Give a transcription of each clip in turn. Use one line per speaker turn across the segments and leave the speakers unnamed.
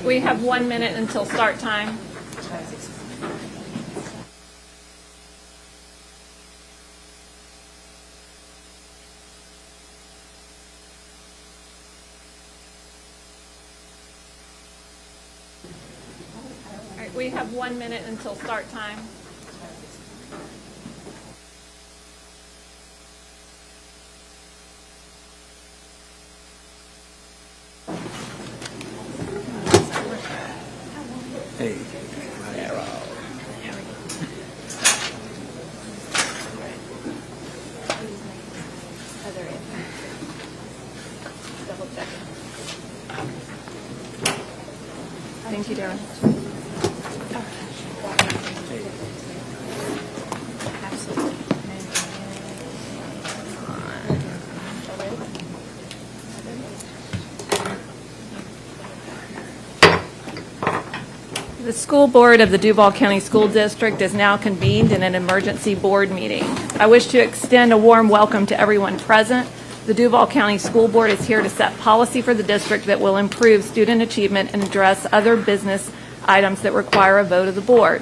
We have 1 minute until start time. All right, we have 1 minute until start time.
Hey.
Thank you, Darren. The school board of the Duval County School District is now convened in an emergency board meeting. I wish to extend a warm welcome to everyone present. The Duval County School Board is here to set policy for the district that will improve student achievement and address other business items that require a vote of the board.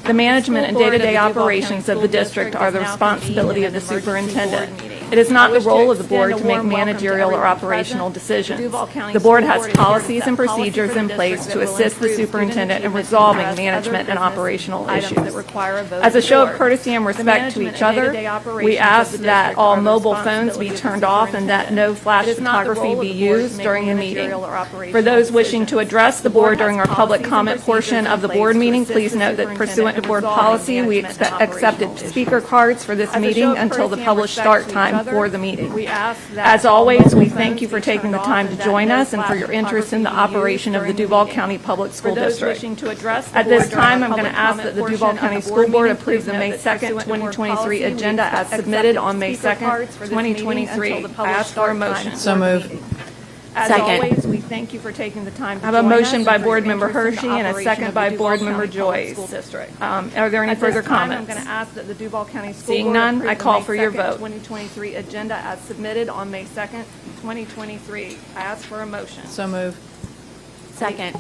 The management and day-to-day operations of the district are the responsibility of the superintendent. It is not the role of the board to make managerial or operational decisions. The board has policies and procedures in place to assist the superintendent in resolving management and operational issues. As a show of courtesy and respect to each other, we ask that all mobile phones be turned off and that no flash photography be used during the meeting. For those wishing to address the board during our public comment portion of the board meeting, please note that pursuant to board policy, we accepted speaker cards for this meeting until the published start time for the meeting. As always, we thank you for taking the time to join us and for your interest in the operation of the Duval County Public School District. At this time, I'm going to ask that the Duval County School Board approve the May 2nd, 2023 agenda as submitted on May 2nd, 2023. I ask for a motion.
So moved.
As always, we thank you for taking the time to join us. I have a motion by Board Member Hershey and a second by Board Member Joyce. Are there any further comments? I'm going to ask that the Duval County School Board
Seeing none,
I
call for your vote.
2023 agenda as submitted on May 2nd, 2023. I ask for a motion.
So moved.
Second.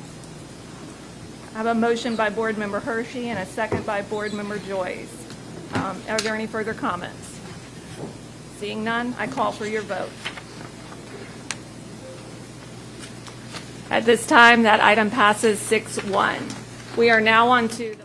I have a motion by Board Member Hershey and a second by Board Member Joyce. Are there any further comments? Seeing none, I call for your vote. At this time, that item passes 6-1. We are now on to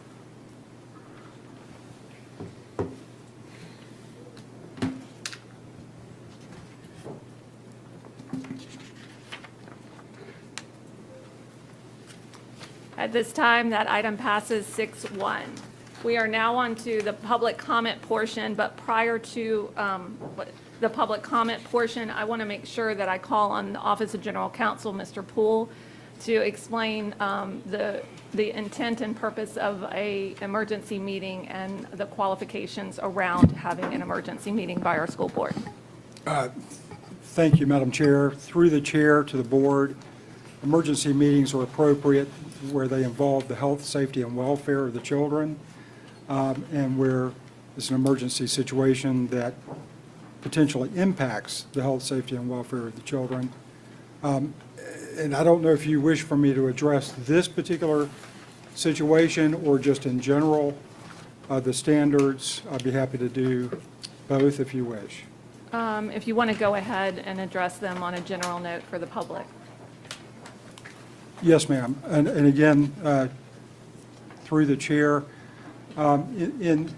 At this time, that item passes 6-1. We are now on to the public comment portion, but prior to the public comment portion, I want to make sure that I call on the Office of General Counsel, Mr. Poole, to explain the intent and purpose of an emergency meeting and the qualifications around having an emergency meeting by our school board.
Thank you, Madam Chair. Through the chair to the board, emergency meetings are appropriate where they involve the health, safety, and welfare of the children, and where it's an emergency situation that potentially impacts the health, safety, and welfare of the children. And I don't know if you wish for me to address this particular situation or just in general the standards. I'd be happy to do both if you wish.
If you want to go ahead and address them on a general note for the public.
Yes, ma'am. And again, through the chair, in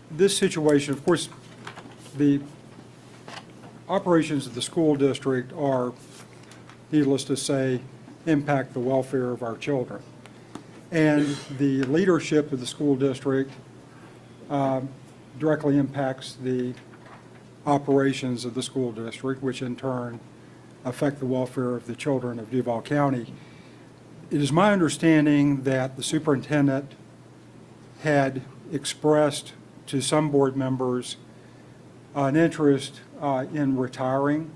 this situation, of course, the operations of the school district are, needless to say, impact the welfare of our children. And the leadership of the school district directly impacts the operations of the school district, which in turn affect the welfare of the children of Duval County. It is my understanding that the superintendent had expressed to some board members an interest in retiring,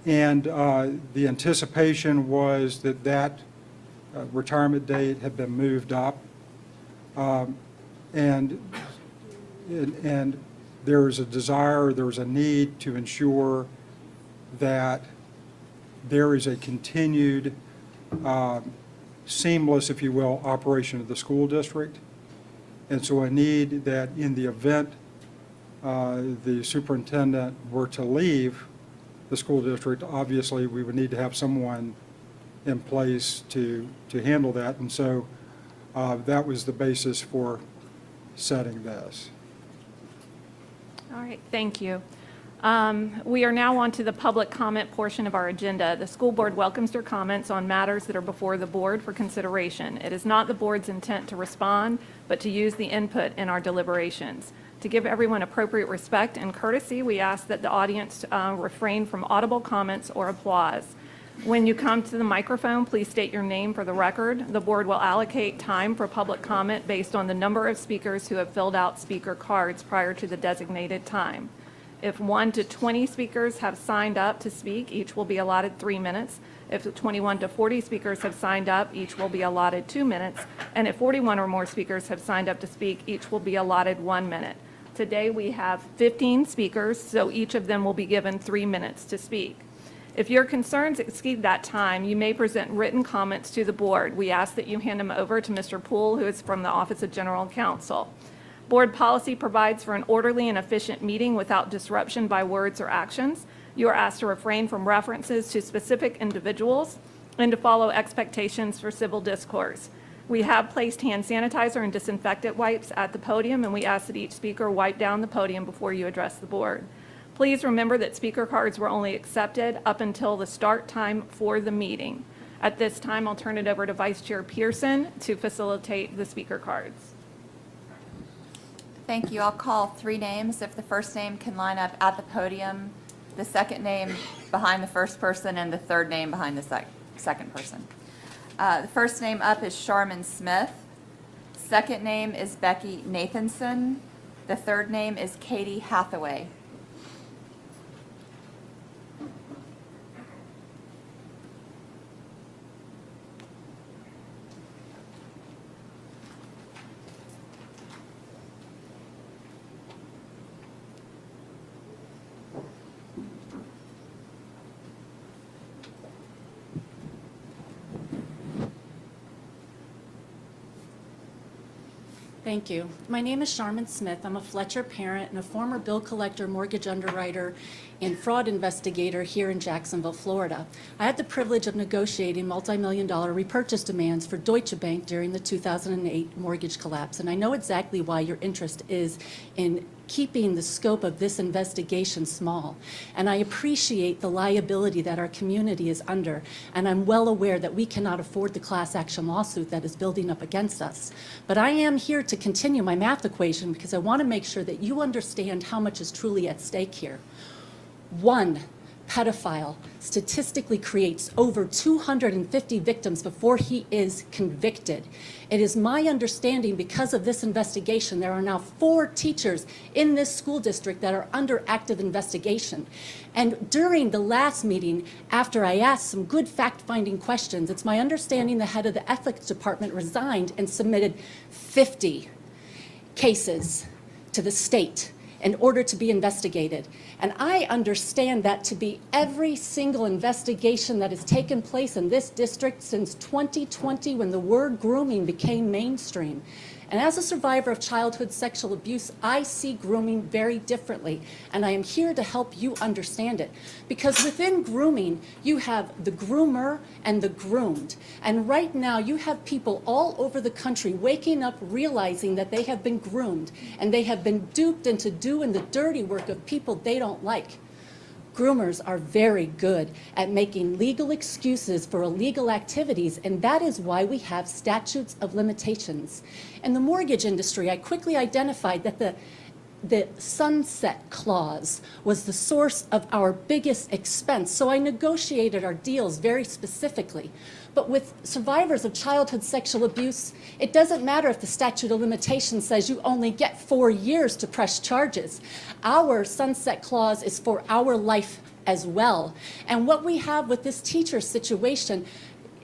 and the anticipation was that that retirement date had been moved up, and there is a desire, there is a need to ensure that there is a continued seamless, if you will, operation of the school district. And so a need that in the event the superintendent were to leave the school district, obviously we would need to have someone in place to handle that. And so that was the basis for setting this.
All right, thank you. We are now on to the public comment portion of our agenda. The school board welcomes your comments on matters that are before the board for consideration. It is not the board's intent to respond, but to use the input in our deliberations. To give everyone appropriate respect and courtesy, we ask that the audience refrain from audible comments or applause. When you come to the microphone, please state your name for the record. The board will allocate time for public comment based on the number of speakers who have filled out speaker cards prior to the designated time. If 1 to 20 speakers have signed up to speak, each will be allotted 3 minutes. If 21 to 40 speakers have signed up, each will be allotted 2 minutes. And if 41 or more speakers have signed up to speak, each will be allotted 1 minute. Today we have 15 speakers, so each of them will be given 3 minutes to speak. If your concerns exceed that time, you may present written comments to the board. We ask that you hand them over to Mr. Poole, who is from the Office of General Counsel. Board policy provides for an orderly and efficient meeting without disruption by words or actions. You are asked to refrain from references to specific individuals and to follow expectations for civil discourse. We have placed hand sanitizer and disinfectant wipes at the podium, and we ask that each speaker wipe down the podium before you address the board. Please remember that speaker cards were only accepted up until the start time for the meeting. At this time, I'll turn it over to Vice Chair Pearson to facilitate the speaker cards.
Thank you. I'll call 3 names. If the first name can line up at the podium, the second name behind the first person, and the third name behind the second person. The first name up is Sharman Smith. Second name is Becky Nathanson. The third name is Katie Hathaway.
Thank you. My name is Sharman Smith. I'm a Fletcher parent and a former bill collector, mortgage underwriter, and fraud investigator here in Jacksonville, Florida. I had the privilege of negotiating multi-million-dollar repurchase demands for Deutsche Bank during the 2008 mortgage collapse, and I know exactly why your interest is in keeping the scope of this investigation small. And I appreciate the liability that our community is under, and I'm well aware that we cannot afford the class action lawsuit that is building up against us. But I am here to continue my math equation because I want to make sure that you understand how much is truly at stake here. One pedophile statistically creates over 250 victims before he is convicted. It is my understanding, because of this investigation, there are now 4 teachers in this school district that are under active investigation. And during the last meeting, after I asked some good fact-finding questions, it's my understanding the head of the ethics department resigned and submitted 50 cases to the state in order to be investigated. And I understand that to be every single investigation that has taken place in this district since 2020, when the word grooming became mainstream. And as a survivor of childhood sexual abuse, I see grooming very differently. And I am here to help you understand it. Because within grooming, you have the groomer and the groomed. And right now, you have people all over the country waking up realizing that they have been groomed and they have been duped into doing the dirty work of people they don't like. Groomers are very good at making legal excuses for illegal activities, and that is why we have statutes of limitations. In the mortgage industry, I quickly identified that the sunset clause was the source of our biggest expense, so I negotiated our deals very specifically. But with survivors of childhood sexual abuse, it doesn't matter if the statute of limitations says you only get 4 years to press charges. Our sunset clause is for our life as well. And what we have with this teacher situation,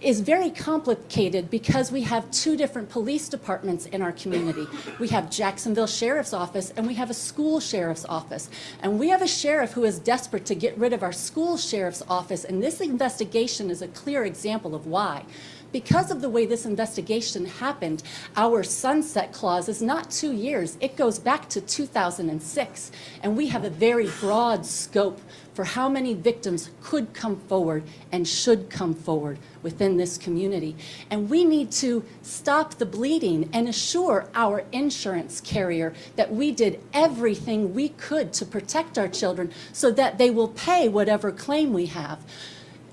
is very complicated because we have two different police departments in our community. We have Jacksonville Sheriff's Office and we have a school sheriff's office. And we have a sheriff who is desperate to get rid of our school sheriff's office, and this investigation is a clear example of why. Because of the way this investigation happened, our sunset clause is not 2 years. It goes back to 2006. And we have a very broad scope for how many victims could come forward and should come forward within this community. And we need to stop the bleeding and assure our insurance carrier that we did everything we could to protect our children so that they will pay whatever claim we have.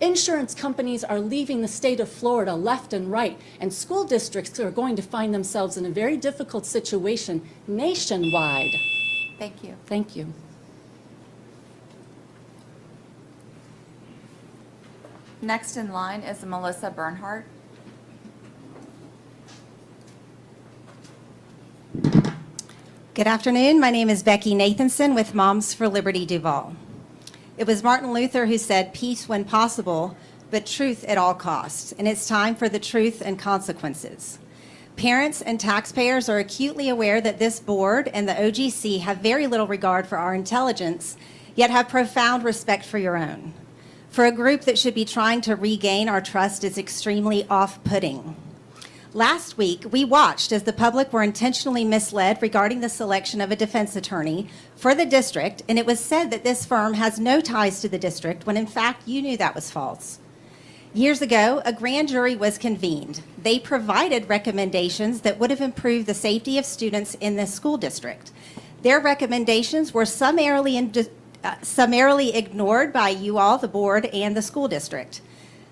Insurance companies are leaving the state of Florida left and right, and school districts are going to find themselves in a very difficult situation nationwide.
Thank you.
Thank you.
Next in line is Melissa Bernhardt.
Good afternoon. My name is Becky Nathanson with Moms for Liberty Duval. It was Martin Luther who said, "Peace when possible, but truth at all costs." And it's time for the truth and consequences. Parents and taxpayers are acutely aware that this board and the OGC have very little regard for our intelligence, yet have profound respect for your own. For a group that should be trying to regain our trust is extremely off-putting. Last week, we watched as the public were intentionally misled regarding the selection of a defense attorney for the district, and it was said that this firm has no ties to the district, when in fact you knew that was false. Years ago, a grand jury was convened. They provided recommendations that would have improved the safety of students in this school district. Their recommendations were summarily ignored by you all, the board, and the school district.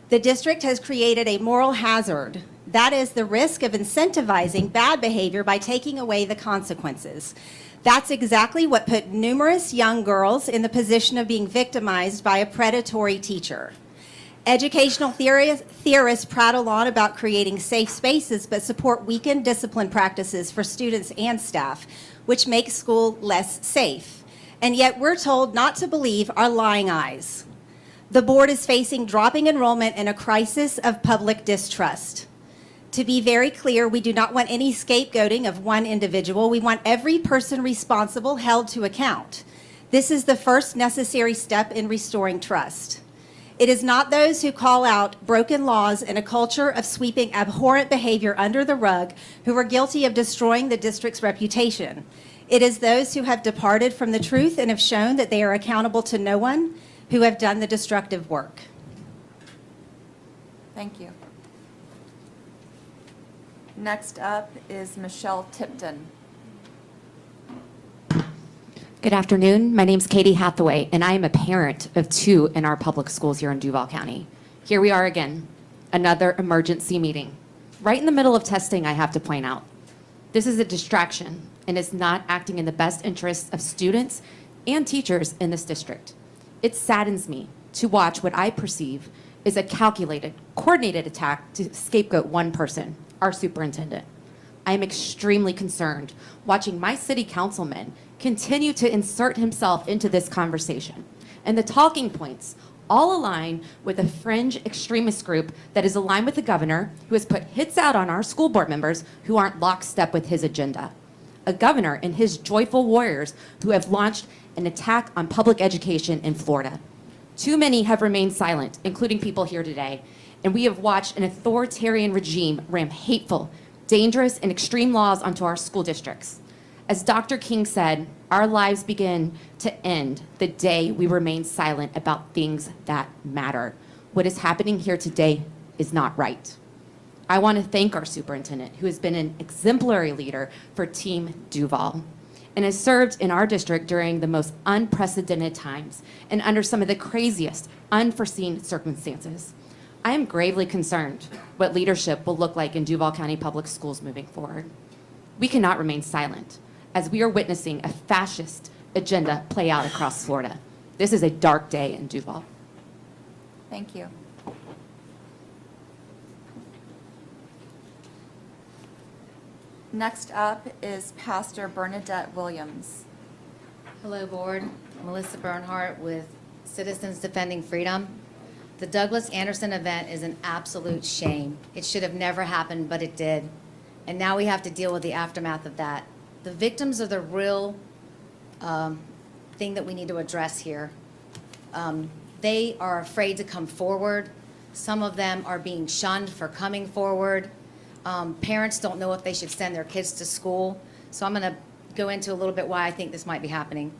The district has created a moral hazard. That is the risk of incentivizing bad behavior by taking away the consequences. That's exactly what put numerous young girls in the position of being victimized by a predatory teacher. Educational theorists prattle on about creating safe spaces, but support weakened discipline practices for students and staff, which makes school less safe. And yet we're told not to believe our lying eyes. The board is facing dropping enrollment and a crisis of public distrust. To be very clear, we do not want any scapegoating of one individual. We want every person responsible held to account. This is the first necessary step in restoring trust. It is not those who call out broken laws and a culture of sweeping abhorrent behavior under the rug who are guilty of destroying the district's reputation. It is those who have departed from the truth and have shown that they are accountable to no one who have done the destructive work.
Thank you. Next up is Michelle Tipton.
Good afternoon. My name's Katie Hathaway, and I am a parent of 2 in our public schools here in Duval County. Here we are again, another emergency meeting. Right in the middle of testing, I have to point out. This is a distraction, and is not acting in the best interests of students and teachers in this district. It saddens me to watch what I perceive is a calculated, coordinated attack to scapegoat one person, our superintendent. I am extremely concerned watching my city councilman continue to insert himself into this conversation. And the talking points all align with a fringe extremist group that is aligned with the governor, who has put hits out on our school board members who aren't lockstep with his agenda. A governor and his joyful warriors who have launched an attack on public education in Florida. Too many have remained silent, including people here today, and we have watched an authoritarian regime ram hateful, dangerous, and extreme laws onto our school districts. As Dr. King said, our lives begin to end the day we remain silent about things that matter. What is happening here today is not right. I want to thank our superintendent, who has been an exemplary leader for Team Duval and has served in our district during the most unprecedented times and under some of the craziest, unforeseen circumstances. I am gravely concerned what leadership will look like in Duval County Public Schools moving forward. We cannot remain silent as we are witnessing a fascist agenda play out across Florida. This is a dark day in Duval.
Thank you. Next up is Pastor Bernadette Williams.
Hello, Board. Melissa Bernhardt with Citizens Defending Freedom. The Douglas Anderson event is an absolute shame. It should have never happened, but it did. And now we have to deal with the aftermath of that. The victims are the real thing that we need to address here. They are afraid to come forward. Some of them are being shunned for coming forward. Parents don't know if they should send their kids to school. So I'm going to go into a little bit why I think this might be happening.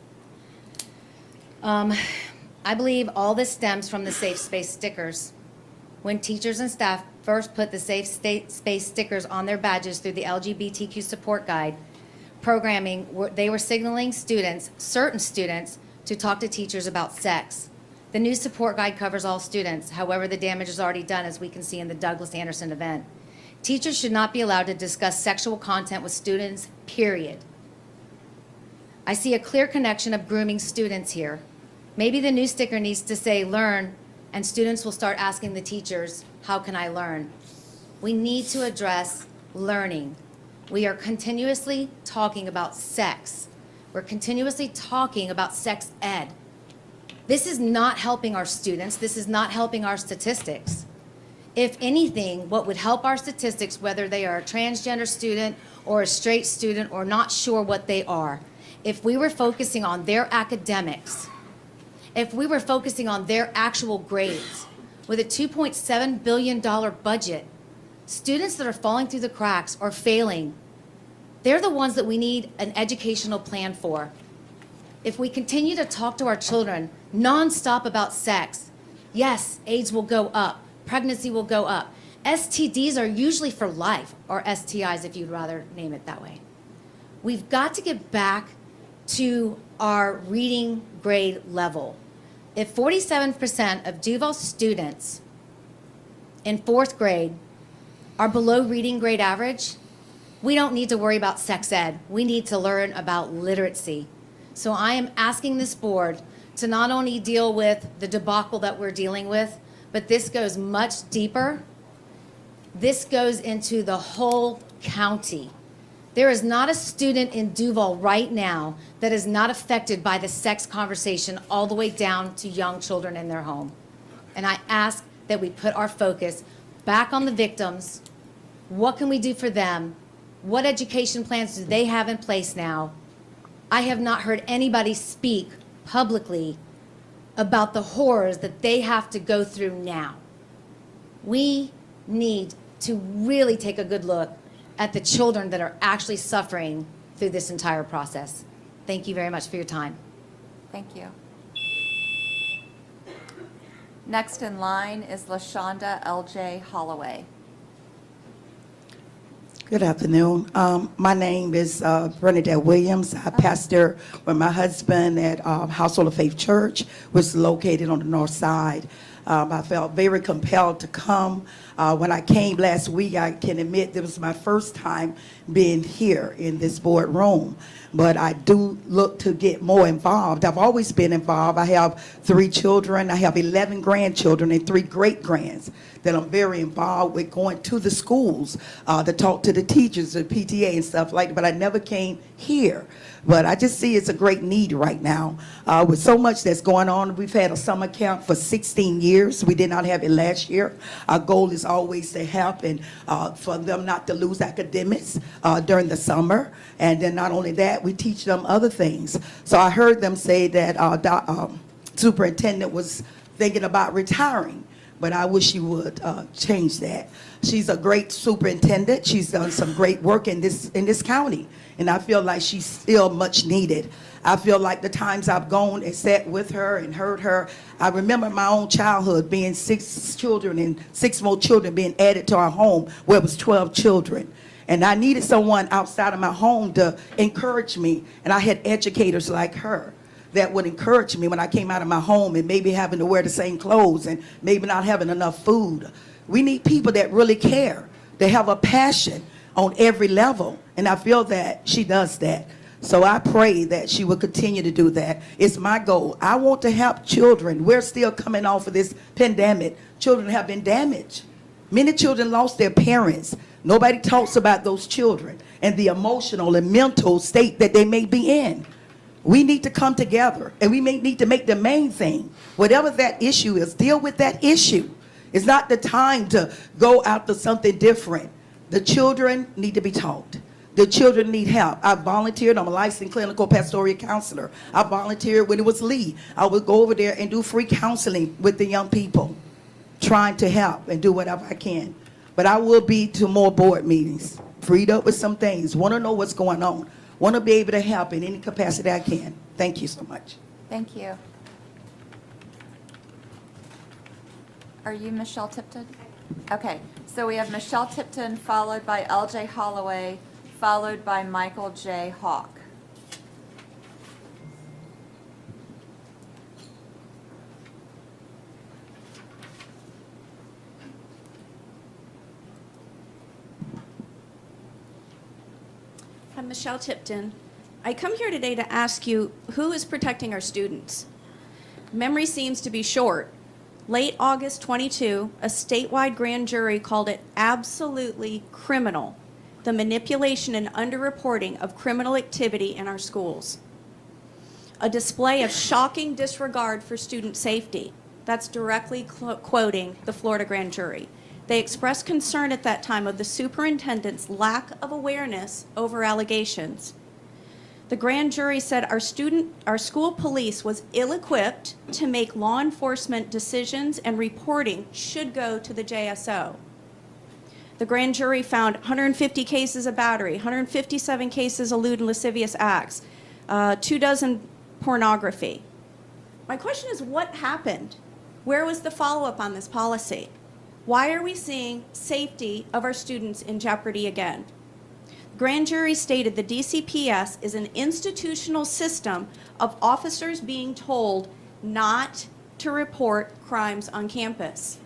I believe all this stems from the safe space stickers. When teachers and staff first put the safe space stickers on their badges through the LGBTQ support guide programming, they were signaling students, certain students, to talk to teachers about sex. The new support guide covers all students. However, the damage is already done, as we can see in the Douglas Anderson event. Teachers should not be allowed to discuss sexual content with students, period. I see a clear connection of grooming students here. Maybe the new sticker needs to say learn, and students will start asking the teachers, how can I learn? We need to address learning. We are continuously talking about sex. We're continuously talking about sex ed. This is not helping our students. This is not helping our statistics. If anything, what would help our statistics, whether they are a transgender student or a straight student or not sure what they are, if we were focusing on their academics, if we were focusing on their actual grades, with a $2.7 billion budget, students that are falling through the cracks or failing, they're the ones that we need an educational plan for. If we continue to talk to our children nonstop about sex, yes, AIDS will go up, pregnancy will go up. STDs are usually for life, or STIs if you'd rather name it that way. We've got to get back to our reading grade level. If 47% of Duval students in 4th grade are below reading grade average, we don't need to worry about sex ed. We need to learn about literacy. So I am asking this board to not only deal with the debacle that we're dealing with, but this goes much deeper. This goes into the whole county. There is not a student in Duval right now that is not affected by the sex conversation all the way down to young children in their home. And I ask that we put our focus back on the victims. What can we do for them? What education plans do they have in place now? I have not heard anybody speak publicly about the horrors that they have to go through now. We need to really take a good look at the children that are actually suffering through this entire process. Thank you very much for your time.
Thank you. Next in line is LaShonda L.J. Holloway.
Good afternoon. My name is Bernadette Williams. I pastor with my husband at Household of Faith Church, which is located on the north side. I felt very compelled to come. When I came last week, I can admit this was my first time being here in this boardroom. But I do look to get more involved. I've always been involved. I have 3 children. I have 11 grandchildren and 3 great-grands that I'm very involved with, going to the schools to talk to the teachers, the PTA and stuff like that. But I never came here. But I just see it's a great need right now. With so much that's going on, we've had a summer camp for 16 years. We did not have it last year. Our goal is always to help and for them not to lose academics during the summer. And then not only that, we teach them other things. So I heard them say that superintendent was thinking about retiring. But I wish she would change that. She's a great superintendent. She's done some great work in this county, and I feel like she's still much needed. I feel like the times I've gone and sat with her and heard her, I remember my own childhood being 6 children and 6 more children being added to our home where it was 12 children. And I needed someone outside of my home to encourage me, and I had educators like her that would encourage me when I came out of my home and maybe having to wear the same clothes and maybe not having enough food. We need people that really care. They have a passion on every level, and I feel that she does that. So I pray that she will continue to do that. It's my goal. I want to help children. We're still coming off of this pandemic. Children have been damaged. Many children lost their parents. Nobody talks about those children and the emotional and mental state that they may be in. We need to come together, and we may need to make the main thing, whatever that issue is, deal with that issue. It's not the time to go after something different. The children need to be taught. The children need help. I volunteered. I'm a licensed clinical pastoral counselor. I volunteered when it was Lee. I would go over there and do free counseling with the young people, trying to help and do whatever I can. But I will be to more board meetings, freed up with some things, want to know what's going on, want to be able to help in any capacity I can. Thank you so much.
Thank you. Are you Michelle Tipton? Okay, so we have Michelle Tipton, followed by LJ Holloway, followed by Michael J. Hawk.
I'm Michelle Tipton. I come here today to ask you, who is protecting our students? Memory seems to be short. Late August 22, a statewide grand jury called it absolutely criminal, the manipulation and underreporting of criminal activity in our schools. A display of shocking disregard for student safety. That's directly quoting the Florida grand jury. They expressed concern at that time of the superintendent's lack of awareness over allegations. The grand jury said our school police was ill-equipped to make law enforcement decisions, and reporting should go to the JSO. The grand jury found 150 cases of battery, 157 cases of lewd and lascivious acts, 24 pornography. My question is, what happened? Where was the follow-up on this policy? Why are we seeing safety of our students in jeopardy again? Grand jury stated the DCPS is an institutional system of officers being told not to report crimes on campus.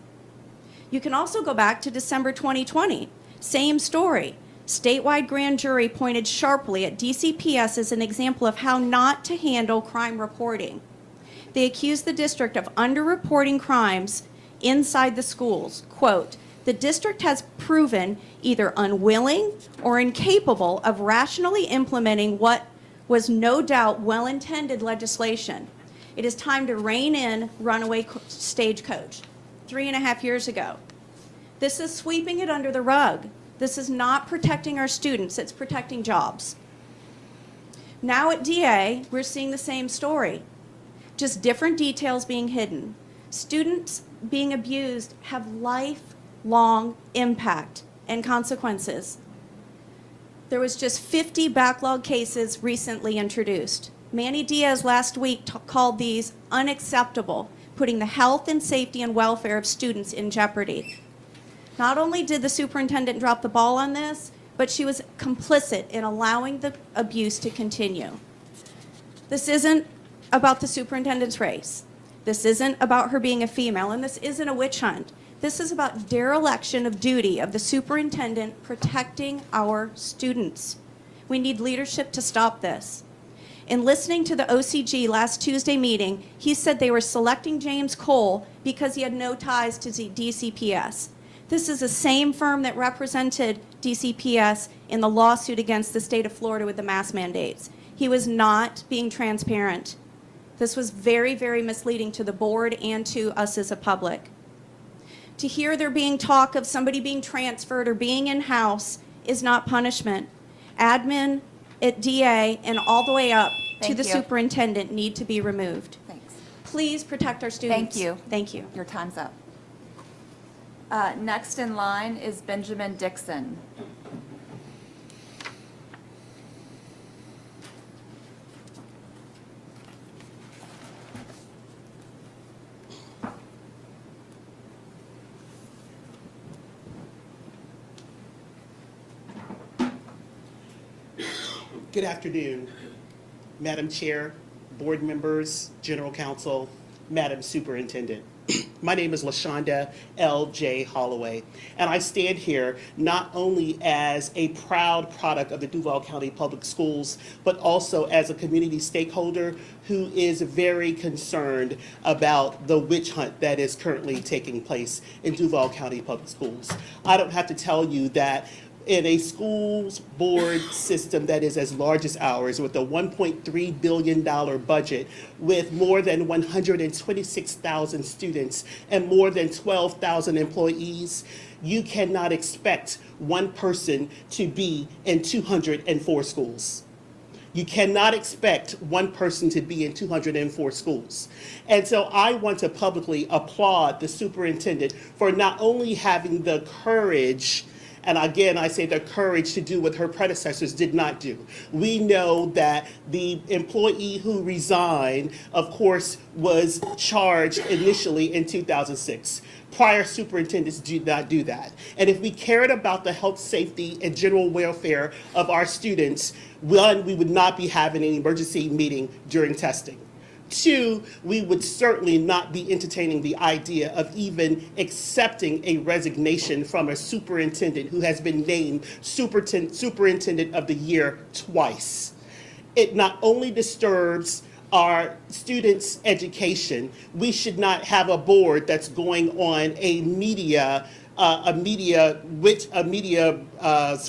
You can also go back to December 2020. Same story. Statewide grand jury pointed sharply at DCPS as an example of how not to handle crime reporting. They accused the district of underreporting crimes inside the schools. Quote, the district has proven either unwilling or incapable of rationally implementing what was no doubt well-intended legislation. It is time to rein in runaway stagecoach. 3.5 years ago. This is sweeping it under the rug. This is not protecting our students, it's protecting jobs. Now at DA, we're seeing the same story, just different details being hidden. Students being abused have lifelong impact and consequences. There was just 50 backlog cases recently introduced. Manny Diaz last week called these unacceptable, putting the health and safety and welfare of students in jeopardy. Not only did the superintendent drop the ball on this, but she was complicit in allowing the abuse to continue. This isn't about the superintendent's race. This isn't about her being a female, and this isn't a witch hunt. This is about dereliction of duty of the superintendent protecting our students. We need leadership to stop this. In listening to the OCG last Tuesday meeting, he said they were selecting James Cole because he had no ties to DCPS. This is the same firm that represented DCPS in the lawsuit against the state of Florida with the mask mandates. He was not being transparent. This was very, very misleading to the board and to us as a public. To hear there being talk of somebody being transferred or being in-house is not punishment. Admin at DA and all the way up to the superintendent need to be removed.
Thanks.
Please protect our students.
Thank you.
Thank you.
Your time's up. Next in line is Benjamin Dixon.
Good afternoon, Madam Chair, board members, General Counsel, Madam Superintendent. My name is LaShonda L.J. Holloway, and I stand here not only as a proud product of the Duval County Public Schools, but also as a community stakeholder who is very concerned about the witch hunt that is currently taking place in Duval County Public Schools. I don't have to tell you that in a schools board system that is as large as ours, with a $1.3 billion budget, with more than 126,000 students and more than 12,000 employees, you cannot expect one person to be in 204 schools. You cannot expect one person to be in 204 schools. And so I want to publicly applaud the superintendent for not only having the courage, and again, I say the courage to do what her predecessors did not do. We know that the employee who resigned, of course, was charged initially in 2006. Prior superintendents did not do that. And if we cared about the health, safety, and general welfare of our students, one, we would not be having an emergency meeting during testing. Two, we would certainly not be entertaining the idea of even accepting a resignation from a superintendent who has been named Superintendent of the Year twice. It not only disturbs our students' education, we should not have a board that's going on a media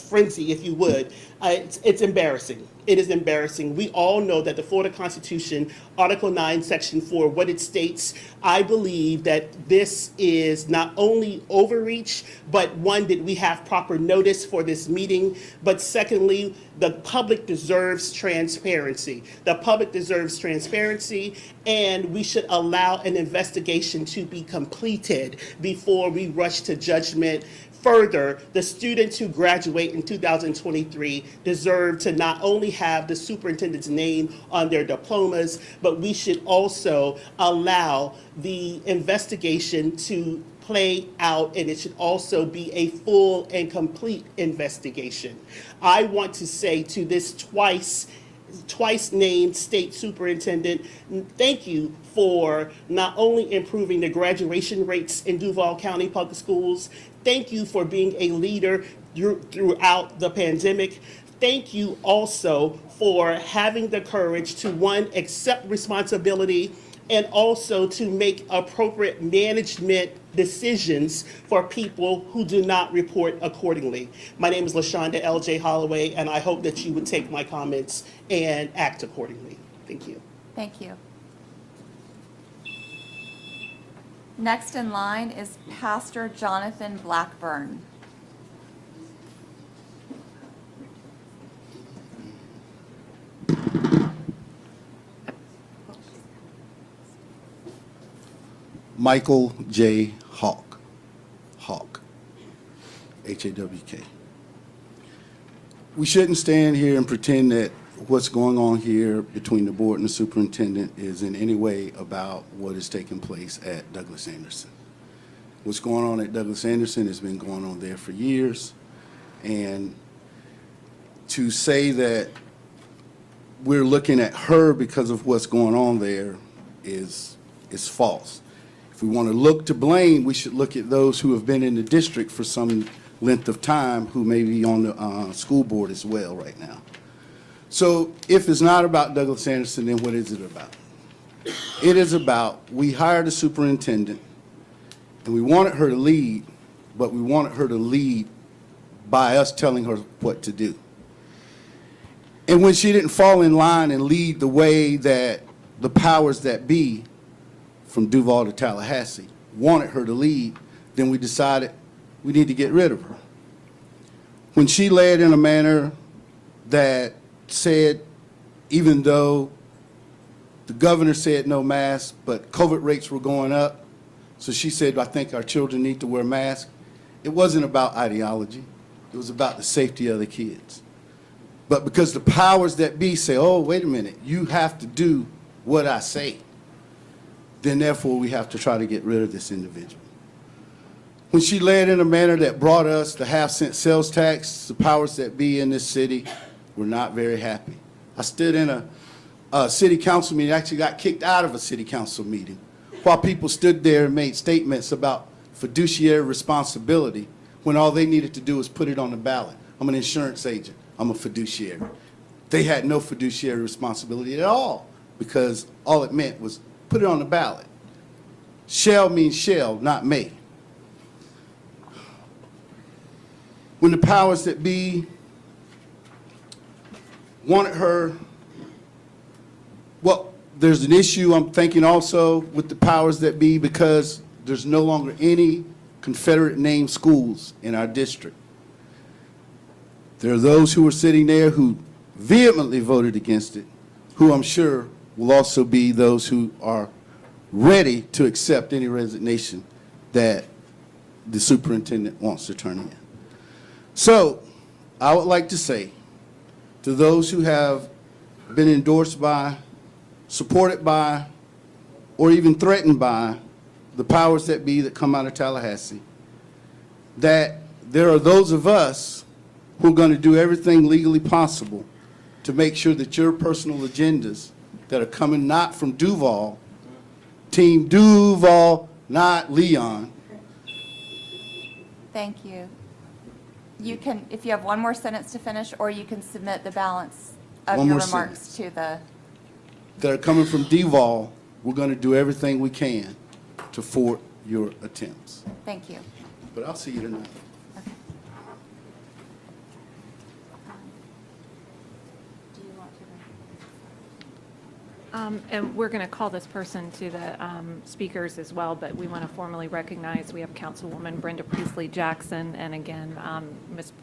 frenzy, if you would. It's embarrassing. It is embarrassing. We all know that the Florida Constitution, Article 9, Section 4, what it states, I believe that this is not only overreach, but one, that we have proper notice for this meeting, but secondly, the public deserves transparency. The public deserves transparency, and we should allow an investigation to be completed before we rush to judgment. Further, the students who graduate in 2023 deserve to not only have the superintendent's name on their diplomas, but we should also allow the investigation to play out, and it should also be a full and complete investigation. I want to say to this twice named state superintendent, thank you for not only improving the graduation rates in Duval County Public Schools, thank you for being a leader throughout the pandemic. Thank you also for having the courage to, one, accept responsibility, and also to make appropriate management decisions for people who do not report accordingly. My name is LaShonda L.J. Holloway, and I hope that you would take my comments and act accordingly. Thank you.
Thank you. Next in line is Pastor Jonathan Blackburn.
Michael J. Hawk, H-A-W-K. We shouldn't stand here and pretend that what's going on here between the board and the superintendent is in any way about what is taking place at Douglas Anderson. What's going on at Douglas Anderson has been going on there for years, and to say that we're looking at her because of what's going on there is false. If we want to look to blame, we should look at those who have been in the district for some length of time who may be on the school board as well right now. So if it's not about Douglas Anderson, then what is it about? It is about, we hired a superintendent and we wanted her to lead, but we wanted her to lead by us telling her what to do. And when she didn't fall in line and lead the way that the powers that be from Duval to Tallahassee wanted her to lead, then we decided we need to get rid of her. When she led in a manner that said, even though the governor said no masks, but COVID rates were going up, so she said, I think our children need to wear masks. It wasn't about ideology. It was about the safety of the kids. But because the powers that be say, oh, wait a minute, you have to do what I say, then therefore we have to try to get rid of this individual. When she led in a manner that brought us the half-cent sales tax, the powers that be in this city were not very happy. I stood in a city council meeting, actually got kicked out of a city council meeting, while people stood there and made statements about fiduciary responsibility when all they needed to do was put it on the ballot. I'm an insurance agent. I'm a fiduciary. They had no fiduciary responsibility at all, because all it meant was put it on the ballot. Shall means shall, not may. when the powers that be wanted her, well, there's an issue, I'm thinking also, with the powers that be because there's no longer any Confederate named schools in our district. There are those who are sitting there who vehemently voted against it, who I'm sure will also be those who are ready to accept any resignation that the superintendent wants to turn in. So I would like to say to those who have been endorsed by, supported by, or even threatened by the powers that be that come out of Tallahassee, that there are those of us who are going to do everything legally possible to make sure that your personal agendas that are coming not from Duval, Team Duval, not Leon.
Thank you. You can, if you have one more sentence to finish, or you can submit the balance of
One
your
more
remarks to the,
That are coming from Duval, we're going to do everything we can to thwart your attempts.
thank you.
But I'll see you tonight.
And we're going to call this person to the speakers as well, but we want to formally recognize, we have Councilwoman Brenda Priestley Jackson, and again, Ms.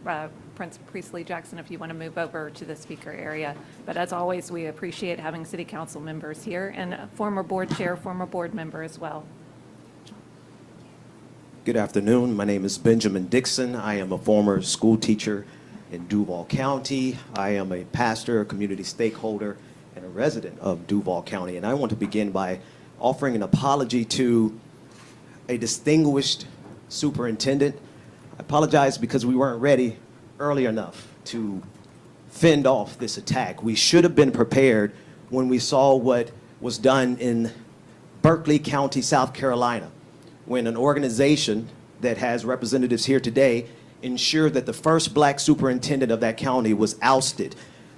Prince Priestley Jackson, if you want to move over to the speaker area. But as always, we appreciate having city council members here, and a former board chair, former board member as well.
Good afternoon. My name is Benjamin Dixon. I am a former school teacher in Duval County. I am a pastor, a community stakeholder, and a resident of Duval County. And I want to begin by offering an apology to a distinguished superintendent. I apologize because we weren't ready early enough to fend off this attack. We should have been prepared when we saw what was done in Berkeley County, South Carolina, when an organization that has representatives here today ensured that the first black superintendent of that county was ousted.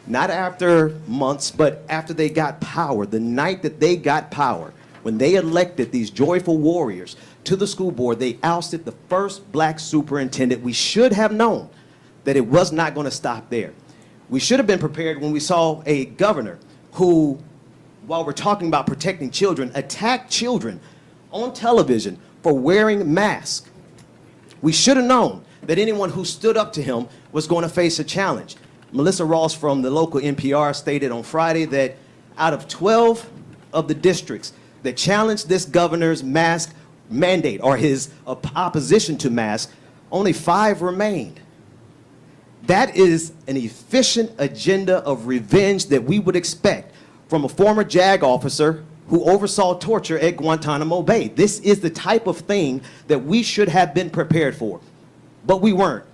Not after months, but after they got power, the night that they got power, when they elected these joyful warriors to the school board, they ousted the first black superintendent. We should have known that it was not going to stop there. We should have been prepared when we saw a governor who, while we're talking about protecting children, attacked children on television for wearing masks. We should have known that anyone who stood up to him was going to face a challenge. Melissa Ross from the local NPR stated on Friday that out of 12 of the districts that challenged this governor's mask mandate or his opposition to masks, only 5 remained. That is an efficient agenda of revenge that we would expect from a former JAG officer who oversaw torture at Guantanamo Bay. This is the type of thing that we should have been prepared for, but we weren't.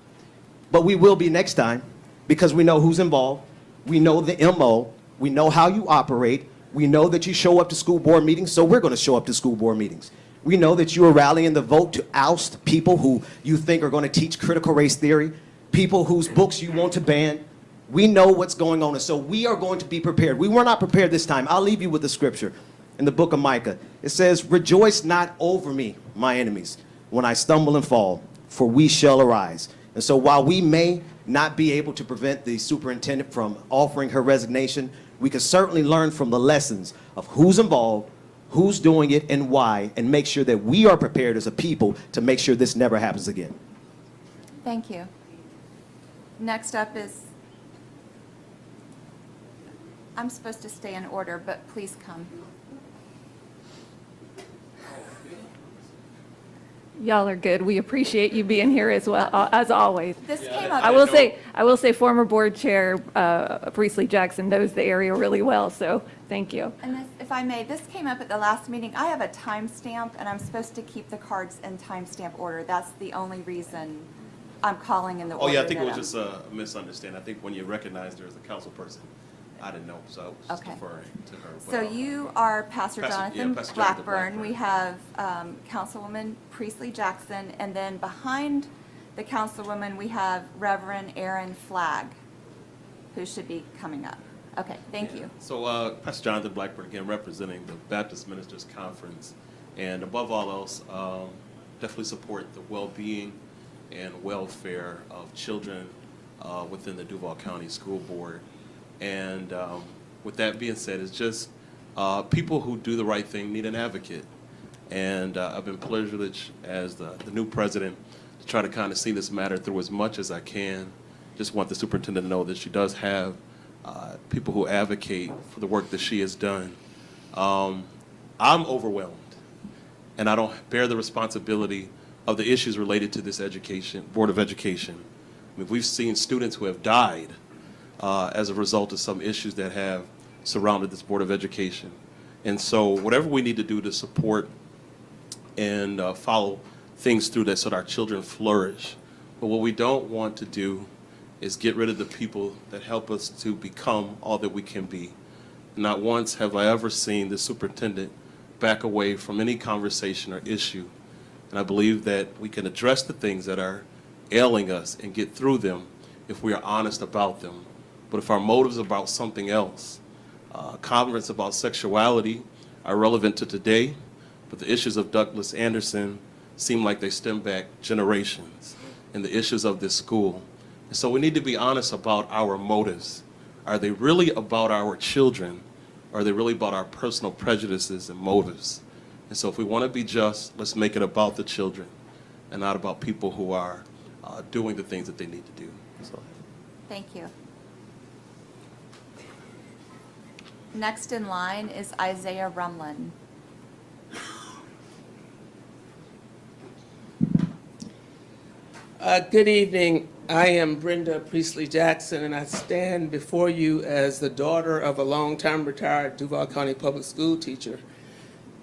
But we will be next time, because we know who's involved, we know the MO, we know how you operate, we know that you show up to school board meetings, so we're going to show up to school board meetings. We know that you are rallying the vote to oust people who you think are going to teach critical race theory, people whose books you want to ban. We know what's going on, and so we are going to be prepared. We were not prepared this time. I'll leave you with the scripture in the book of Micah. It says, "Rejoice not over me, my enemies, when I stumble and fall, for we shall arise." And so while we may not be able to prevent the superintendent from offering her resignation, we can certainly learn from the lessons of who's involved, who's doing it, and why, and make sure that we are prepared as a people to make sure this never happens again.
Thank you. Next up is, I'm supposed to stay in order, but please come.
Y'all are good. We appreciate you being here as well, as always.
This came up.
I will say former board chair Priestley Jackson knows the area really well, so thank you.
And this, if I may, this came up at the last meeting. I have a timestamp, and I'm supposed to keep the cards in timestamp order. That's the only reason I'm calling in the order.
Oh, yeah, I think it was
that
just a misunderstanding. I think when you recognized there was a council person, I didn't know, so I was just
Okay.
deferring to her. But,
So you are Pastor Jonathan
Pastor Jonathan
Blackburn. We have Councilwoman Priestley Jackson, and then behind the councilwoman, we have Reverend Aaron Flagg, who should be coming up. Okay, thank you.
So Pastor Jonathan Blackburn, again, representing the Baptist Ministers Conference. And above all else, definitely support the well-being and welfare of children within the Duval County School Board. And with that being said, it's just people who do the right thing need an advocate. And I've been privileged as the new president to try to kind of see this matter through as much as I can. Just want the superintendent to know that she does have people who advocate for the work that she has done. I'm overwhelmed, and I don't bear the responsibility of the issues related to this Board of Education. I mean, we've seen students who have died as a result of some issues that have surrounded this Board of Education. And so whatever we need to do to support and follow things through that so that our children flourish. But what we don't want to do is get rid of the people that help us to become all that we can be. Not once have I ever seen the superintendent back away from any conversation or issue. And I believe that we can address the things that are ailing us and get through them if we are honest about them. But if our motives are about something else, comments about sexuality are relevant to today, but the issues of Douglas Anderson seem like they stem back generations, and the issues of this school. And so we need to be honest about our motives. Are they really about our children, or are they really about our personal prejudices and motives? And so if we want to be just, let's make it about the children and not about people who are doing the things that they need to do. So.
Thank you. Next in line is Isaiah Rumlin.
Good evening. I am Brenda Priestley Jackson, and I stand before you as the daughter of a long-time retired Duval County public school teacher,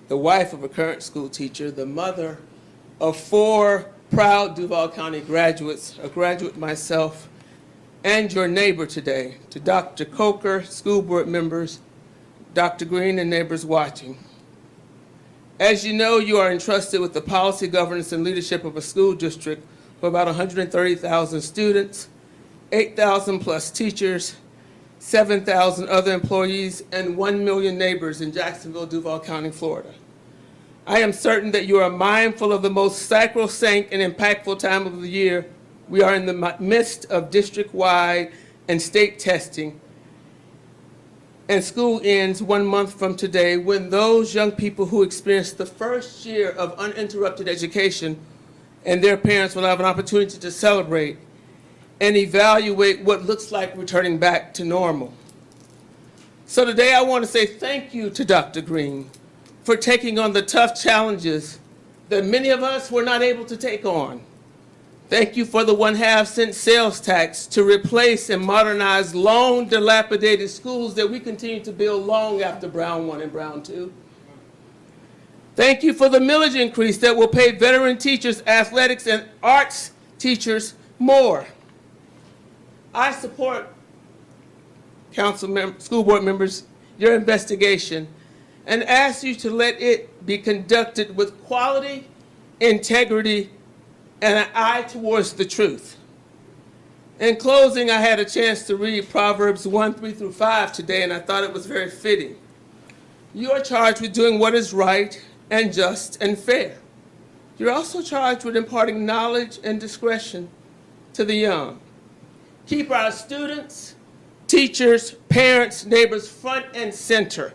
the wife of a current school teacher, the mother of 4 proud Duval County graduates, a graduate myself, and your neighbor today, to Dr. Coker, school board members, Dr. Greene, and neighbors watching. As you know, you are entrusted with the policy, governance, and leadership of a school district for about 130,000 students, 8,000 plus teachers, 7,000 other employees, and 1 million neighbors in Jacksonville, Duval County, Florida. I am certain that you are mindful of the most sacrosanct and impactful time of the year. We are in the midst of district-wide and state testing, and school ends 1 month from today, when those young people who experience the first year of uninterrupted education and their parents will have an opportunity to celebrate and evaluate what looks like returning back to normal. So today I want to say thank you to Dr. Greene for taking on the tough challenges that many of us were not able to take on. Thank you for the 1/2 cent sales tax to replace and modernize long dilapidated schools that we continue to build long after Brown 1 and Brown 2. Thank you for the millage increase that will pay veteran teachers, athletics, and arts teachers more. I support, school board members, your investigation and ask you to let it be conducted with quality, integrity, and an eye towards the truth. In closing, I had a chance to read Proverbs 1:3-5 today, and I thought it was very fitting. You are charged with doing what is right and just and fair. You're also charged with imparting knowledge and discretion to the young. Keep our students, teachers, parents, neighbors front and center.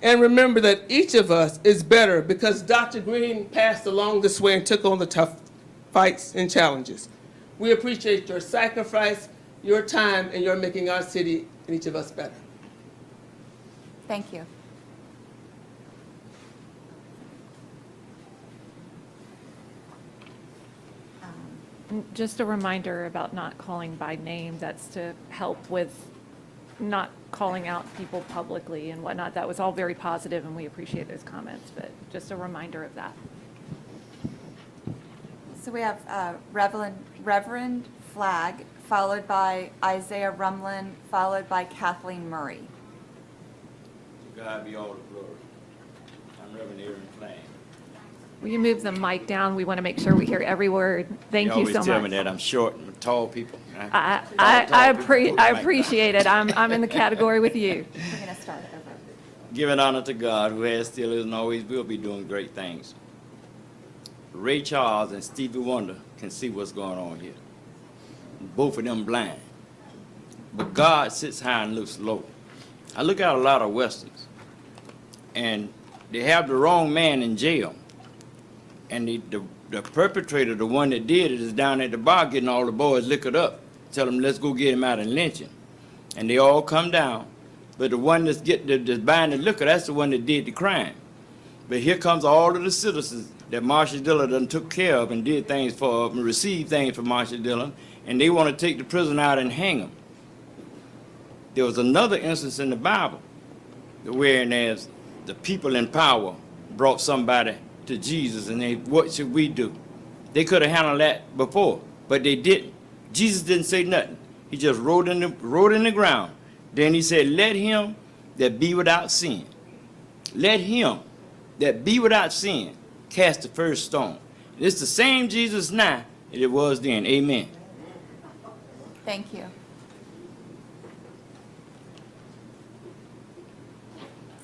And remember that each of us is better because Dr. Greene passed along this way and took on the tough fights and challenges. We appreciate your sacrifice, your time, and your making our city and each of us better.
Thank you.
Just a reminder about not calling by name. That's to help with not calling out people publicly and whatnot. That was all very positive, and we appreciate those comments, but just a reminder of that.
So we have Reverend Flagg, followed by Isaiah Rumlin, followed by Kathleen Murray.
To God be all the glory. I'm Reverend Aaron Flagg.
Will you move the mic down? We want to make sure we hear every word. Thank you so much.
You always tell me that I'm short and tall people.
I appreciate it. I'm in the category with you.
We're going to start over.
Giving honor to God, who has, still is, and always will be doing great things. Ray Charles and Stevie Wonder can see what's going on here. Both of them blind. But God sits high and looks low. I look at a lot of Westerns, and they have the wrong man in jail. And the perpetrator, the one that did it, is down at the bar getting all the boys liquored up. Tell them, let's go get him out and lynch him. And they all come down. But the one that's buying the liquor, that's the one that did the crime. But here comes all of the citizens that Marshall Dillon done took care of and did things for, and received things from Marshall Dillon, and they want to take the prisoner out and hang him. There was another instance in the Bible whereas the people in power brought somebody to Jesus, and they, what should we do? They could have handled that before, but they didn't. Jesus didn't say nothing. He just wrote in the ground. Then he said, let him that be without sin, let him that be without sin cast the first stone. It's the same Jesus now that it was then. Amen.
Thank you.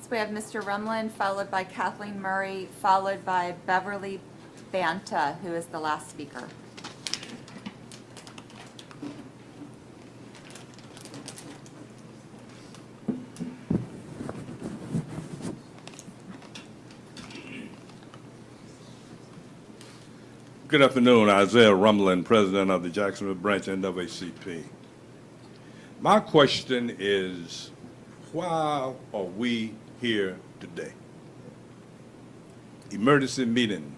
So we have Mr. Rumlin, followed by Kathleen Murray, followed by Beverly Banta, who is the last speaker.
Good afternoon, Isaiah Rumlin, President of the Jacksonville Branch NAACP. My question is, why are we here today? Emergency meeting.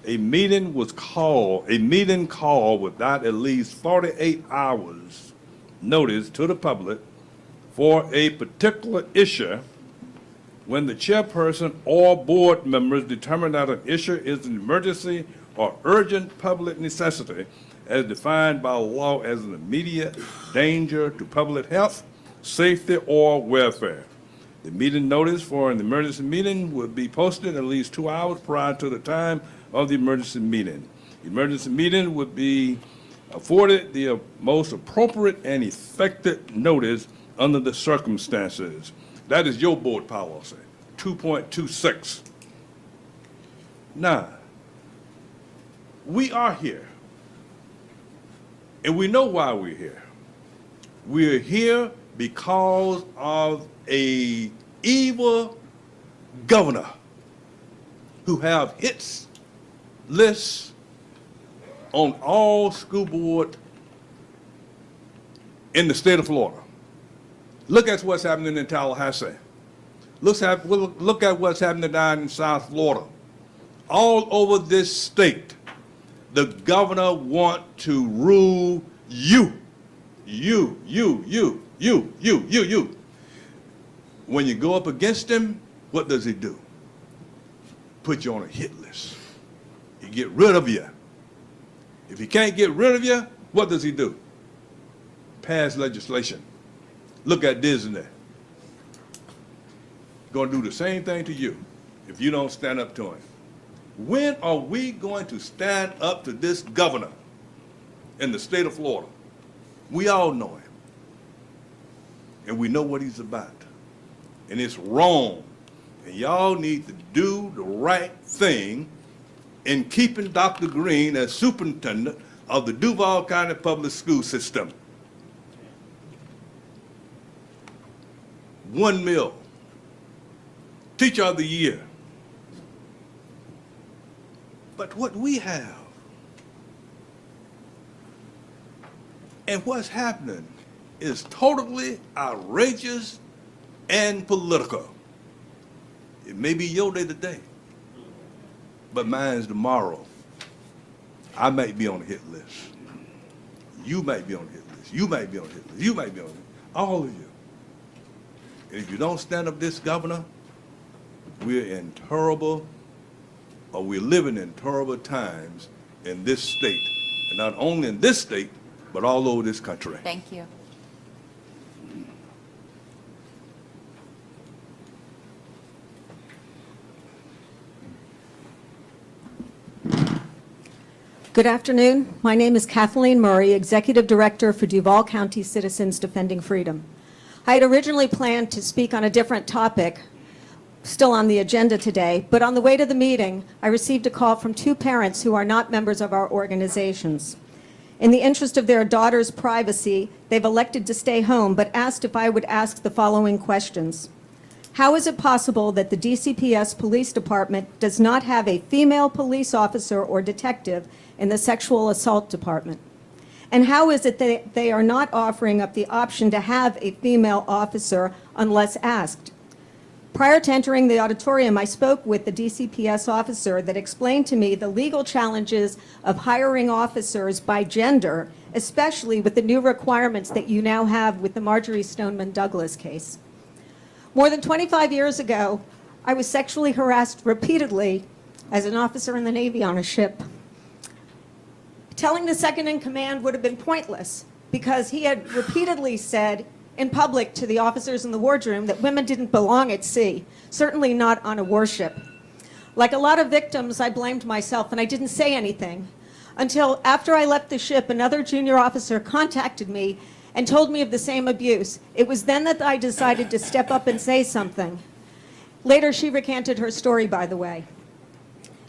A meeting called without at least 48 hours notice to the public for a particular issue when the chairperson or board members determine that an issue is an emergency or urgent public necessity as defined by law as an immediate danger to public health, safety, or welfare. The meeting notice for an emergency meeting would be posted at least 2 hours prior to the time of the emergency meeting. The emergency meeting would be afforded the most appropriate and effective notice under the circumstances. That is your board policy, 2.26. Now, we are here, and we know why we're here. We're here because of an evil governor who have hits lists on all school board in the state of Florida. Look at what's happening in Tallahassee. Look at what's happening down in South Florida. All over this state, the governor wants to rule you. When you go up against him, what does he do? Put you on a hit list. He get rid of you. If he can't get rid of you, what does he do? Pass legislation. Look at Disney. Going to do the same thing to you if you don't stand up to him. When are we going to stand up to this governor in the state of Florida? We all know him. And we know what he's about. And it's wrong. And y'all need to do the right thing in keeping Dr. Greene as superintendent of the Duval County Public School System. 1 mil. Teacher of the Year. But what we have and what's happening is totally outrageous and political. It may be your day today, but mine's tomorrow. I might be on the hit list. You might be on the hit list. You might be on the hit list. You might be on the hit list. All of you. And if you don't stand up this governor, we're living in terrible times in this state. And not only in this state, but all over this country.
Thank you.
Good afternoon. My name is Kathleen Murray, Executive Director for Duval County Citizens Defending Freedom. I had originally planned to speak on a different topic, still on the agenda today, but on the way to the meeting, I received a call from two parents who are not members of our organizations. In the interest of their daughter's privacy, they've elected to stay home, but asked if I would ask the following questions. How is it possible that the DCPS Police Department does not have a female police officer or detective in the Sexual Assault Department? And how is it that they are not offering up the option to have a female officer unless asked? Prior to entering the auditorium, I spoke with the DCPS officer that explained to me the legal challenges of hiring officers by gender, especially with the new requirements that you now have with the Marjorie Stoneman Douglas case. More than 25 years ago, I was sexually harassed repeatedly as an officer in the Navy on a ship. Telling the second in command would have been pointless because he had repeatedly said in public to the officers in the wardroom that women didn't belong at sea, certainly not on a warship. Like a lot of victims, I blamed myself and I didn't say anything until after I left the ship, another junior officer contacted me and told me of the same abuse. It was then that I decided to step up and say something. Later, she recanted her story, by the way.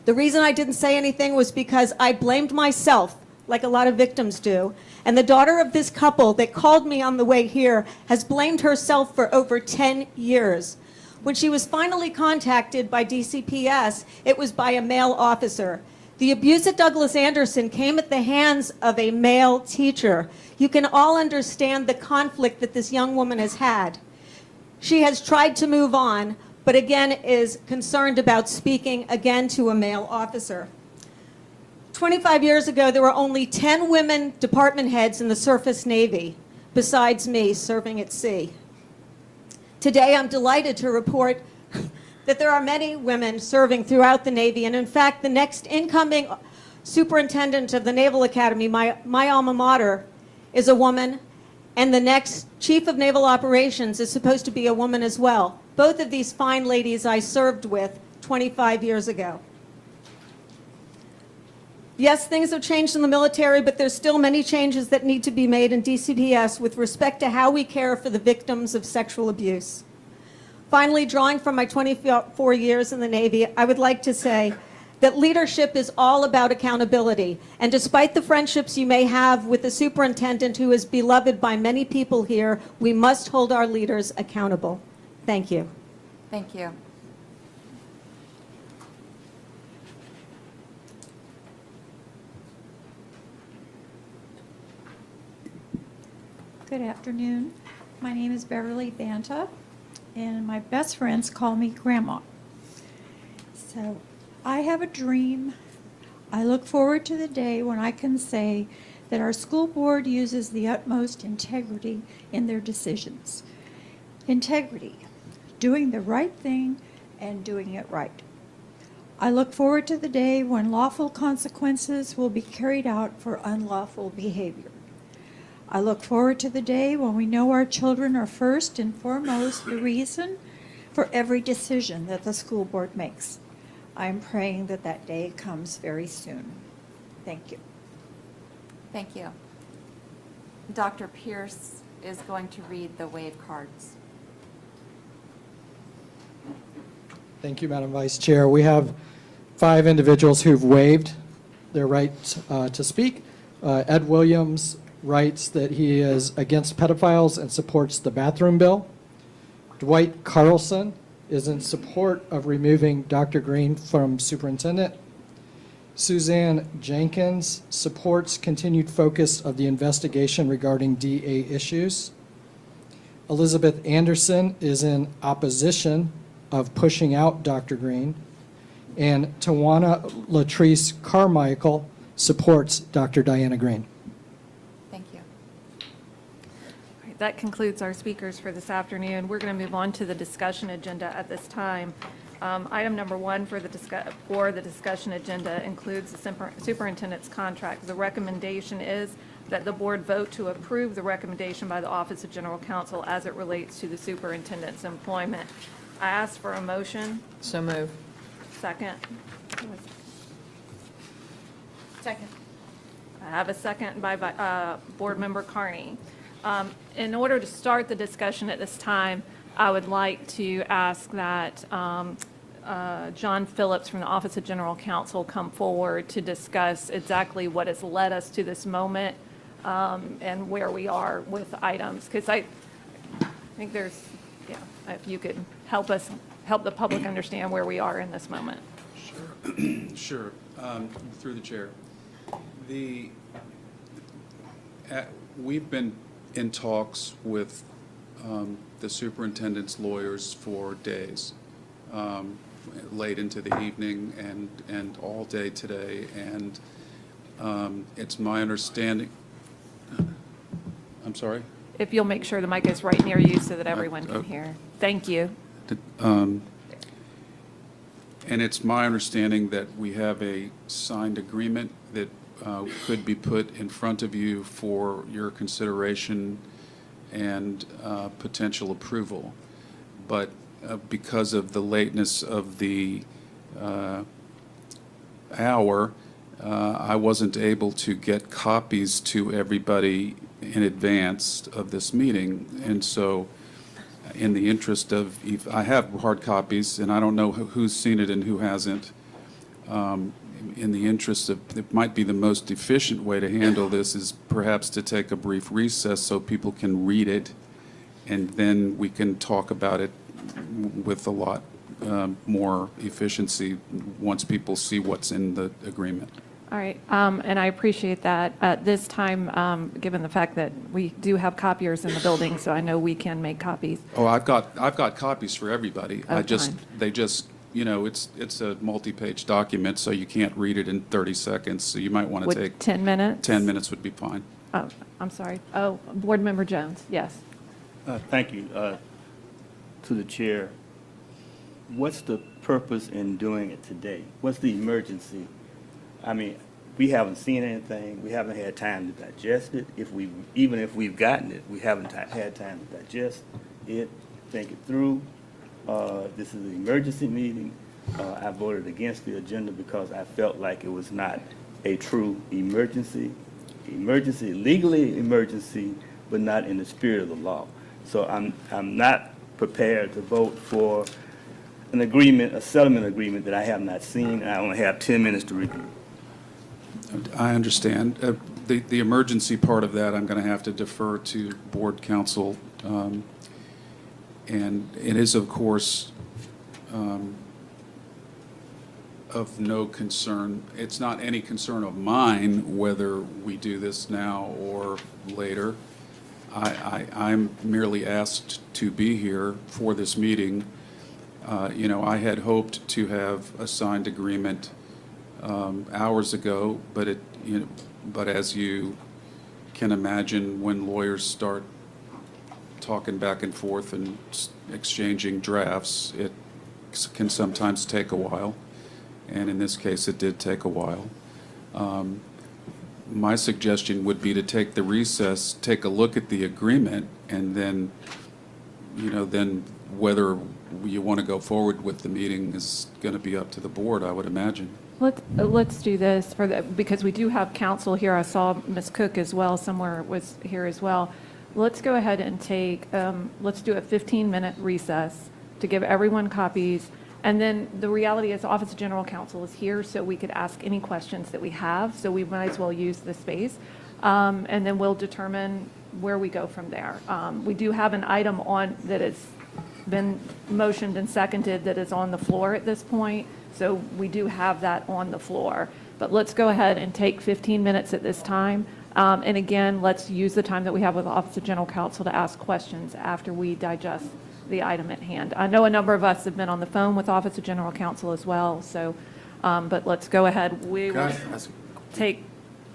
The reason I didn't say anything was because I blamed myself, like a lot of victims do. And the daughter of this couple that called me on the way here has blamed herself for over 10 years. When she was finally contacted by DCPS, it was by a male officer. The abuse at Douglas Anderson came at the hands of a male teacher. You can all understand the conflict that this young woman has had. She has tried to move on, but again is concerned about speaking again to a male officer. 25 years ago, there were only 10 women department heads in the surface Navy, besides me serving at sea. Today, I'm delighted to report that there are many women serving throughout the Navy, and in fact, the next incoming superintendent of the Naval Academy, my alma mater, is a woman, and the next chief of naval operations is supposed to be a woman as well. Both of these fine ladies I served with 25 years ago. Yes, things have changed in the military, but there's still many changes that need to be made in DCPS with respect to how we care for the victims of sexual abuse. Finally, drawing from my 24 years in the Navy, I would like to say that leadership is all about accountability. And despite the friendships you may have with the superintendent who is beloved by many people here, we must hold our leaders accountable. Thank you.
Thank you.
Good afternoon. My name is Beverly Banta, and my best friends call me Grandma. So I have a dream. I look forward to the day when I can say that our school board uses the utmost integrity in their decisions. Integrity, doing the right thing and doing it right. I look forward to the day when lawful consequences will be carried out for unlawful behavior. I look forward to the day when we know our children are first and foremost the reason for every decision that the school board makes. I'm praying that that day comes very soon. Thank you.
Thank you. Dr. Pierce is going to read the wave cards.
Thank you, Madam Vice Chair. We have 5 individuals who've waived their right to speak. Ed Williams writes that he is against pedophiles and supports the bathroom bill. Dwight Carlson is in support of removing Dr. Greene from superintendent. Suzanne Jenkins supports continued focus of the investigation regarding DA issues. Elizabeth Anderson is in opposition of pushing out Dr. Greene. And Tawana Latrice Carmichael supports Dr. Diana Greene.
Thank you.
All right, that concludes our speakers for this afternoon. We're going to move on to the discussion agenda at this time. Item number 1 for the discussion agenda includes the superintendent's contract. The recommendation is that the board vote to approve the recommendation by the Office of General Counsel as it relates to the superintendent's employment. I ask for a motion.
So move.
Second.
Second.
I have a second by Board Member Carney. In order to start the discussion at this time, I would like to ask that John Phillips from the Office of General Counsel come forward to discuss exactly what has led us to this moment and where we are with items. Because I think there's, yeah, if you could help the public understand where we are in this moment.
Sure. Through the chair. We've been in talks with the superintendent's lawyers for days, late into the evening and all day today. And it's my understanding, I'm sorry?
If you'll make sure the mic is right near you so that everyone can hear. Thank you.
And it's my understanding that we have a signed agreement that could be put in front of you for your consideration and potential approval. But because of the lateness of the hour, I wasn't able to get copies to everybody in advance of this meeting. And so in the interest of, I have hard copies, and I don't know who's seen it and who hasn't. In the interest of, it might be the most efficient way to handle this is perhaps to take a brief recess so people can read it, and then we can talk about it with a lot more efficiency once people see what's in the agreement.
All right, and I appreciate that. At this time, given the fact that we do have copiers in the building, so I know we can make copies.
Oh, I've got copies for everybody.
Oh,
They just, you know, it's a multi-page document, so you can't read it in 30 seconds. So you might want to
Would
take
10 minutes?
10 minutes would be fine.
Oh, I'm sorry. Oh, Board Member Jones, yes.
Thank you. To the chair, what's the purpose in doing it today? What's the emergency? I mean, we haven't seen anything. We haven't had time to digest it. Even if we've gotten it, we haven't had time to digest it, think it through. This is an emergency meeting. I voted against the agenda because I felt like it was not a true emergency. Emergency, legally emergency, but not in the spirit of the law. So I'm not prepared to vote for an agreement, a settlement agreement that I have not seen, and I only have 10 minutes to review.
I understand. The emergency part of that, I'm going to have to defer to board counsel. And it is, of course, of no concern. It's not any concern of mine whether we do this now or later. I'm merely asked to be here for this meeting. You know, I had hoped to have a signed agreement hours ago, but but as you can imagine, when lawyers start talking back and forth and exchanging drafts, it can sometimes take a while, and in this case, it did take a while. My suggestion would be to take the recess, take a look at the agreement, and then, then whether you want to go forward with the meeting is going to be up to the board, I would imagine.
Let's do this because we do have counsel here. I saw Ms. Cook as well, somewhere was here as well. Let's go ahead and let's do a 15-minute recess to give everyone copies. And then the reality is the Office of General Counsel is here, so we could ask any questions that we have. So we might as well use the space. And then we'll determine where we go from there. We do have an item on that has been motioned and seconded that is on the floor at this point. So we do have that on the floor. But let's go ahead and take 15 minutes at this time. And again, let's use the time that we have with the Office of General Counsel to ask questions after we digest the item at hand. I know a number of us have been on the phone with Office of General Counsel as well, so, but let's go ahead. We will take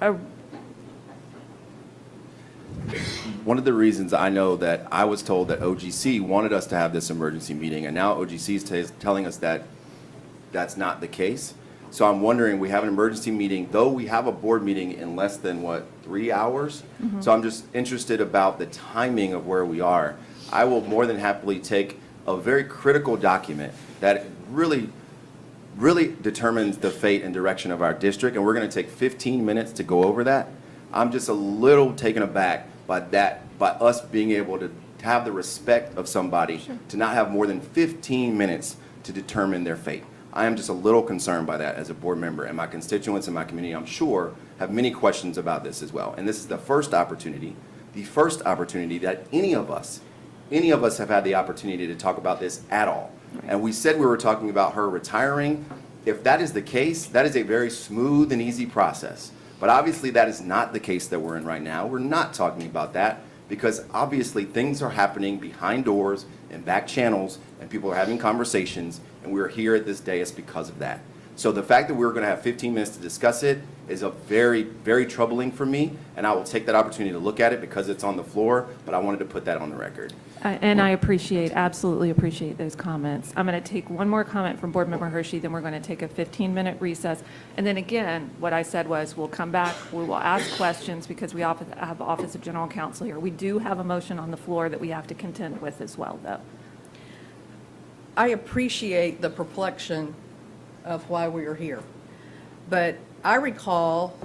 a...
One of the reasons I know that I was told that OGC wanted us to have this emergency meeting, and now OGC is telling us that that's not the case. So I'm wondering, we have an emergency meeting, though we have a board meeting in less than, 3 hours? Mm-hmm. So I'm just interested about the timing of where we are. I will more than happily take a very critical document that really determines the fate and direction of our district, and we're going to take 15 minutes to go over that. I'm just a little taken aback by us being able to have the respect of somebody to not have more than 15 minutes to determine their fate. I am just a little concerned by that as a board member, and my constituents and my community, I'm sure, have many questions about this as well. And this is the first opportunity that any of us have had the opportunity to talk about this at all. And we said we were talking about her retiring. If that is the case, that is a very smooth and easy process. But obviously that is not the case that we're in right now. We're not talking about that because obviously things are happening behind doors and back channels, and people are having conversations, and we're here at this dais because of that. So the fact that we're going to have 15 minutes to discuss it is a very, very troubling for me, and I will take that opportunity to look at it because it's on the floor, but I wanted to put that on the record.
And I absolutely appreciate those comments. I'm going to take one more comment from Board Member Hershey, then we're going to take a 15-minute recess. And then again, what I said was we'll come back, we will ask questions because we have Office of General Counsel here. We do have a motion on the floor that we have to contend with as well, though.
I appreciate the perplexion of why we are here. But I recall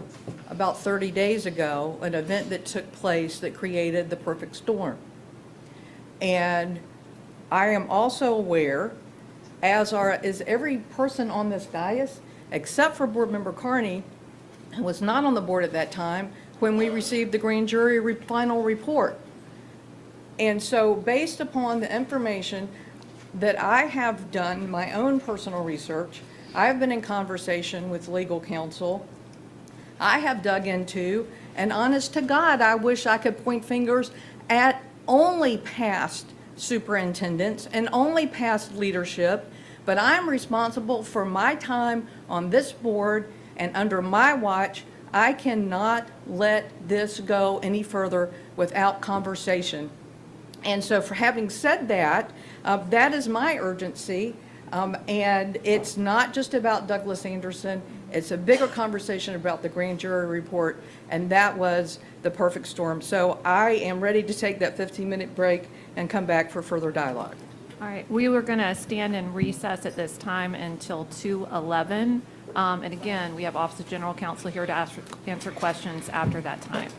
about 30 days ago, an event that took place that created the perfect storm. And I am also aware, is every person on this dais, except for Board Member Carney, who was not on the board at that time, when we received the grand jury final report. And so based upon the information that I have done, my own personal research, I've been in conversation with legal counsel, I have dug into, and honest to God, I wish I could point fingers at only past superintendents and only past leadership, but I'm responsible for my time on this board, and under my watch, I cannot let this go any further without conversation. And so for having said that, that is my urgency, and it's not just about Douglas Anderson. It's a bigger conversation about the grand jury report, and that was the perfect storm. So I am ready to take that 15-minute break and come back for further dialogue.
All right, we were going to stand in recess at this time until 2:11. And again, we have Office of General Counsel here to answer questions after that time.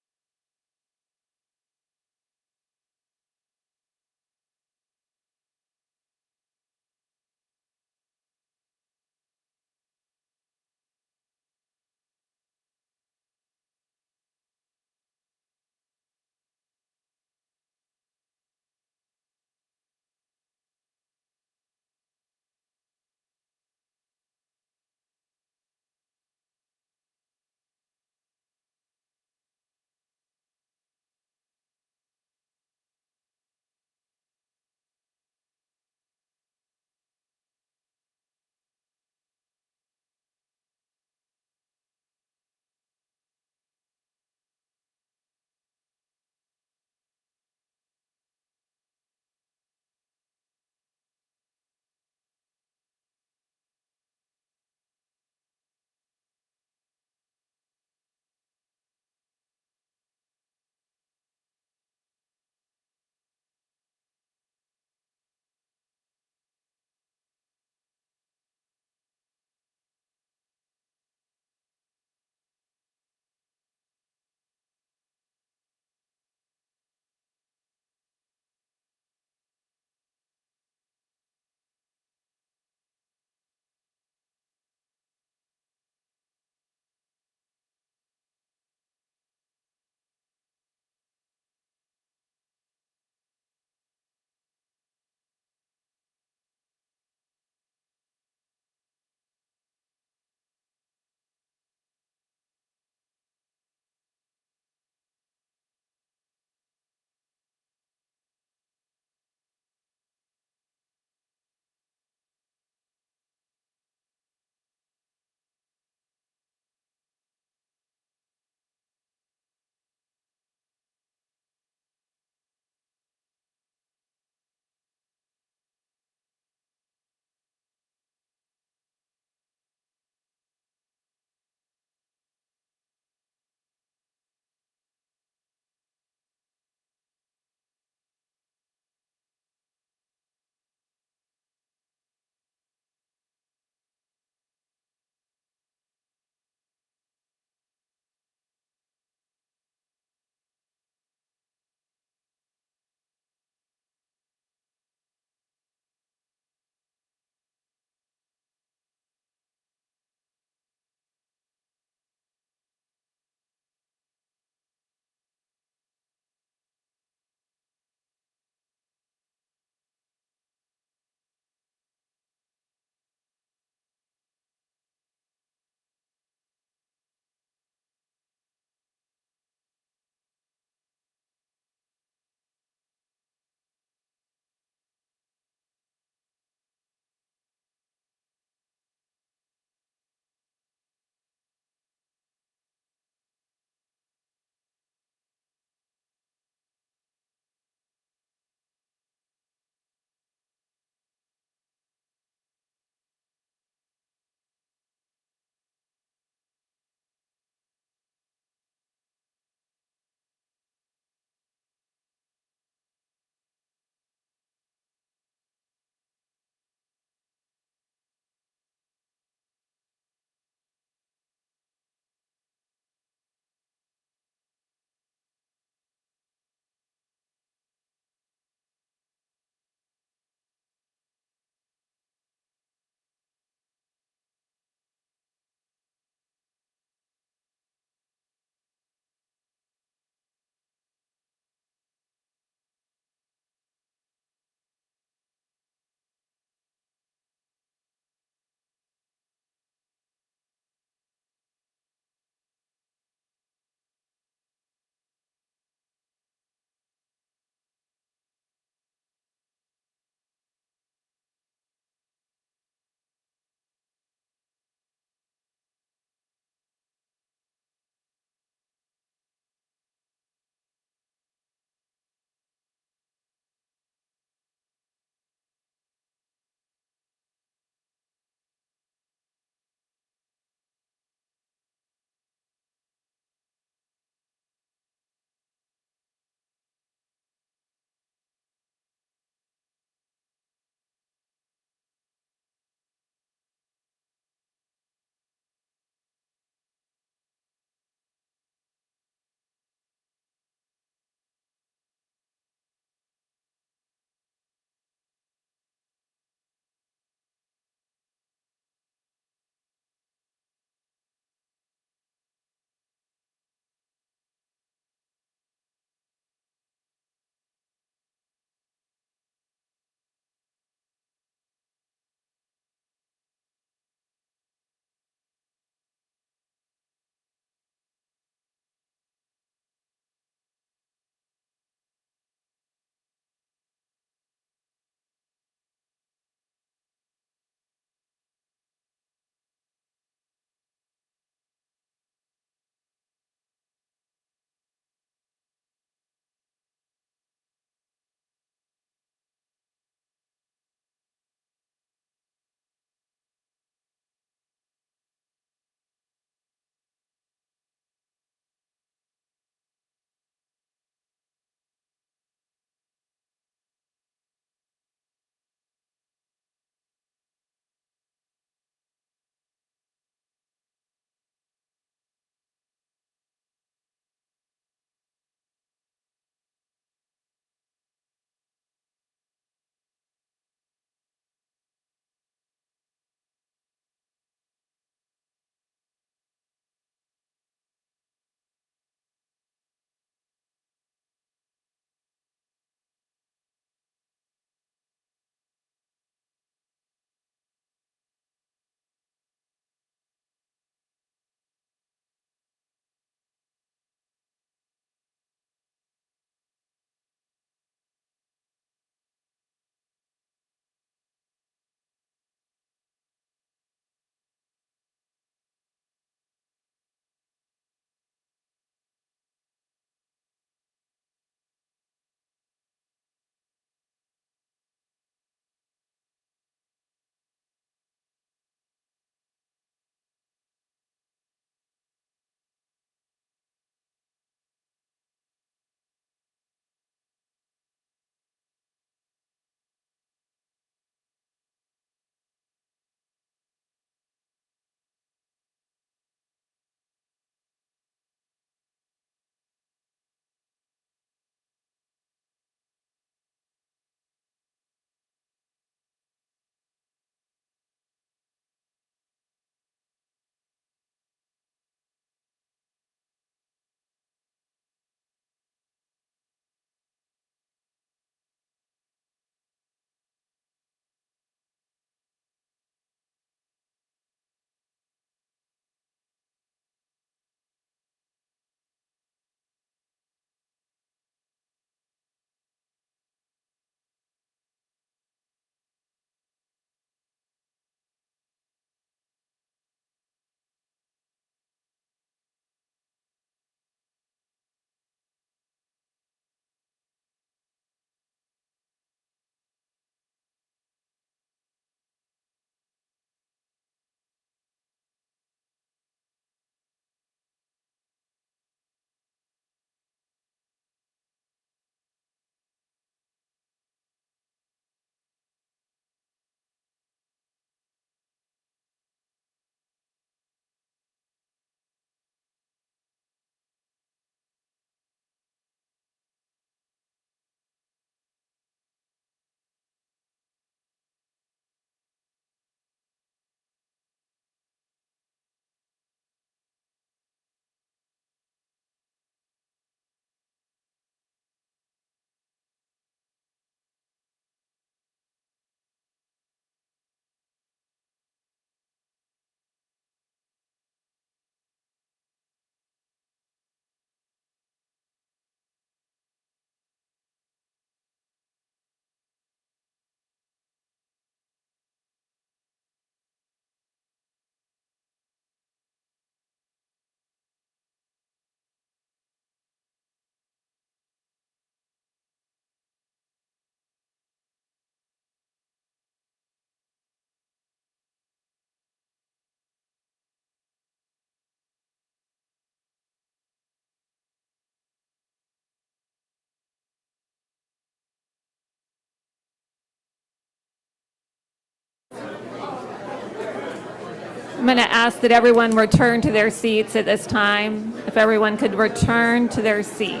I'm going to ask that everyone return to their seats at this time. If everyone could return to their seats.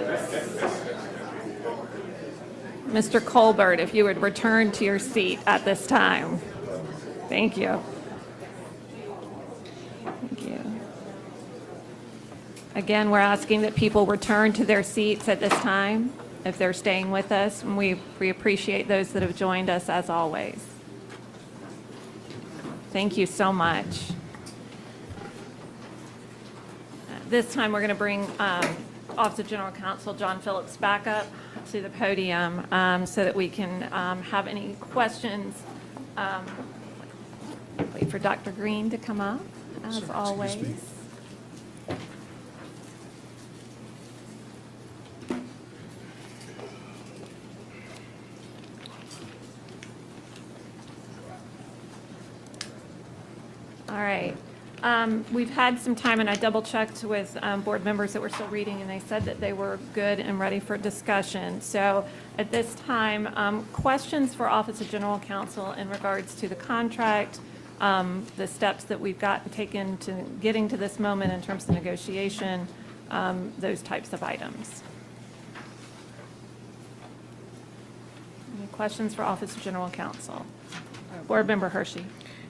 Mr. Colbert, if you would return to your seat at this time. Thank you. Thank you. Again, we're asking that people return to their seats at this time if they're staying with us, and we appreciate those that have joined us as always. Thank you so much. This time, we're going to bring Office of General Counsel John Phillips back up to the podium so that we can have any questions. Wait for Dr. Greene to come up, as always. All right. We've had some time, and I double-checked with board members that were still reading, and they said that they were good and ready for discussion. So at this time, questions for Office of General Counsel in regards to the contract, the steps that we've taken to getting to this moment in terms of negotiation, those types of items. Any questions for Office of General Counsel? Board Member Hershey.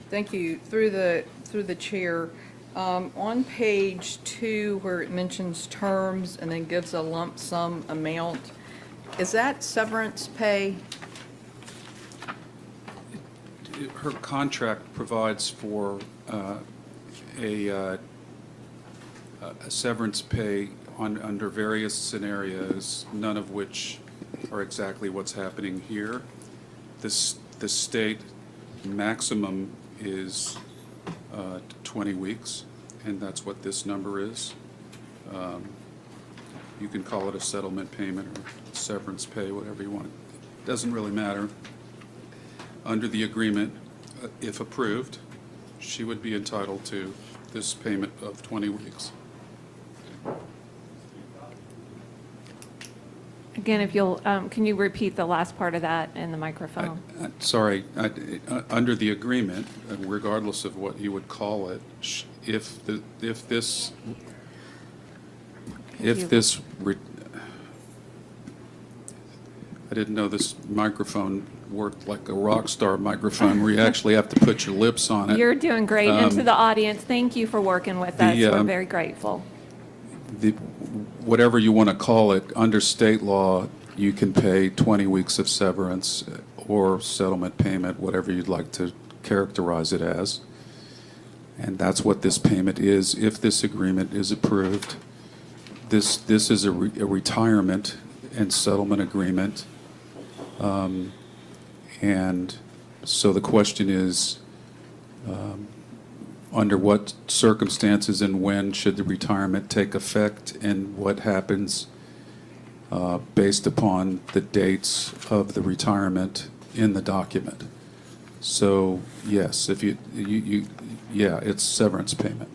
Thank you. Through the chair, on page 2 where it mentions terms and then gives a lump sum amount, is that severance pay?
Her contract provides for a severance pay under various scenarios, none of which are exactly what's happening here. The state maximum is 20 weeks, and that's what this number is. You can call it a settlement payment or severance pay, whatever you want. It doesn't really matter. Under the agreement, if approved, she would be entitled to this payment of 20 weeks.
Again, if you'll, can you repeat the last part of that in the microphone?
Sorry, under the agreement, regardless of what you would call it, if this I didn't know this microphone worked like a rock star microphone where you actually have to put your lips on it.
You're doing great. And to the audience, thank you for working with us. We're very grateful.
Whatever you want to call it, under state law, you can pay 20 weeks of severance or settlement payment, whatever you'd like to characterize it as. And that's what this payment is if this agreement is approved. This is a retirement and settlement agreement. And so the question is, under what circumstances and when should the retirement take effect, and what happens based upon the dates of the retirement in the document. So yes, if yeah, it's severance payment.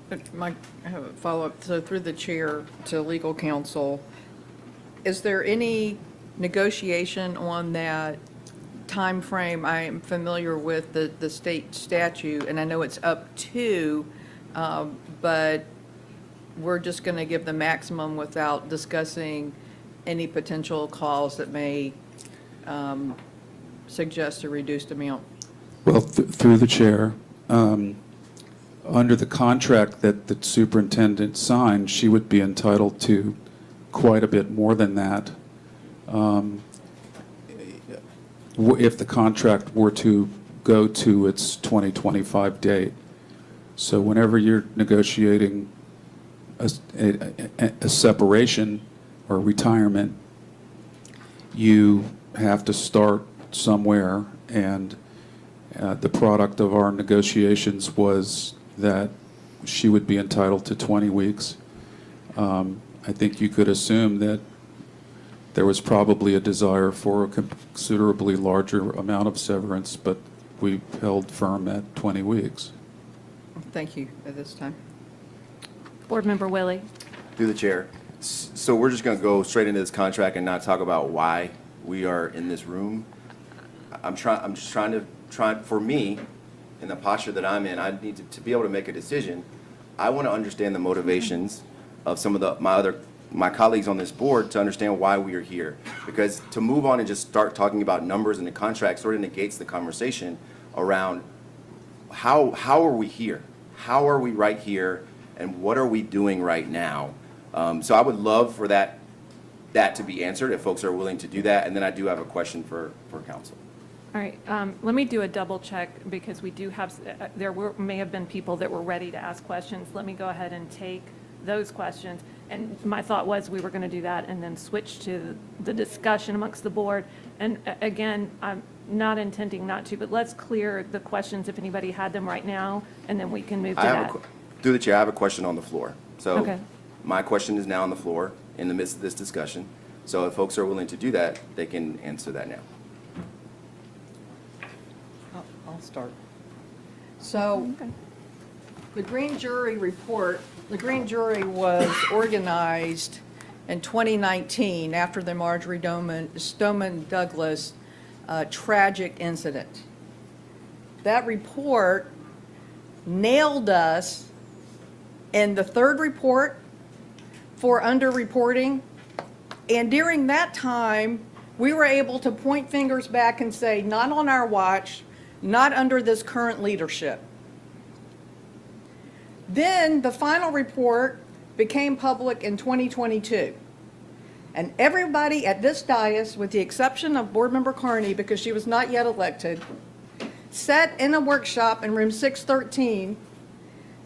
I have a follow-up. So through the chair to legal counsel, is there any negotiation on that time frame? I am familiar with the state statute, and I know it's up to, but we're just going to give the maximum without discussing any potential clause that may suggest a reduced amount.
Well, through the chair, under the contract that the superintendent signed, she would be entitled to quite a bit more than that. If the contract were to go to its 2025 date. So whenever you're negotiating a separation or retirement, you have to start somewhere, and the product of our negotiations was that she would be entitled to 20 weeks. I think you could assume that there was probably a desire for a considerably larger amount of severance, but we held firm at 20 weeks.
Thank you at this time.
Board Member Willie.
Through the chair. So we're just going to go straight into this contract and not talk about why we are in this room. I'm just trying for me, in the posture that I'm in, I need to be able to make a decision. I want to understand the motivations of some of my colleagues on this board to understand why we are here. Because to move on and just start talking about numbers and the contract sort of negates the conversation around how are we here? How are we right here? And what are we doing right now? So I would love for that to be answered if folks are willing to do that. And then I do have a question for council.
All right, let me do a double check because we do have, may have been people that were ready to ask questions. Let me go ahead and take those questions. And my thought was we were going to do that and then switch to the discussion amongst the board. And again, I'm not intending not to, but let's clear the questions if anybody had them right now, and then we can move to that.
Through the chair, I have a question on the floor. So
Okay.
my question is now on the floor in the midst of this discussion. So if folks are willing to do that, they can answer that now.
I'll start. So, the Greene jury report, the Greene jury was organized in 2019 after the Marjorie Stoneman Douglas tragic incident. That report nailed us in the third report for underreporting, and during that time, we were able to point fingers back and say, not on our watch, not under this current leadership. Then the final report became public in 2022. And everybody at this dais, with the exception of Board Member Carney, because she was not yet elected, sat in a workshop in room 613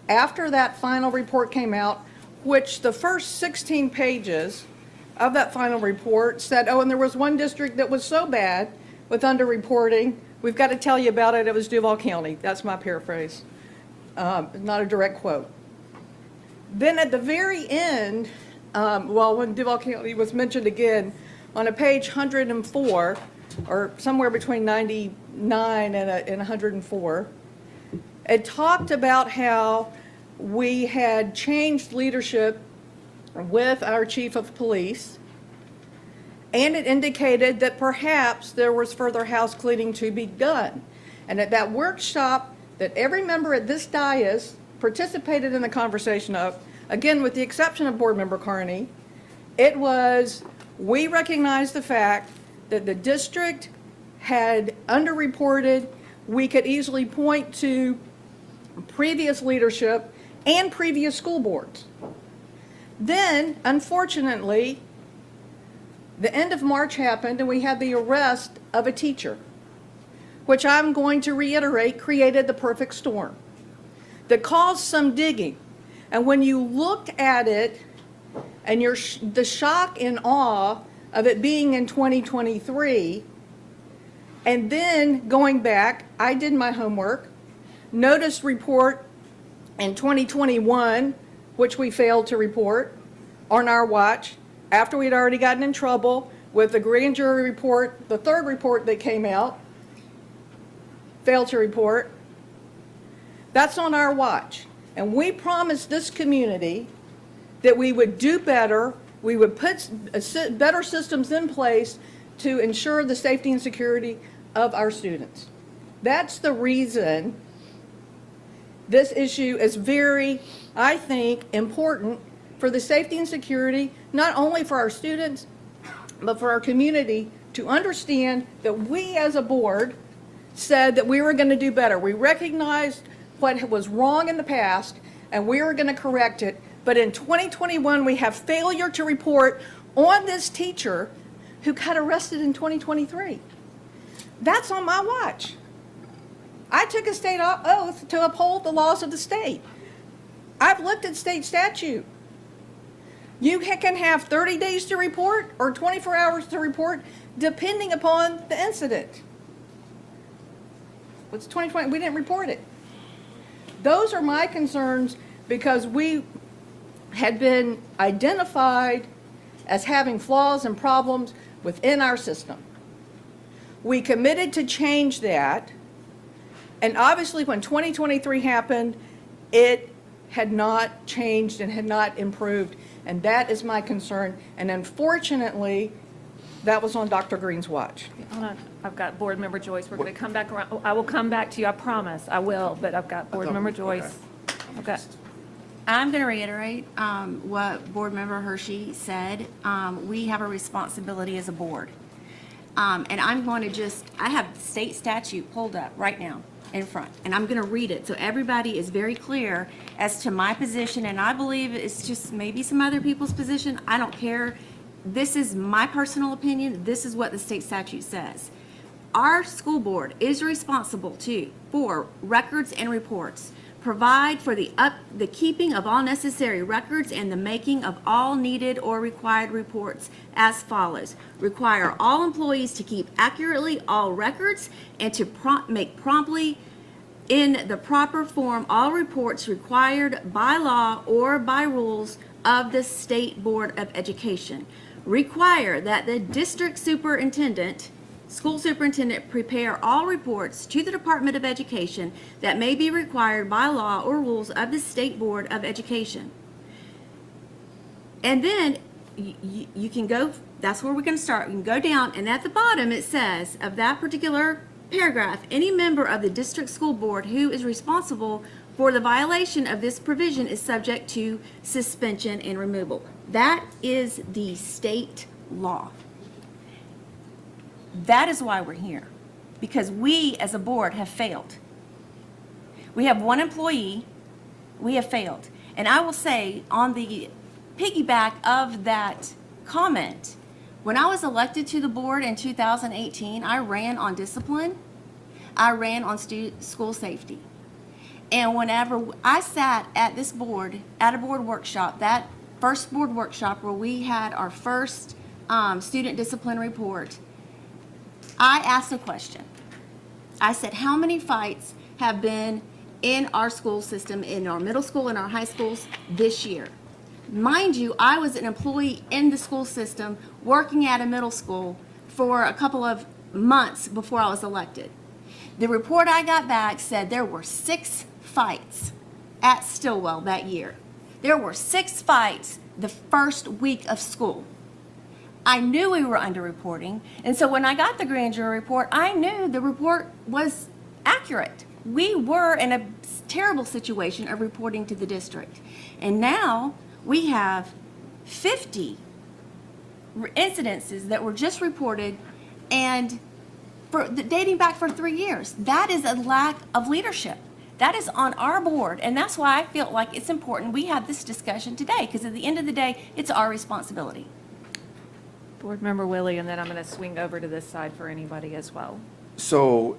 after that final report came out, which the first 16 pages of that final report said, oh, and there was one district that was so bad with underreporting, we've got to tell you about it, it was Duval County. That's my paraphrase, not a direct quote. Then at the very end, when Duval County was mentioned again, on a page 104, or somewhere between 99 and 104, it talked about how we had changed leadership with our chief of police, and it indicated that perhaps there was further house cleaning to be done. And at that workshop that every member at this dais participated in the conversation of, again, with the exception of Board Member Carney, it was, we recognize the fact that the district had underreported. We could easily point to previous leadership and previous school boards. Then, unfortunately, the end of March happened and we had the arrest of a teacher, which I'm going to reiterate created the perfect storm that caused some digging. And when you look at it and the shock and awe of it being in 2023, and then going back, I did my homework, noticed report in 2021, which we failed to report on our watch, after we'd already gotten in trouble with the grand jury report, the third report that came out, failed to report. That's on our watch. And we promised this community that we would do better, we would put better systems in place to ensure the safety and security of our students. That's the reason this issue is very, I think, important for the safety and security, not only for our students, but for our community to understand that we as a board said that we were going to do better. We recognized what was wrong in the past and we were going to correct it. But in 2021, we have failure to report on this teacher who got arrested in 2023. That's on my watch. I took a state oath to uphold the laws of the state. I've looked at state statute. You can have 30 days to report or 24 hours to report, depending upon the incident. It's 2020, we didn't report it. Those are my concerns because we had been identified as having flaws and problems within our system. We committed to change that, and obviously when 2023 happened, it had not changed and had not improved, and that is my concern. And unfortunately, That was on Dr. Greene's watch.
Hold on, I've got Board Member Joyce. We're going to come back around. Oh, I will come back to you, I promise. I will, but I've got Board Member Joyce. Okay.
I'm going to reiterate what Board Member Hershey said. We have a responsibility as a board. And I'm going to I have state statute pulled up right now in front, and I'm going to read it so everybody is very clear as to my position, and I believe it's just maybe some other people's position. I don't care. This is my personal opinion. This is what the state statute says. Our school board is responsible for records and reports, provide for the keeping of all necessary records and the making of all needed or required reports as follows. Require all employees to keep accurately all records and to make promptly in the proper form all reports required by law or by rules of the State Board of Education. Require that the district superintendent, school superintendent, prepare all reports to the Department of Education that may be required by law or rules of the State Board of Education. And then you can go, that's where we're going to start. You can go down, and at the bottom it says, of that particular paragraph, any member of the district school board who is responsible for the violation of this provision is subject to suspension and removal. That is the state law. That is why we're here, because we as a board have failed. We have one employee, we have failed. And I will say, on the piggyback of that comment, when I was elected to the board in 2018, I ran on discipline, I ran on school safety. And whenever I sat at this board, at a board workshop, that first board workshop where we had our first student discipline report, I asked a question. I said, how many fights have been in our school system, in our middle school and our high schools this year? Mind you, I was an employee in the school system working at a middle school for a couple of months before I was elected. The report I got back said there were 6 fights at Stillwell that year. There were 6 fights the first week of school. I knew we were underreporting, and so when I got the grand jury report, I knew the report was accurate. We were in a terrible situation of reporting to the district. And now we have 50 incidences that were just reported and dating back for 3 years. That is a lack of leadership. That is on our board, and that's why I feel like it's important we have this discussion today, because at the end of the day, it's our responsibility.
Board Member Willie, and then I'm going to swing over to this side for anybody as well.
So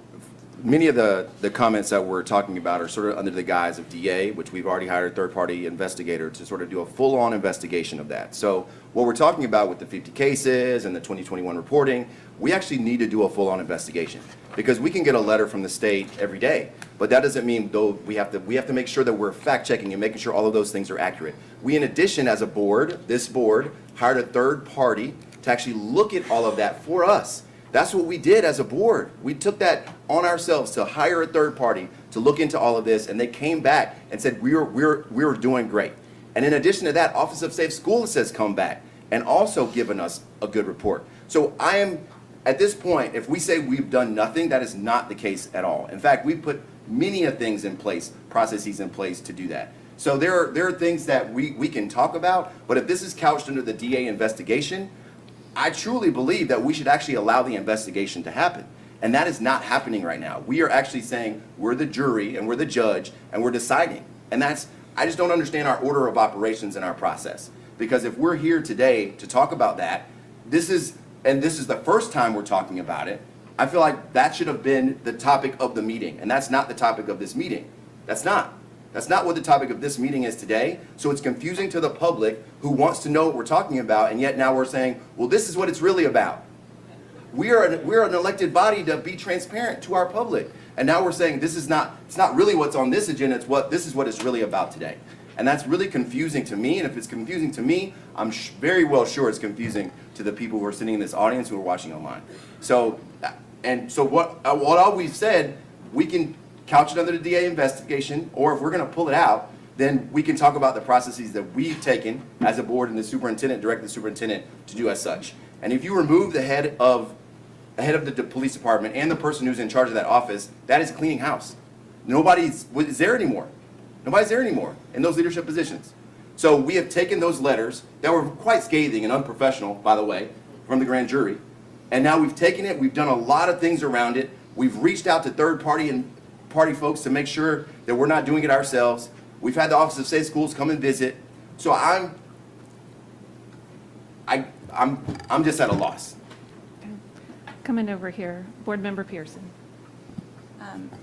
many of the comments that we're talking about are sort of under the guise of DA, which we've already hired a third-party investigator to sort of do a full-on investigation of that. So what we're talking about with the 50 cases and the 2021 reporting, we actually need to do a full-on investigation, because we can get a letter from the state every day, but that doesn't mean, though, we have to make sure that we're fact-checking and making sure all of those things are accurate. We, in addition, as a board, this board hired a third party to actually look at all of that for us. That's what we did as a board. We took that on ourselves to hire a third party to look into all of this, and they came back and said we were doing great. And in addition to that, Office of Safe Schools has come back and also given us a good report. So I am, at this point, if we say we've done nothing, that is not the case at all. In fact, we've put many of things in place, processes in place to do that. So there are things that we can talk about, but if this is couched under the DA investigation, I truly believe that we should actually allow the investigation to happen. And that is not happening right now. We are actually saying we're the jury and we're the judge and we're deciding. And I just don't understand our order of operations and our process. Because if we're here today to talk about that, this is the first time we're talking about it, I feel like that should have been the topic of the meeting. And that's not the topic of this meeting. That's not what the topic of this meeting is today. So it's confusing to the public who wants to know what we're talking about, and yet now we're saying, well, this is what it's really about. We're an elected body to be transparent to our public. And now we're saying it's not really what's on this agenda, this is what it's really about today. And that's really confusing to me, and if it's confusing to me, I'm very well sure it's confusing to the people who are sitting in this audience who are watching online. So what all we've said, we can couch it under the DA investigation, or if we're going to pull it out, then we can talk about the processes that we've taken as a board and the superintendent, direct the superintendent to do as such. And if you remove the head of the police department and the person who's in charge of that office, that is cleaning house. Nobody's is there anymore. Nobody's there anymore in those leadership positions. So we have taken those letters that were quite scathing and unprofessional, by the way, from the grand jury, and now we've taken it, we've done a lot of things around it. We've reached out to third party folks to make sure that we're not doing it ourselves. We've had the Office of Safe Schools come and visit. So I'm just at a loss.
Coming over here, Board Member Pearson.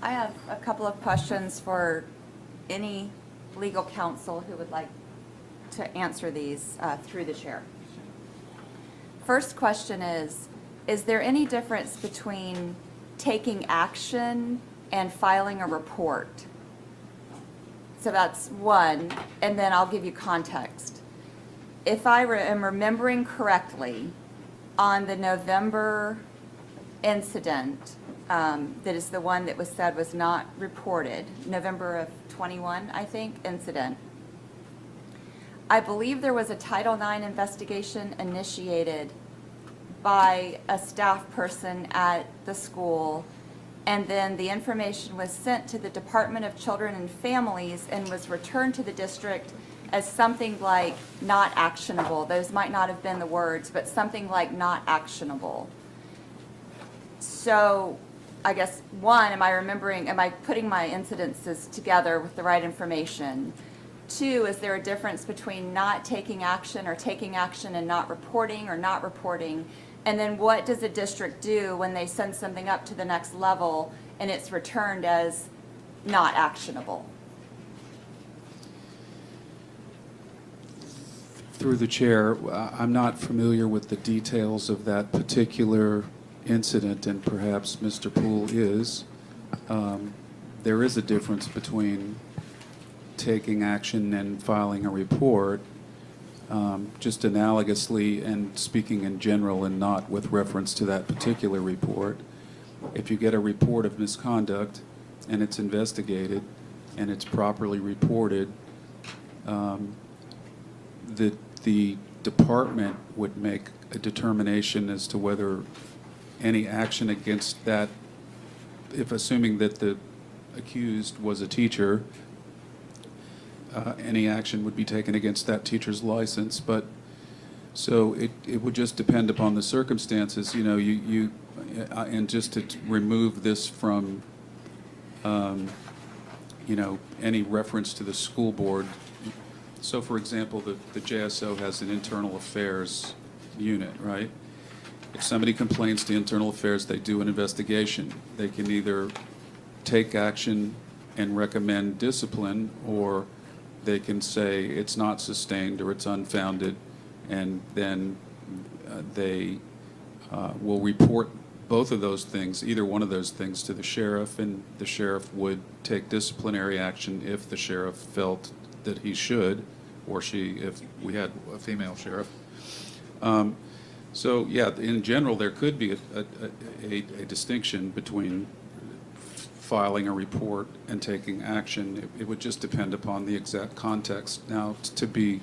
I have a couple of questions for any legal counsel who would like to answer these through the chair. First question is there any difference between taking action and filing a report? So that's one, and then I'll give you context. If I am remembering correctly, on the November incident, that is the one that was said was not reported, November of 21, I think, incident, I believe there was a Title IX investigation initiated by a staff person at the school, and then the information was sent to the Department of Children and Families and was returned to the district as something like not actionable. Those might not have been the words, but something like not actionable. So I guess, one, am I putting my incidences together with the right information? Two, is there a difference between not taking action or taking action and not reporting or not reporting? And then what does a district do when they send something up to the next level and it's returned as not actionable?
Through the chair, I'm not familiar with the details of that particular incident, and perhaps Mr. Poole is. There is a difference between taking action and filing a report. Just analogously and speaking in general and not with reference to that particular report, if you get a report of misconduct and it's investigated and it's properly reported, the department would make a determination as to whether any action against that, if assuming that the accused was a teacher, any action would be taken against that teacher's license. But so it would just depend upon the circumstances, you know, and just to remove this from, you know, any reference to the school board. So for example, the JSO has an internal affairs unit, right? If somebody complains to internal affairs, they do an investigation. They can either take action and recommend discipline, or they can say it's not sustained or it's unfounded, and then they will report both of those things, either one of those things, to the sheriff, and the sheriff would take disciplinary action if the sheriff felt that he should, or she, if we had a female sheriff. So yeah, in general, there could be a distinction between filing a report and taking action. It would just depend upon the exact context. Now, to be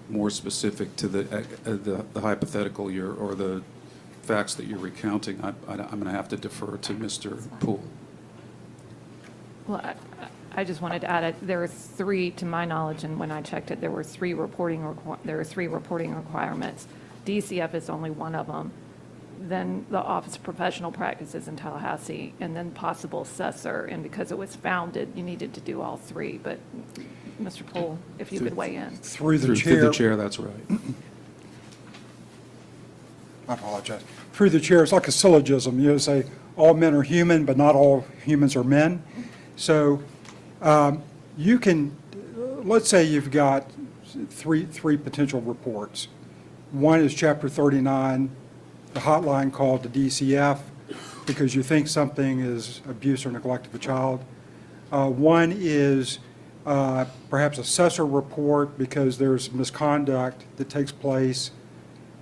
more specific to the hypothetical or the facts that you're recounting, I'm going to have to defer to Mr. Poole.
Well, I just wanted to add, there were three, to my knowledge, and when I checked it, there were three reporting requirements. DCF is only one of them. Then the Office of Professional Practices in Tallahassee, and then possible assessor. And because it was founded, you needed to do all three. But Mr. Poole, if you could weigh in.
Through the
chair, that's right.
I apologize. Through the chair, it's like a syllogism. You say all men are human, but not all humans are men. So you can, let's say you've got three potential reports. One is Chapter 39, the hotline called to DCF because you think something is abuse or neglect of a child. One is perhaps assessor report because there's misconduct that takes place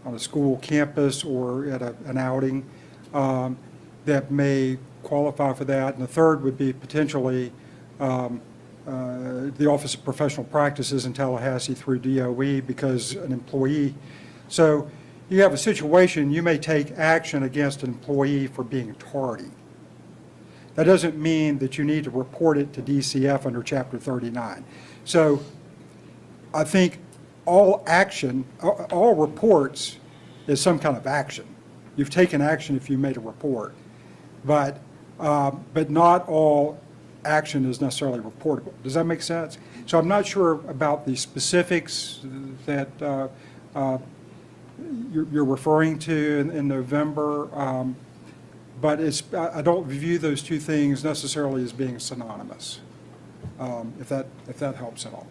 on a school campus or at an outing that may qualify for that. And the third would be potentially the Office of Professional Practices in Tallahassee through DOE because an employee. So you have a situation, you may take action against an employee for being tardy. That doesn't mean that you need to report it to DCF under Chapter 39. So I think all action, all reports is some kind of action. You've taken action if you made a report, but not all action is necessarily reportable. Does that make sense? So I'm not sure about the specifics that you're referring to in November, but I don't view those two things necessarily as being synonymous, if that helps at all.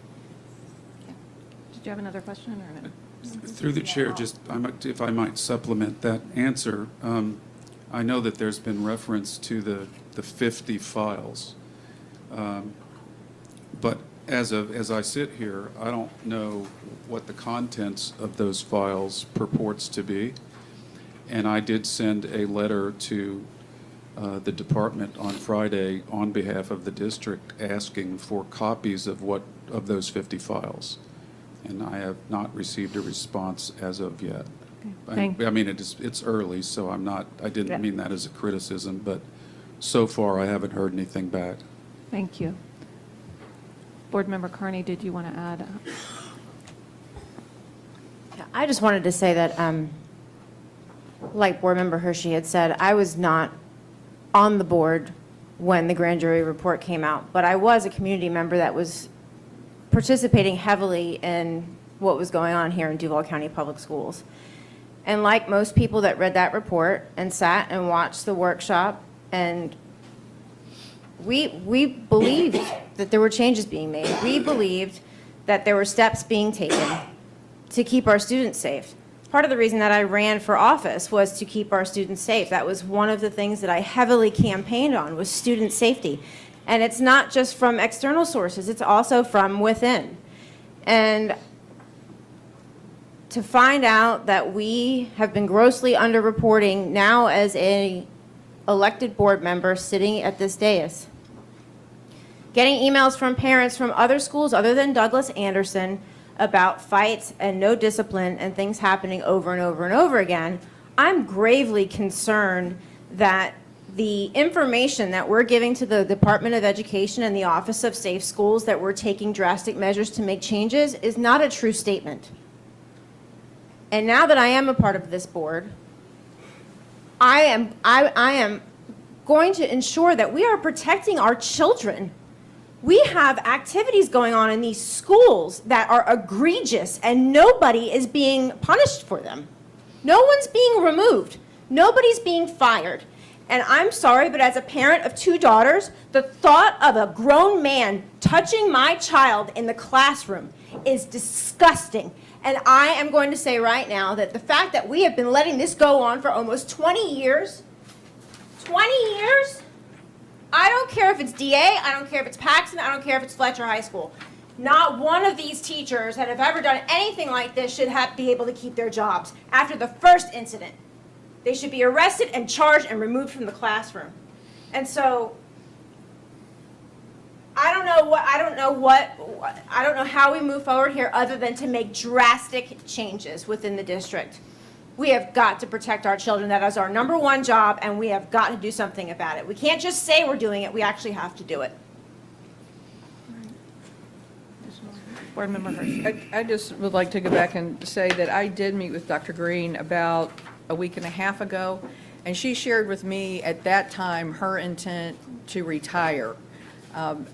Did you have another question or no?
Through the chair, just if I might supplement that answer, I know that there's been reference to the 50 files, but as I sit here, I don't know what the contents of those files purports to be, and I did send a letter to the department on Friday on behalf of the district asking for copies of those 50 files. And I have not received a response as of yet.
Okay.
I mean, it's early, so I didn't mean that as a criticism, but so far I haven't heard anything back.
Thank you. Board Member Carney, did you want to add?
I just wanted to say that, like Board Member Hershey had said, I was not on the board when the grand jury report came out, but I was a community member that was participating heavily in what was going on here in Duval County Public Schools. And like most people that read that report and sat and watched the workshop, and we believed that there were changes being made. We believed that there were steps being taken to keep our students safe. Part of the reason that I ran for office was to keep our students safe. That was one of the things that I heavily campaigned on, was student safety. And it's not just from external sources, it's also from within. And to find out that we have been grossly underreporting now as a elected board member sitting at this dais, getting emails from parents from other schools other than Douglas Anderson about fights and no discipline and things happening over and over and over again, I'm gravely concerned that the information that we're giving to the Department of Education and the Office of Safe Schools that we're taking drastic measures to make changes is not a true statement. And now that I am a part of this board, I am going to ensure that we are protecting our children. We have activities going on in these schools that are egregious, and nobody is being punished for them. No one's being removed. Nobody's being fired. And I'm sorry, but as a parent of 2 daughters, the thought of a grown man touching my child in the classroom is disgusting. And I am going to say right now that the fact that we have been letting this go on for almost 20 years, 20 years? I don't care if it's DA, I don't care if it's Paxton, I don't care if it's Fletcher High School. Not one of these teachers that have ever done anything like this should be able to keep their jobs after the first incident. They should be arrested and charged and removed from the classroom. And so, I don't know how we move forward here other than to make drastic changes within the district. We have got to protect our children. That is our #1 job, and we have got to do something about it. We can't just say we're doing it, we actually have to do it.
Board Member Hershey.
I just would like to go back and say that I did meet with Dr. Greene about a week and a half ago, and she shared with me at that time her intent to retire.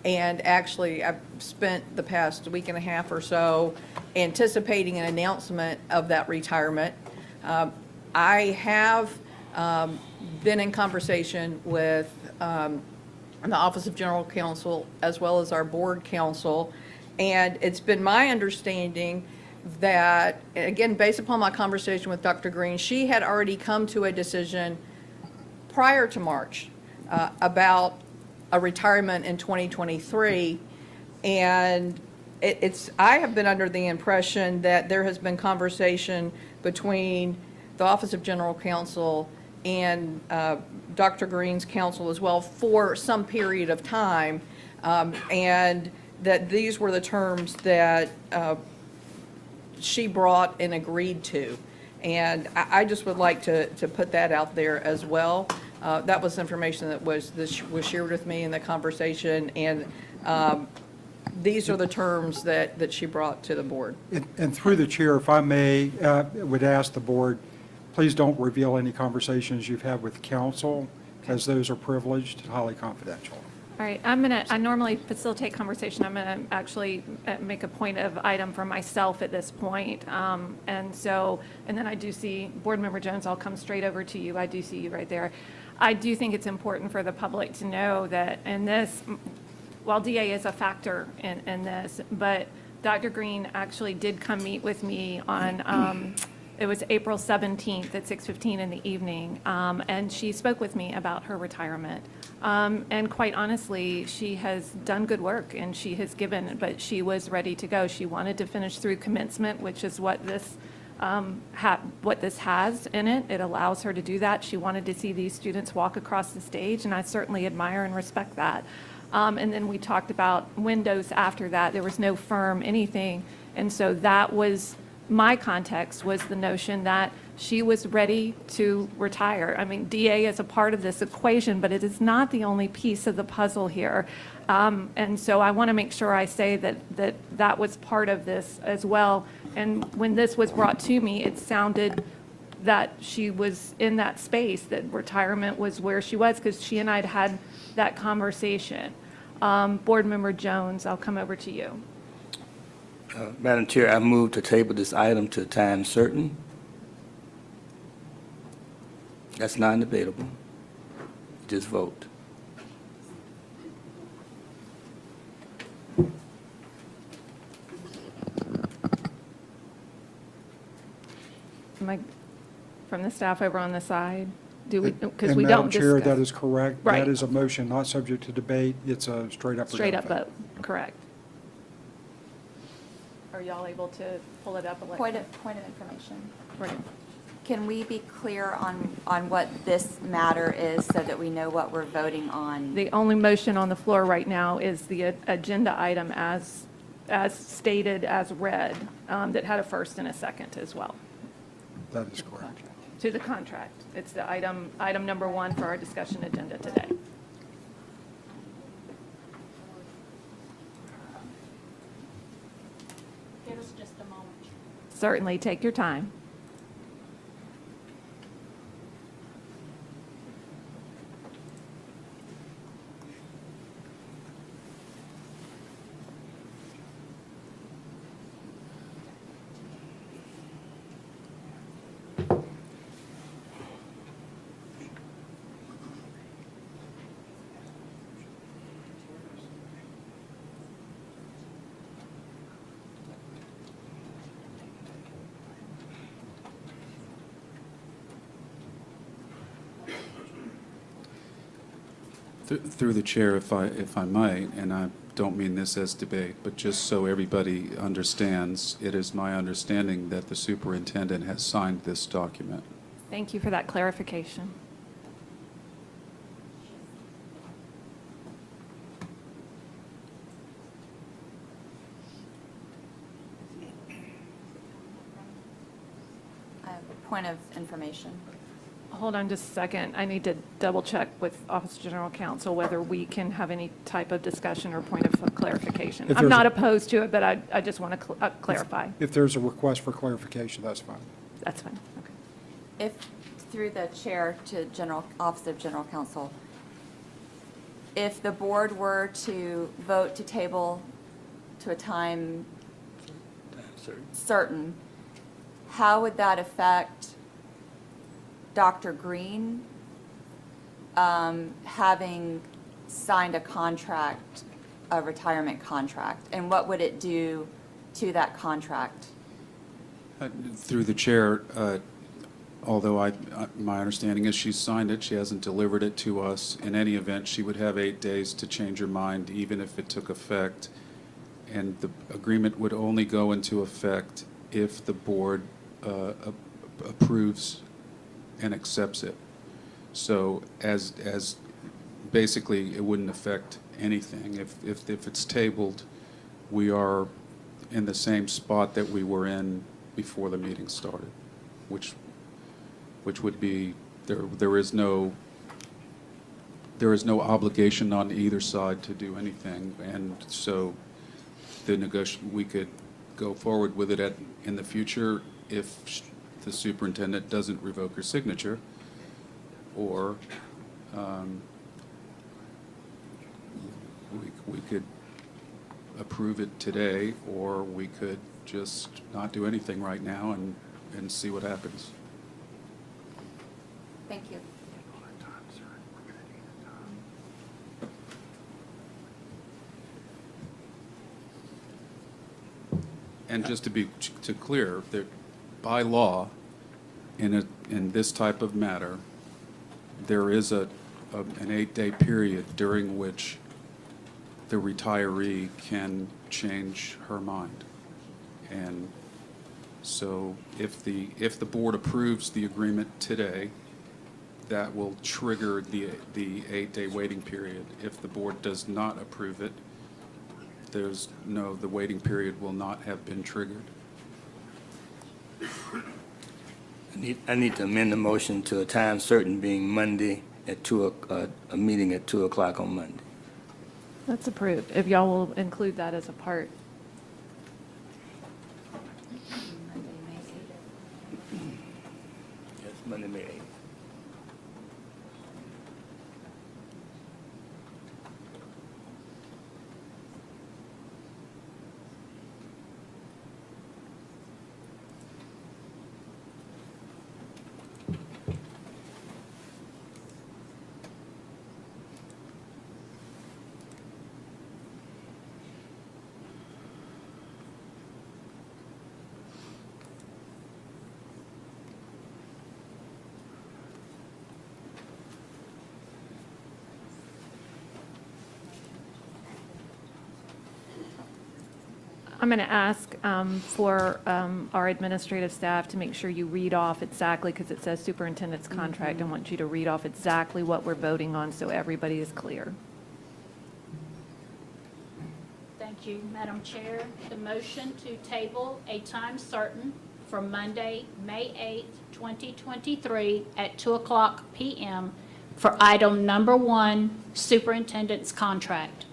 And actually, I've spent the past week and a half or so anticipating an announcement of that retirement. I have been in conversation with the Office of General Counsel as well as our board counsel, and it's been my understanding that, again, based upon my conversation with Dr. Greene, she had already come to a decision prior to March about a retirement in 2023, and I have been under the impression that there has been conversation between the Office of General Counsel and Dr. Greene's counsel as well for some period of time, and that these were the terms that she brought and agreed to. And I just would like to put that out there as well. That was information that was shared with me in the conversation, and these are the terms that she brought to the board.
And through the chair, if I may, would ask the board, please don't reveal any conversations you've had with counsel, as those are privileged and highly confidential.
All right, I normally facilitate conversation. I'm going to actually make a point of item for myself at this point. And then I do see Board Member Jones, I'll come straight over to you. I do see you right there. I do think it's important for the public to know that in this, while DA is a factor in this, but Dr. Greene actually did come meet with me on, it was April 17th at 6:15 in the evening, and she spoke with me about her retirement. And quite honestly, she has done good work, and she has given, but she was ready to go. She wanted to finish through commencement, which is what this has in it. It allows her to do that. She wanted to see these students walk across the stage, and I certainly admire and respect that. And then we talked about windows after that. There was no firm anything. And so that was, my context was the notion that she was ready to retire. I mean, DA is a part of this equation, but it is not the only piece of the puzzle here. And so I want to make sure I say that was part of this as well. And when this was brought to me, it sounded that she was in that space, that retirement was where she was, because she and I had that conversation. Board Member Jones, I'll come over to you.
Madam Chair, I move to table this item to a time certain. That's non-debatable. Just vote.
From the staff over on the side, do we, because
And
we don't discuss.
Madam Chair, that is correct.
Right.
That is a motion not subject to debate. It's a straight up.
Straight up vote, correct. Are y'all able to pull it up?
Point of information.
Right.
Can we be clear on what this matter is so that we know what we're voting on?
The only motion on the floor right now is the agenda item as stated, as read, that had a first and a second as well.
That is correct.
To the contract. It's the item number 1 for our discussion agenda today.
Give us just a moment.
Certainly, take your time.
Through the chair, if I might, and I don't mean this as debate, but just so everybody understands, it is my understanding that the superintendent has signed this document.
Thank you for that clarification.
Point of information.
Hold on just a second. I need to double check with Office of General Counsel whether we can have any type of discussion or point of clarification.
If
I'm not
there's
opposed to it, but I just want to clarify.
If there's a request for clarification, that's fine.
That's fine. Okay.
If, through the chair to Office of General Counsel, if the board were to vote to table to a time certain, how would that affect Dr. Greene having signed a contract, a retirement contract? And what would it do to that contract?
Through the chair, although my understanding is she's signed it, she hasn't delivered it to us. In any event, she would have 8 days to change her mind, even if it took effect. And the agreement would only go into effect if the board approves and accepts it. So as basically, it wouldn't affect anything. If it's tabled, we are in the same spot that we were in before the meeting started. which would be, there is no obligation on either side to do anything, and so we could go forward with it in the future if the superintendent doesn't revoke her signature, or we could approve it today, or we could just not do anything right now and see what happens.
Thank you.
And just to be clear, that by law, in this type of matter, there is an 8-day period during which the retiree can change her mind. And so if the board approves the agreement today, that will trigger the 8-day waiting period. If the board does not approve it, the waiting period will not have been triggered.
I need to amend the motion to a time certain, being Monday at a meeting at 2 o'clock on Monday.
That's approved, if y'all will include that as a part.
Yes, Monday, May 8th.
I'm going to ask for our administrative staff to make sure you read off exactly, because it says superintendent's contract. I want you to read off exactly what we're voting on so everybody is clear.
Thank you, Madam Chair. The motion to table a time certain for Monday, May 8th, 2023 at 2:00 p.m. for item number 1, superintendent's contract.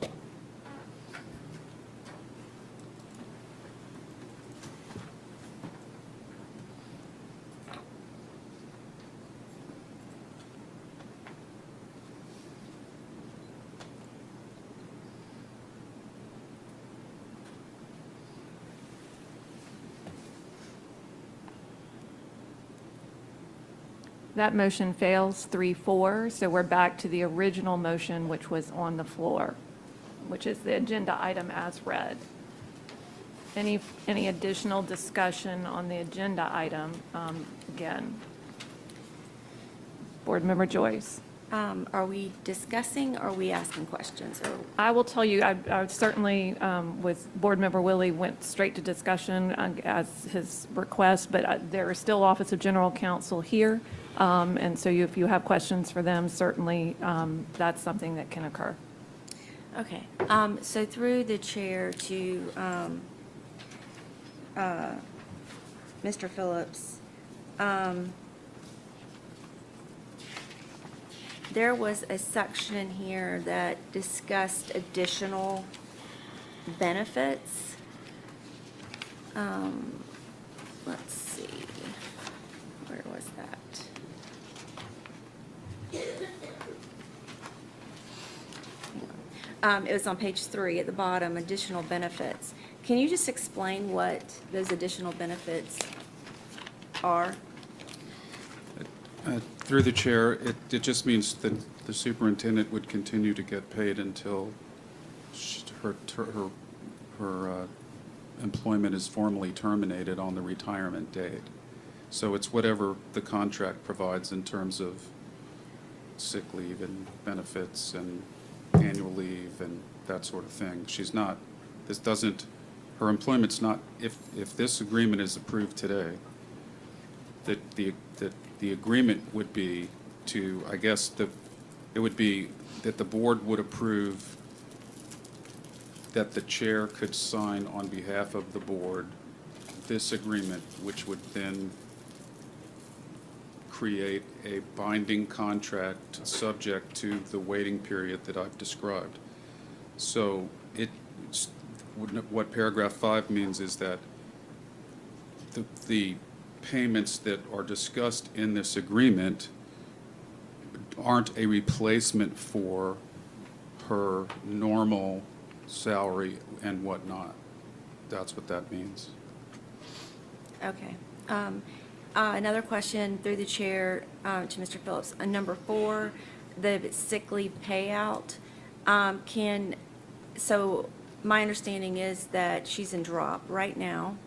That motion fails 3-4, so we're back to the original motion, which was on the floor, which is the agenda item as read. Any additional discussion on the agenda item? Again, Board Member Joyce.
Are we discussing, or are we asking questions? Or
I will tell you, I certainly, with Board Member Willie, went straight to discussion as his request, but there is still Office of General Counsel here, and so if you have questions for them, certainly that's something that can occur.
Okay, so through the chair to Mr. Phillips, there was a section here that discussed additional benefits. Let's see, where was that? It was on page 3 at the bottom, additional benefits. Can you just explain what those additional benefits are?
Through the chair, it just means that the superintendent would continue to get paid until her employment is formally terminated on the retirement date. So it's whatever the contract provides in terms of sick leave and benefits and annual leave and that sort of thing. Her employment's not, if this agreement is approved today, that the agreement would be to, I guess, it would be that the board would approve that the chair could sign on behalf of the board this agreement, which would then create a binding contract subject to the waiting period that I've described. So what paragraph 5 means is that the payments that are discussed in this agreement aren't a replacement for her normal salary and whatnot. That's what that means.
Okay. Another question through the chair to Mr. Phillips. Number 4, the sick leave payout. So my understanding is that she's in drop right now.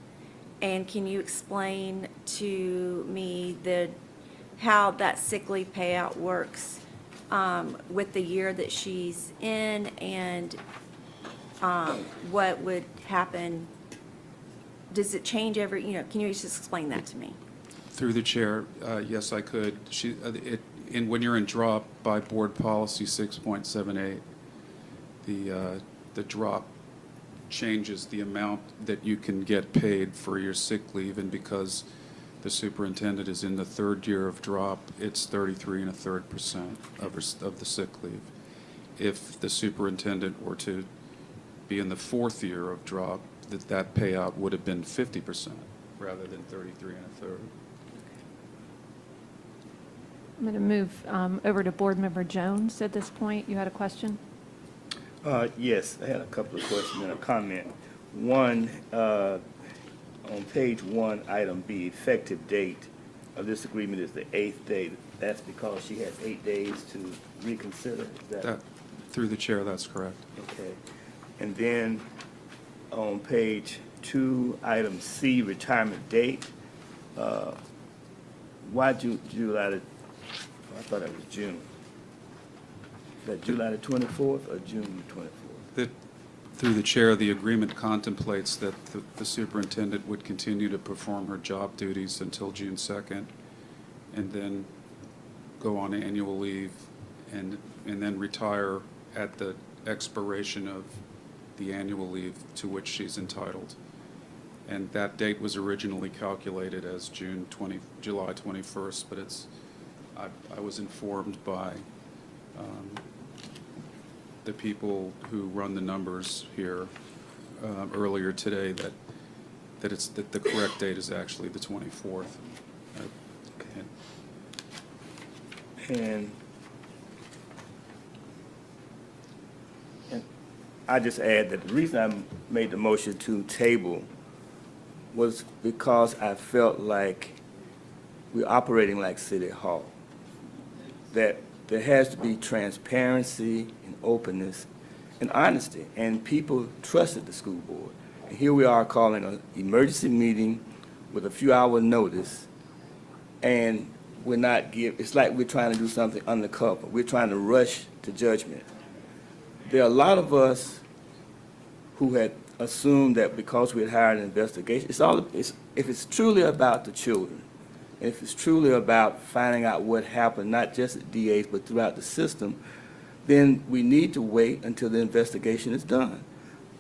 And can you explain to me how that sick leave payout works with the year that she's in, and what would happen? Does it change every, can you just explain that to me?
Through the chair, yes, I could. When you're in drop by board policy 6.78, the drop changes the amount that you can get paid for your sick leave, and because the superintendent is in the 3rd year of drop, it's 33 1/3% of the sick leave. If the superintendent were to be in the 4th year of drop, that payout would have been 50% rather than 33 1/3.
I'm going to move over to Board Member Jones at this point. You had a question?
Yes, I had a couple of questions and a comment. One, on page 1, item B, effective date of this agreement is the 8th day. That's because she has 8 days to reconsider. Is that?
Through the chair, that's correct.
Okay. And then on page 2, item C, retirement date, why July? I thought it was June. Is that July the 24th or June the 24th?
Through the chair, the agreement contemplates that the superintendent would continue to perform her job duties until June 2nd, and then go on annual leave, and then retire at the expiration of the annual leave to which she's entitled. And that date was originally calculated as July 21st, but I was informed by the people who run the numbers here earlier today that the correct date is actually the 24th.
And I just add that the reason I made the motion to table was because I felt like we're operating like City Hall, that there has to be transparency and openness and honesty, and people trusted the school board. And here we are calling an emergency meeting with a few hour notice, and it's like we're trying to do something undercover. We're trying to rush to judgment. There are a lot of us who had assumed that because we had hired an investigation, if it's truly about the children, and if it's truly about finding out what happened, not just at DA's, but throughout the system, then we need to wait until the investigation is done.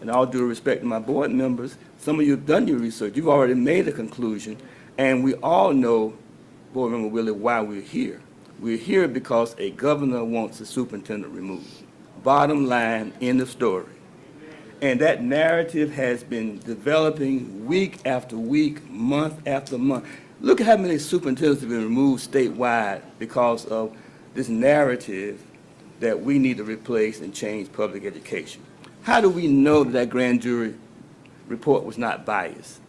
And all due respect to my board members, some of you have done your research. You've already made a conclusion, and we all know, Board Member Willie, why we're here. We're here because a governor wants a superintendent removed. Bottom line, end of story. And that narrative has been developing week after week, month after month. Look at how many superintendents have been removed statewide because of this narrative that we need to replace and change public education. How do we know that grand jury report was not biased?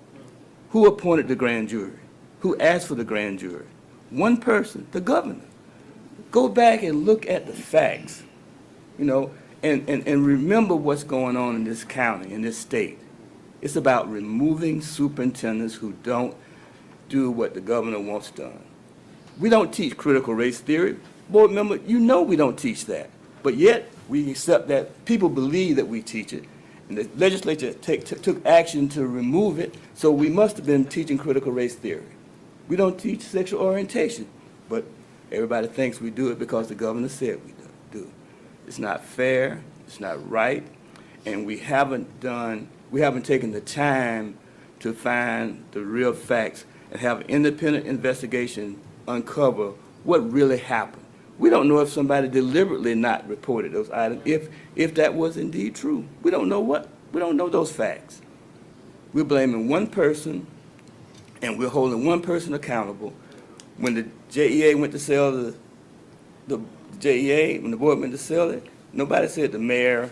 Who appointed the grand jury? Who asked for the grand jury? One person, the governor. Go back and look at the facts, and remember what's going on in this county, in this state. It's about removing superintendents who don't do what the governor wants done. We don't teach critical race theory. Board member, we don't teach that. But yet, we accept that people believe that we teach it. And the legislature took action to remove it, so we must have been teaching critical race theory. We don't teach sexual orientation, but everybody thinks we do it because the governor said we do. It's not fair, it's not right, and we haven't taken the time to find the real facts and have an independent investigation
uncover what really happened. We don't know if somebody deliberately not reported those items, if that was indeed true. We don't know those facts. We're blaming one person, and we're holding one person accountable. When the JEA went to sell the JEA, when the board went to sell it, nobody said the mayor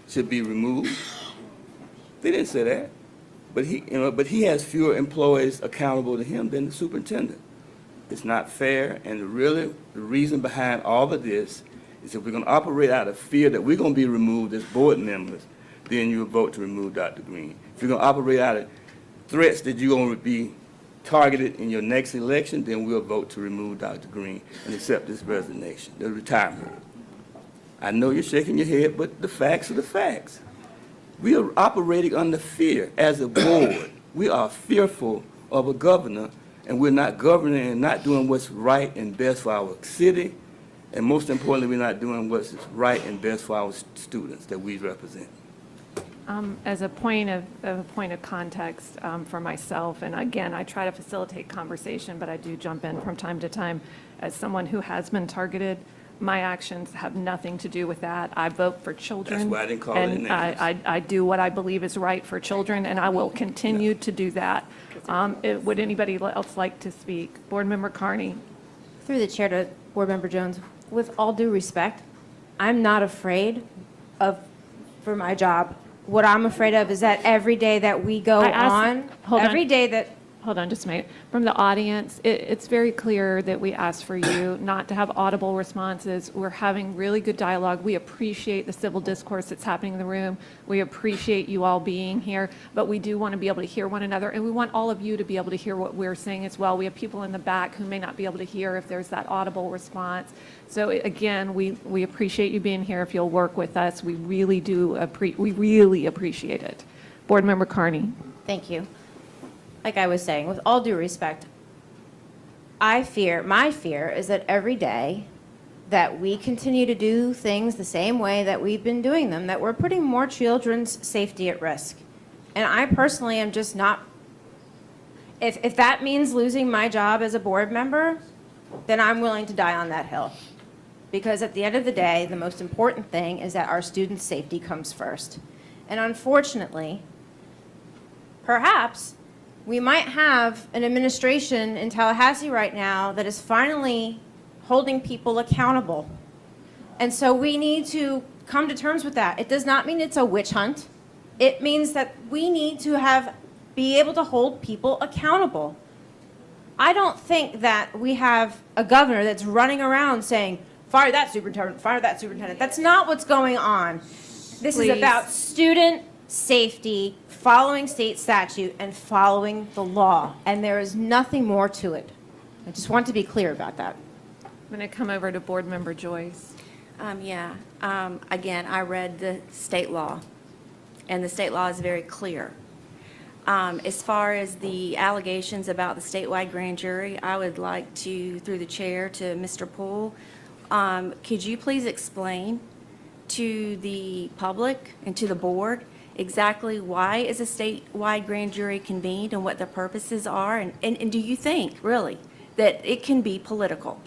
should be removed. They didn't say that. But he has fewer employees accountable to him than the superintendent. It's not fair, and the reason behind all of this is if we're going to operate out of fear that we're going to be removed as board members, then you will vote to remove Dr. Greene. If you're going to operate out of threats that you're going to be targeted in your next election, then we'll vote to remove Dr. Greene and accept this resignation, the retirement. I know you're shaking your head, but the facts are the facts. We are operating under fear as a board. We are fearful of a governor, and we're not governing and not doing what's right and best for our city, and most importantly, we're not doing what's right and best for our students that we represent.
As a point of context for myself, and again, I try to facilitate conversation, but I do jump in from time to time. As someone who has been targeted, my actions have nothing to do with that. I vote for children.
That's why I didn't call it names.
I do what I believe is right for children, and I will continue to do that. Would anybody else like to speak? Board Member Carney.
Through the chair to Board Member Jones, with all due respect, I'm not afraid for my job. What I'm afraid of is that every day that we go
Hold on just a minute. From the audience, it's very clear that we asked for you not to have audible responses. We're having really good dialogue. We appreciate the civil discourse that's happening in the room. We appreciate you all being here, but we do want to be able to hear one another, and we want all of you to be able to hear what we're saying as well. We have people in the back who may not be able to hear if there's that audible response. So again, we appreciate you being here. If you'll work with us, we really appreciate it. Board Member Carney.
Thank you. Like I was saying, with all due respect, my fear is that every day that we continue to do things the same way that we've been doing them, that we're putting more children's safety at risk. And I personally am just not, if that means losing my job as a board member, then I'm willing to die on that hill. Because at the end of the day, the most important thing is that our students' safety comes first. And unfortunately, perhaps, we might have an administration in Tallahassee right now that is finally holding people accountable. And so we need to come to terms with that. It does not mean it's a witch hunt. It means that we need to be able to hold people accountable. I don't think that we have a governor that's running around saying, fire that superintendent, fire that superintendent. That's not what's going on. This is about student safety, following state statute, and following the law. And there is nothing more to it. I just want to be clear about that.
I'm going to come over to Board Member Joyce.
Again, I read the state law, and the state law is very clear. As far as the allegations about the statewide grand jury, I would like to, through the chair, to Mr. Poole, could you please explain to the public and to the board exactly why is a statewide grand jury convened and what the purposes are? And do you think, really, that it can be political?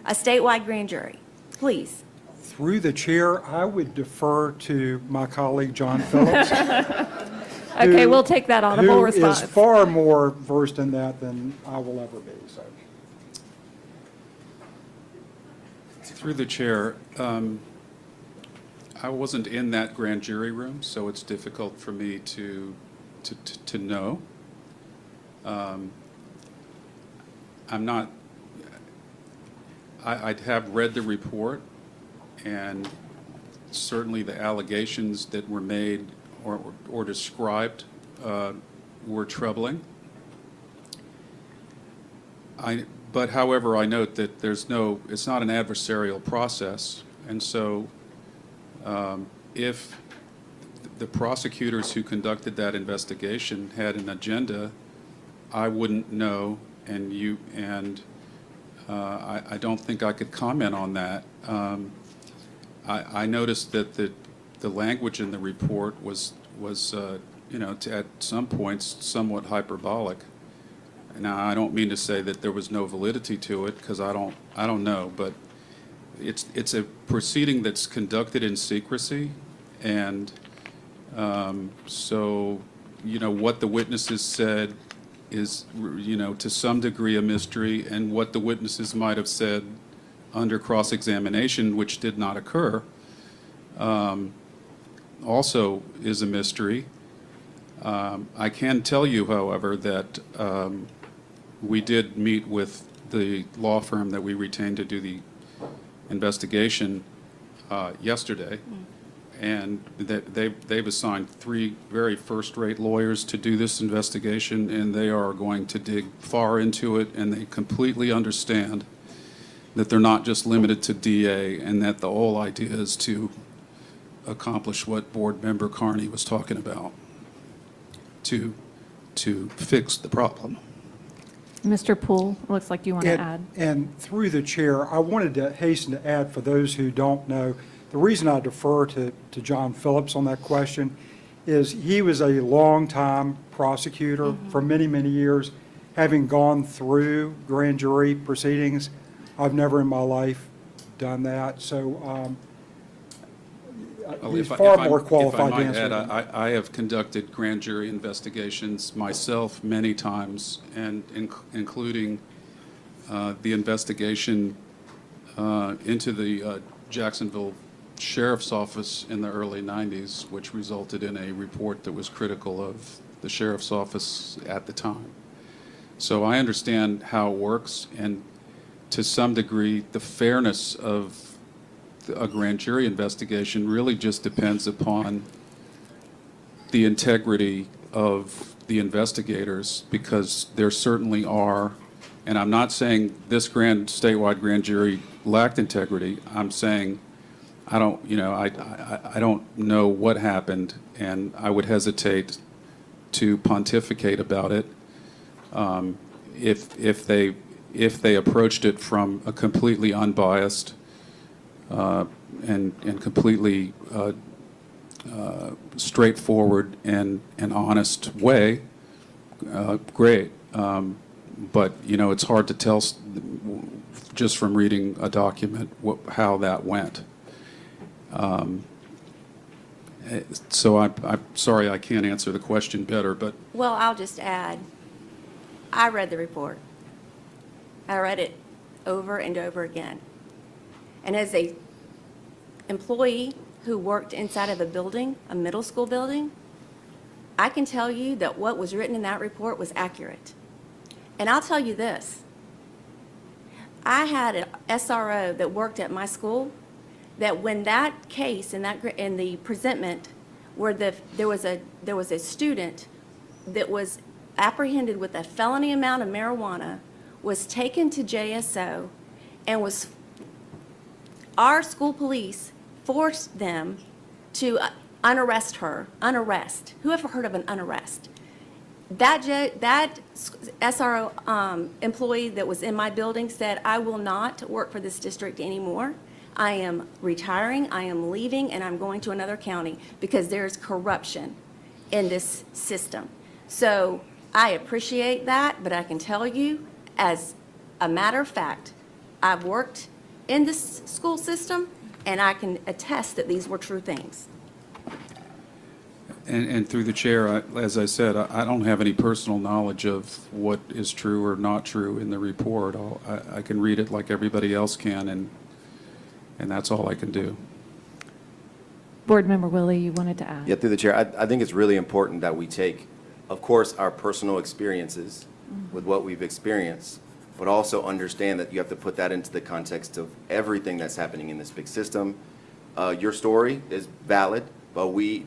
A statewide grand jury, please.
Through the chair, I would defer to my colleague, John Phillips.
Okay, we'll take that audible response.
Who is far more versed in that than I will ever be, so.
Through the chair, I wasn't in that grand jury room, so it's difficult for me to know. I'm not, I have read the report, and certainly the allegations that were made or described were troubling. But however, I note that it's not an adversarial process, and so if the prosecutors who conducted that investigation had an agenda, I wouldn't know, and I don't think I could comment on that. I noticed that the language in the report was at some points somewhat hyperbolic, Now, I don't mean to say that there was no validity to it, because I don't know, but it's a proceeding that's conducted in secrecy, and so, what the witnesses said is, to some degree a mystery, and what the witnesses might have said under cross-examination, which did not occur, also is a mystery. I can tell you, however, that we did meet with the law firm that we retained to do the investigation yesterday, and that they've assigned 3 very first-rate lawyers to do this investigation, and they are going to dig far into it, and they completely understand that they're not just limited to DA, and that the whole idea is to accomplish what Board Member Carney was talking about, to fix the problem.
Mr. Poole, looks like you want to
And-
add.
And through the chair, I wanted to hasten to add, for those who don't know, the reason I defer to John Phillips on that question is he was a longtime prosecutor for many, many years. Having gone through grand jury proceedings, I've never in my life done that, so he's far more qualified to answer.
If I might add, I have conducted grand jury investigations myself many times, and including the investigation into the Jacksonville Sheriff's Office in the early 90s, which resulted in a report that was critical of the Sheriff's Office at the time. So I understand how it works, and to some degree, the fairness of a grand jury investigation really just depends upon the integrity of the investigators, because there certainly are, and I'm not saying this statewide grand jury lacked integrity. I'm saying I don't know what happened, and I would hesitate to pontificate about it if they approached it from a completely unbiased and completely straightforward and honest way. Great, but it's hard to tell just from reading a document how that went. So I'm sorry I can't answer the question better, but
Well, I'll just add, I read the report. I read it over and over again. And as a employee who worked inside of a building, a middle school building, I can tell you that what was written in that report was accurate. And I'll tell you this. I had an SRO that worked at my school that when that case in the presentment where there was a student that was apprehended with a felony amount of marijuana, was taken to JSO, and our school police forced them to unarrest her. Unarrest. Who ever heard of an unarrest? That SRO employee that was in my building said, I will not work for this district anymore. I am retiring, I am leaving, and I'm going to another county because there's corruption in this system. So I appreciate that, but I can tell you, as a matter of fact, I've worked in this school system, and I can attest that these were true things.
And through the chair, as I said, I don't have any personal knowledge of what is true or not true in the report. I can read it like everybody else can, and that's all I can do.
Board Member Willie, you wanted to add?
Yeah, through the chair, I think it's really important that we take, of course, our personal experiences with what we've experienced, but also understand that you have to put that into the context of everything that's happening in this big system. Your story is valid, but we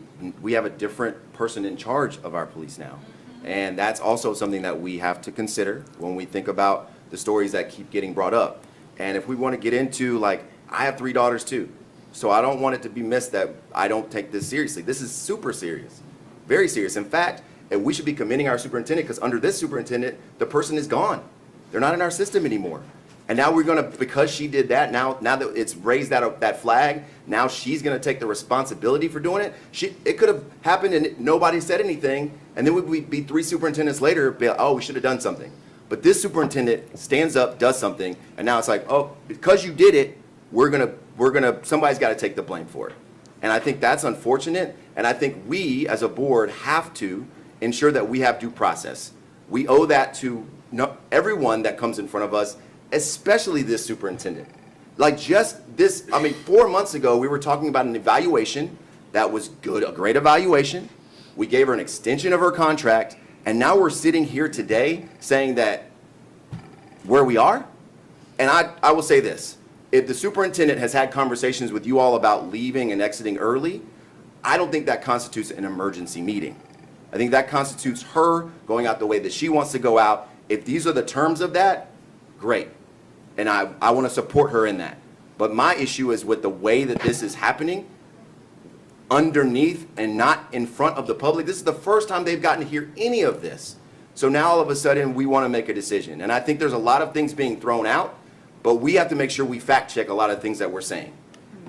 have a different person in charge of our police now. And that's also something that we have to consider when we think about the stories that keep getting brought up. And if we want to get into, like, I have 3 daughters too, so I don't want it to be missed that I don't take this seriously. This is super serious, very serious. In fact, we should be commending our superintendent, because under this superintendent, the person is gone. They're not in our system anymore. And now we're going to, because she did that, now that it's raised that flag, now she's going to take the responsibility for doing it. It could have happened and nobody said anything, and then we'd be 3 superintendents later, oh, we should have done something. But this superintendent stands up, does something, and now it's like, oh, because you did it, somebody's got to take the blame for it. And I think that's unfortunate, and I think we, as a board, have to ensure that we have due process. We owe that to everyone that comes in front of us, especially this superintendent. Like just this, 4 months ago, we were talking about an evaluation that was good, a great evaluation. We gave her an extension of her contract, and now we're sitting here today saying that where we are? And I will say this, if the superintendent has had conversations with you all about leaving and exiting early, I don't think that constitutes an emergency meeting. I think that constitutes her going out the way that she wants to go out. If these are the terms of that, great. And I want to support her in that. But my issue is with the way that this is happening underneath and not in front of the public. This is the first time they've gotten to hear any of this. So now all of a sudden we want to make a decision. And I think there's a lot of things being thrown out, but we have to make sure we fact check a lot of things that we're saying.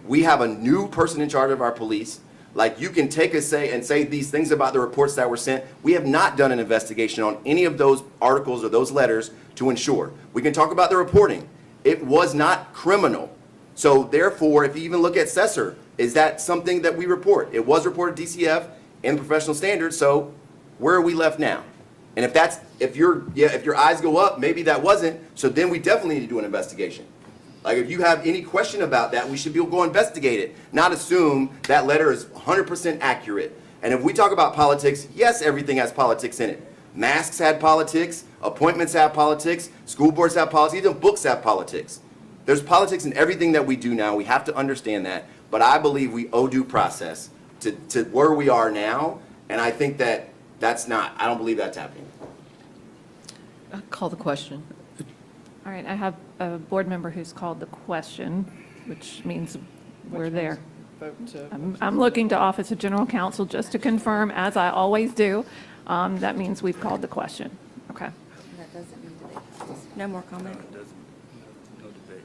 We have a new person in charge of our police. Like you can take a say these things about the reports that were sent. We have not done an investigation on any of those articles or those letters to ensure. We can talk about the reporting. It was not criminal. So therefore, if you even look at Cesar, is that something that we report? It was reported DCF and professional standards, so where are we left now? And if your eyes go up, maybe that wasn't, so then we definitely need to do an investigation. Like if you have any question about that, we should go investigate it, not assume that letter is 100% accurate. And if we talk about politics, yes, everything has politics in it. Masks had politics, appointments have politics, school boards have politics, even books have politics. There's politics in everything that we do now. We have to understand that. But I believe we owe due process to where we are now. And I think I don't believe that's happening.
Call the question.
All right, I have a board member who's called the question, which means we're there. I'm looking to Office of General Counsel just to confirm, as I always do. That means we've called the question. Okay.
That doesn't mean debate.
No more comment?
No debate.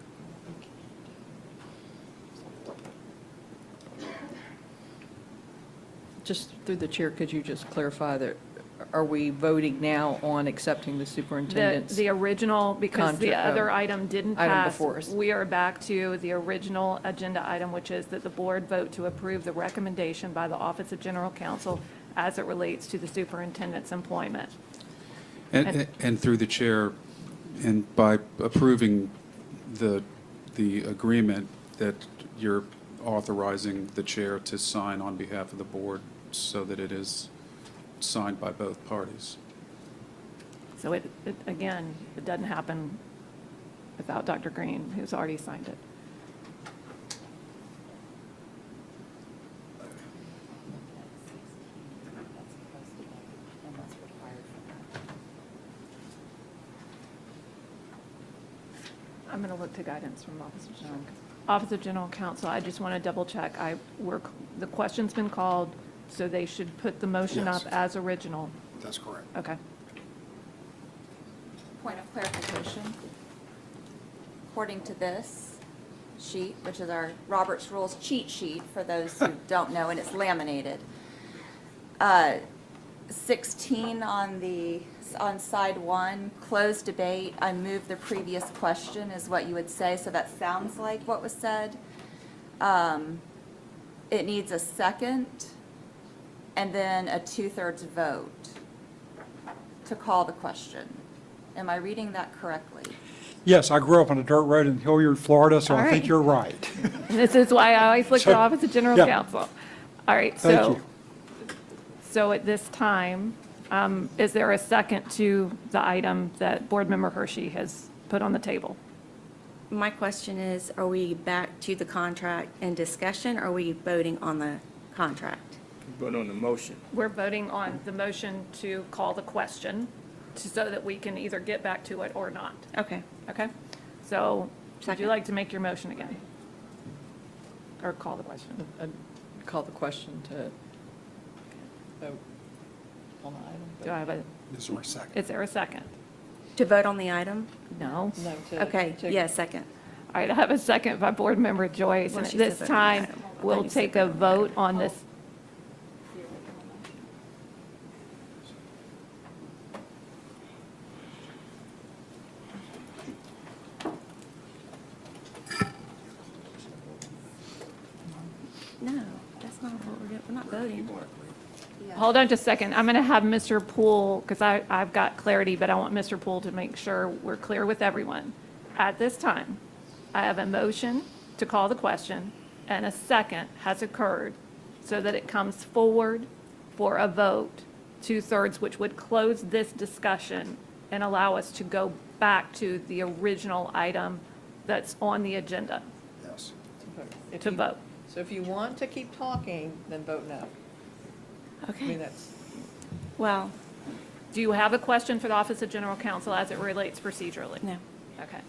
Just through the chair, could you just clarify that, are we voting now on accepting the superintendent's?
The original, because the
Contract,
other item didn't
item
pass.
before us.
We are back to the original agenda item, which is that the board vote to approve the recommendation by the Office of General Counsel as it relates to the superintendent's employment.
And through the chair, and by approving the agreement that you're authorizing the chair to sign on behalf of the board so that it is signed by both parties.
So it doesn't happen without Dr. Greene, who's already signed it. I'm going to look to guidance from Office of General Counsel. I just want to double check. The question's been called, so they should put the motion up
Yes.
as original.
That's correct.
Okay.
Point of clarification. According to this sheet, which is our Robert's Rules cheat sheet for those who don't know, and it's laminated, 16 on side 1, closed debate, I moved the previous question is what you would say, so that sounds like what was said. It needs a second and then a 2/3 vote to call the question. Am I reading that correctly?
Yes, I grew up on a dirt road in Hilliard, Florida, so
All
I think
right.
you're right.
And this is why I always look to
So,
Office of General
yeah.
Counsel. All right,
Thank you.
so at this time, is there a second to the item that Board Member Hershey has put on the table?
My question is, are we back to the contract and discussion, or are we voting on the contract?
Vote on the motion.
We're voting on the motion to call the question so that we can either get back to it or not.
Okay.
Okay? So would you
Second.
like to make your motion again? Or call the question?
Call the question to vote on the item.
Do I have a,
Is there a second?
is there a second?
To vote on the item?
No?
No, to-
Okay,
to-
yeah, second.
All right, I have a second by Board Member Joyce.
Well,
And at
she said
this
vote on the
time,
item. I
we'll
thought you said
take a vote on this. hold on just a second. I'm going to have Mr. Poole, because I've got clarity, but I want Mr. Poole to make sure we're clear with everyone. At this time, I have a motion to call the question, and a second has occurred so that it comes forward for a vote, 2/3, which would close this discussion and allow us to go back to the original item that's on the agenda
Yes.
to vote.
So if you want to keep talking, then vote no. I mean,
Okay.
that's,
Well,
Do you have a question for the Office of General Counsel as it relates procedurally?
no.
Okay.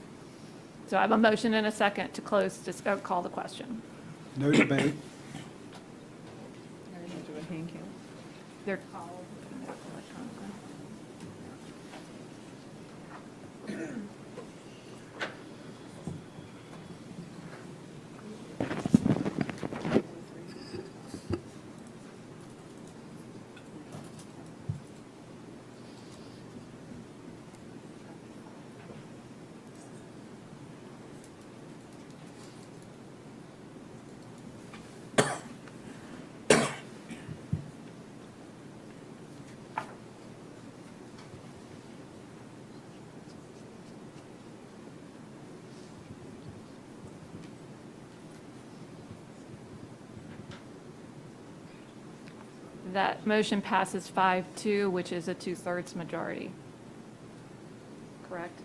So I have a motion and a second to close, call the question.
No debate.
They're called electronically. That motion passes 5-2, which is a 2/3 majority. Correct?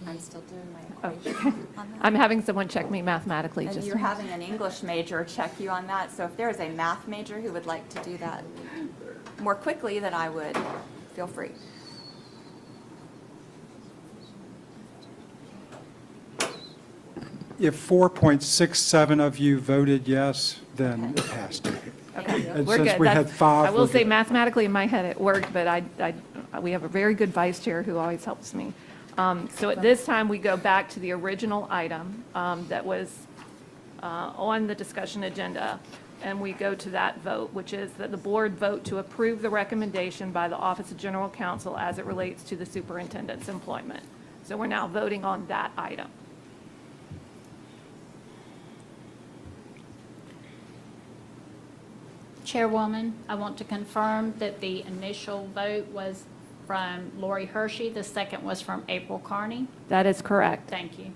I'm still doing
Oh,
my equation on that.
I'm having someone check me mathematically.
And
just
you're having an English major check you on that, so if there is a math major who would like to do that more quickly than I would, feel free.
If 4.67 of you voted yes, then it has to.
Okay,
And
we're
since
good.
we
That's-
had 5,
I will
we're
say
good.
mathematically in my head it worked, but we have a very good vice chair who always helps me. So at this time, we go back to the original item that was on the discussion agenda, and we go to that vote, which is that the board vote to approve the recommendation by the Office of General Counsel as it relates to the superintendent's employment. So we're now voting on that item.
Chairwoman, I want to confirm that the initial vote was from Lori Hershey. The second was from April Carney.
That is correct.
Thank you.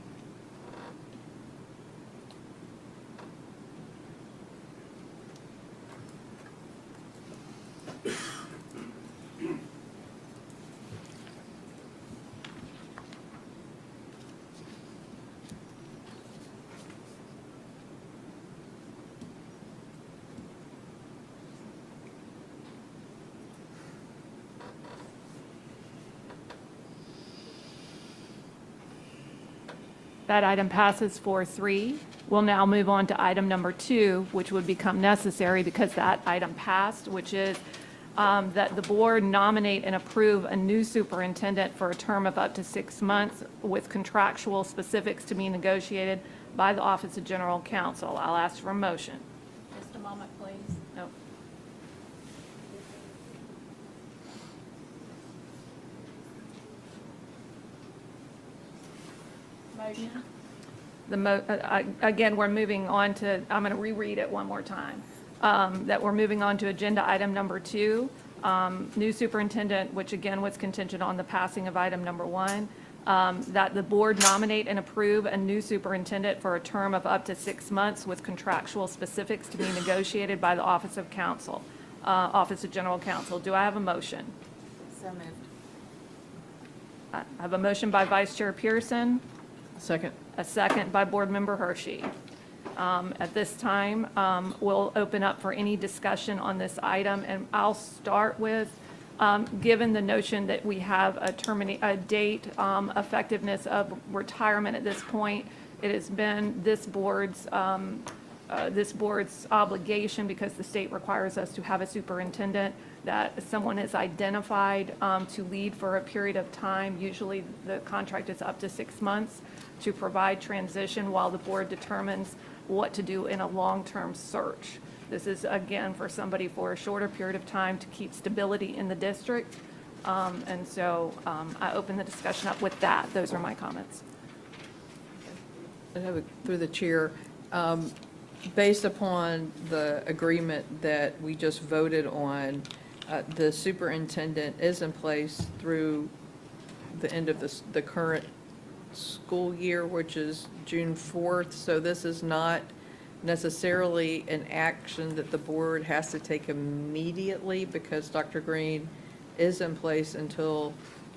That item passes 4-3. We'll now move on to item number 2, which would become necessary because that item passed, which is that the board nominate and approve a new superintendent for a term of up to 6 months with contractual specifics to be negotiated by the Office of General Counsel. I'll ask for a motion.
Just a moment, please.
No.
Motion.
Again, we're moving on to, I'm going to reread it one more time, that we're moving on to agenda item number 2, new superintendent, which again was contingent on the passing of item number 1, that the board nominate and approve a new superintendent for a term of up to 6 months with contractual specifics to be negotiated by the Office of Counsel, Office of General Counsel. Do I have a motion?
So moved.
I have a motion by Vice Chair Pearson.
second.
A second by Board Member Hershey. At this time, we'll open up for any discussion on this item, and I'll start with, given the notion that we have a date effectiveness of retirement at this point, it has been this board's obligation, because the state requires us to have a superintendent, that someone is identified to lead for a period of time. Usually, the contract is up to 6 months to provide transition while the board determines what to do in a long-term search. This is, again, for somebody for a shorter period of time to keep stability in the district. And so I open the discussion up with that. Those are my comments.
Through the chair, based upon the agreement that we just voted on, the superintendent is in place through the end of the current school year, which is June 4th. So this is not necessarily an action that the board has to take immediately because Dr. Greene is in place until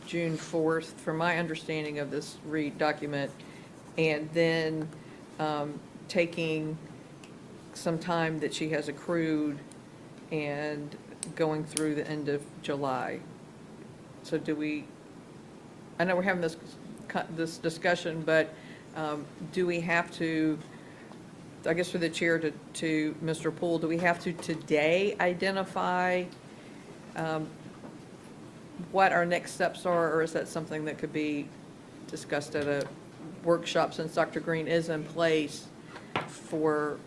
June 4th, from my understanding of this READ document, and then taking some time that she has accrued and going through the end of July. So do we, I know we're having this discussion, but do we have to, I guess for the chair to Mr. Poole, do we have to today identify what our next steps are, or is that something that could be discussed at a workshop since Dr. Greene is in place for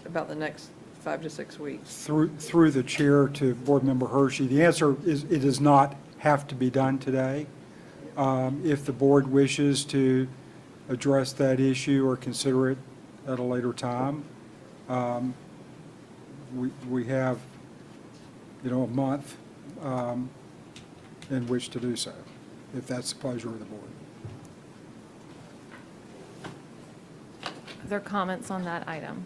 about the next 5 to 6 weeks?
Through the chair to Board Member Hershey, the answer is it does not have to be done today. If the board wishes to address that issue or consider it at a later time, we have, a month in which to do so, if that's the pleasure of the board.
Are there comments on that item?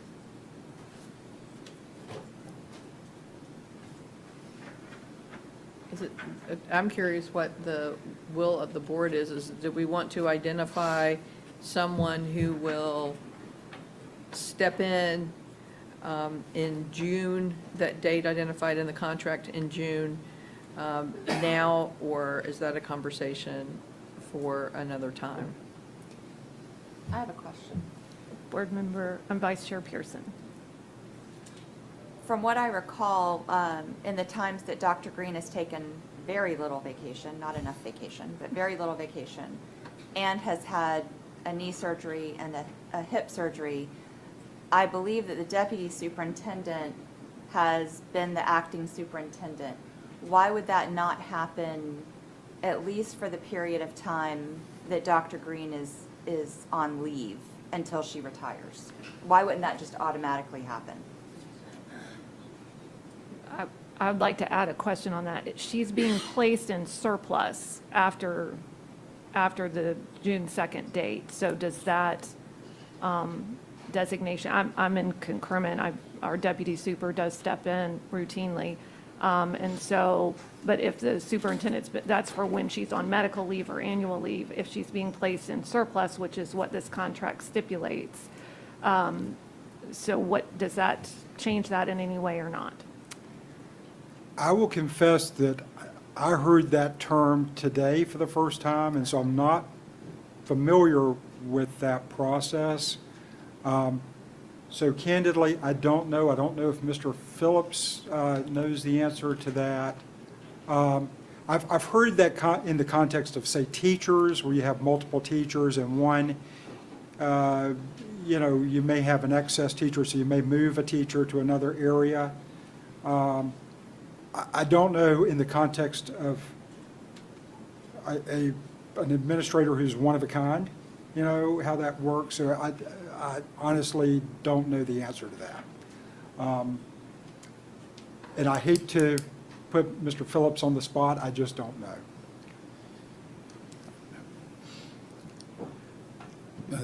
I'm curious what the will of the board is. Do we want to identify someone who will step in June, that date identified in the contract in June, now, or is that a conversation for another time?
I have a question.
Board Member, Vice Chair Pearson.
From what I recall, in the times that Dr. Greene has taken very little vacation, not enough vacation, but very little vacation, and has had a knee surgery and a hip surgery, I believe that the deputy superintendent has been the acting superintendent. Why would that not happen, at least for the period of time that Dr. Greene is on leave until she retires? Why wouldn't that just automatically happen?
I would like to add a question on that. She's being placed in surplus after the June 2nd date. So does that designation, I'm in concurrent, our deputy super does step in routinely. And so, but if the superintendent's, that's for when she's on medical leave or annual leave, if she's being placed in surplus, which is what this contract stipulates. So what, does that change that in any way or not?
I will confess that I heard that term today for the first time, and so I'm not familiar with that process. So candidly, I don't know. I don't know if Mr. Phillips knows the answer to that. I've heard that in the context of, say, teachers, where you have multiple teachers and one, you may have an excess teacher, so you may move a teacher to another area. I don't know in the context of an administrator who's one of a kind, how that works. So I honestly don't know the answer to that. And I hate to put Mr. Phillips on the spot, I just don't know.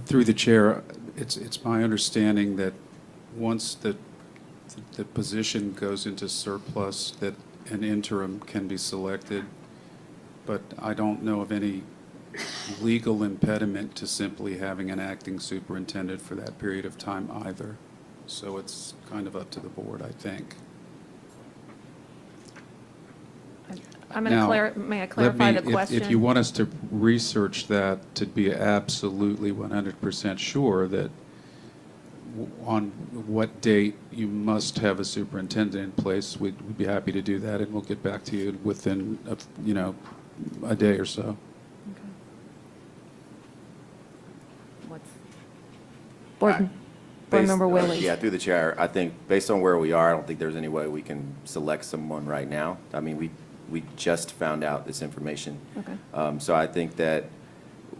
Through the chair, it's my understanding that once the position goes into surplus, that an interim can be selected, but I don't know of any legal impediment to simply having an acting superintendent for that period of time either. So it's kind of up to the board, I think.
I'm going to may I clarify the question?
If you want us to research that to be absolutely 100% sure that on what date you must have a superintendent in place, we'd be happy to do that, and we'll get back to you within a day or so.
Board Member Willie.
Yeah, through the chair, I think based on where we are, I don't think there's any way we can select someone right now. I mean, we just found out this information.
Okay.
So I think that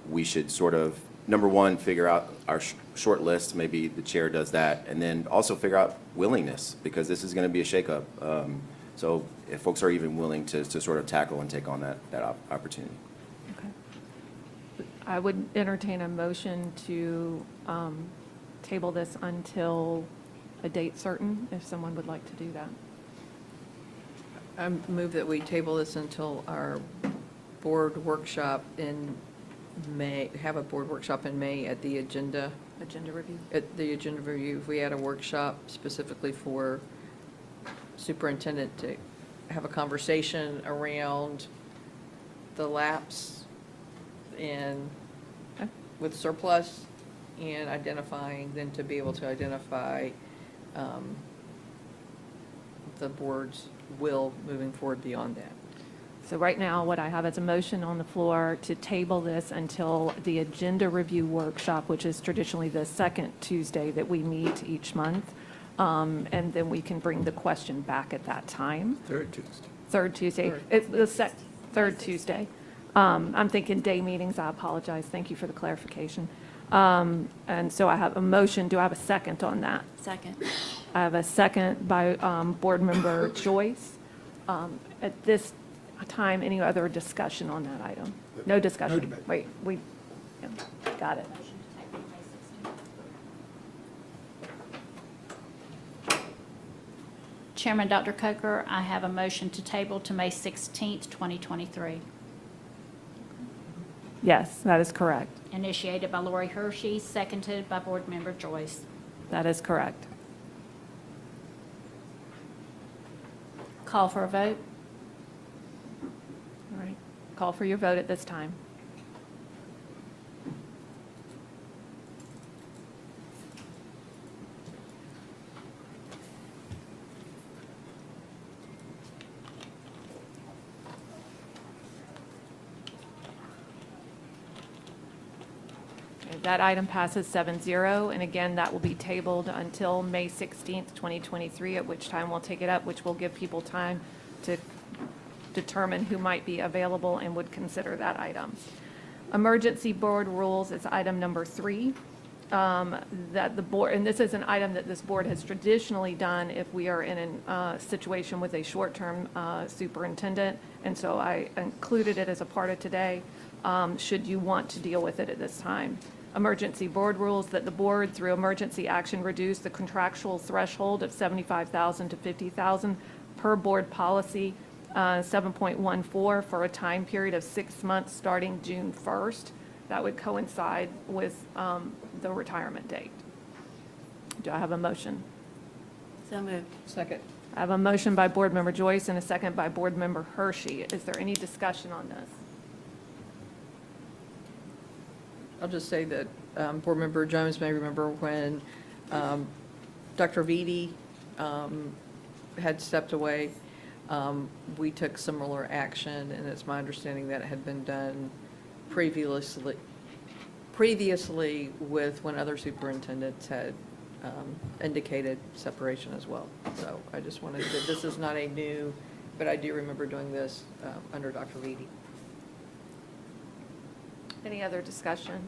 we should sort of, number one, figure out our short list, maybe the chair does that, and then also figure out willingness, because this is going to be a shakeup. So if folks are even willing to sort of tackle and take on that opportunity.
I would entertain a motion to table this until a date certain, if someone would like to do that.
I move that we table this until our board workshop in May, have a board workshop in May at the agenda.
Agenda review.
At the agenda review, if we had a workshop specifically for superintendent to have a conversation around the lapse in, with surplus and identifying, then to be able to identify the board's will moving forward beyond that.
So right now, what I have is a motion on the floor to table this until the agenda review workshop, which is traditionally the second Tuesday that we meet each month. And then we can bring the question back at that time.
Third Tuesday.
Third Tuesday. It's the third Tuesday. I'm thinking day meetings. I apologize. Thank you for the clarification. And so I have a motion. Do I have a second on that?
Second.
I have a second by Board Member Joyce. At this time, any other discussion on that item? No discussion?
debate.
Wait, yeah, got it.
Chairman Dr. Coker, I have a motion to table to May 16th, 2023,
Yes, that is correct.
initiated by Lori Hershey, seconded by Board Member Joyce.
That is correct.
Call for a vote.
All right. Call for your vote at this time. Okay, that item passes 7-0, and again, that will be tabled until May 16th, 2023, at which time we'll take it up, which will give people time to determine who might be available and would consider that item. Emergency board rules is item number 3. That the board, and this is an item that this board has traditionally done if we are in a situation with a short-term superintendent, and so I included it as a part of today, should you want to deal with it at this time. Emergency board rules that the board, through emergency action, reduce the contractual threshold of $75,000 to $50,000 per board policy 7.14 for a time period of 6 months starting June 1st. That would coincide with the retirement date. Do I have a motion?
So moved.
Second.
I have a motion by Board Member Joyce and a second by Board Member Hershey. Is there any discussion on this?
I'll just say that Board Member Jones may remember when Dr. Vitti had stepped away, we took similar action, and it's my understanding that it had been done previously with when other superintendents had indicated separation as well. So I just wanted to, this is not a new, but I do remember doing this under Dr. Vitti.
Any other discussion?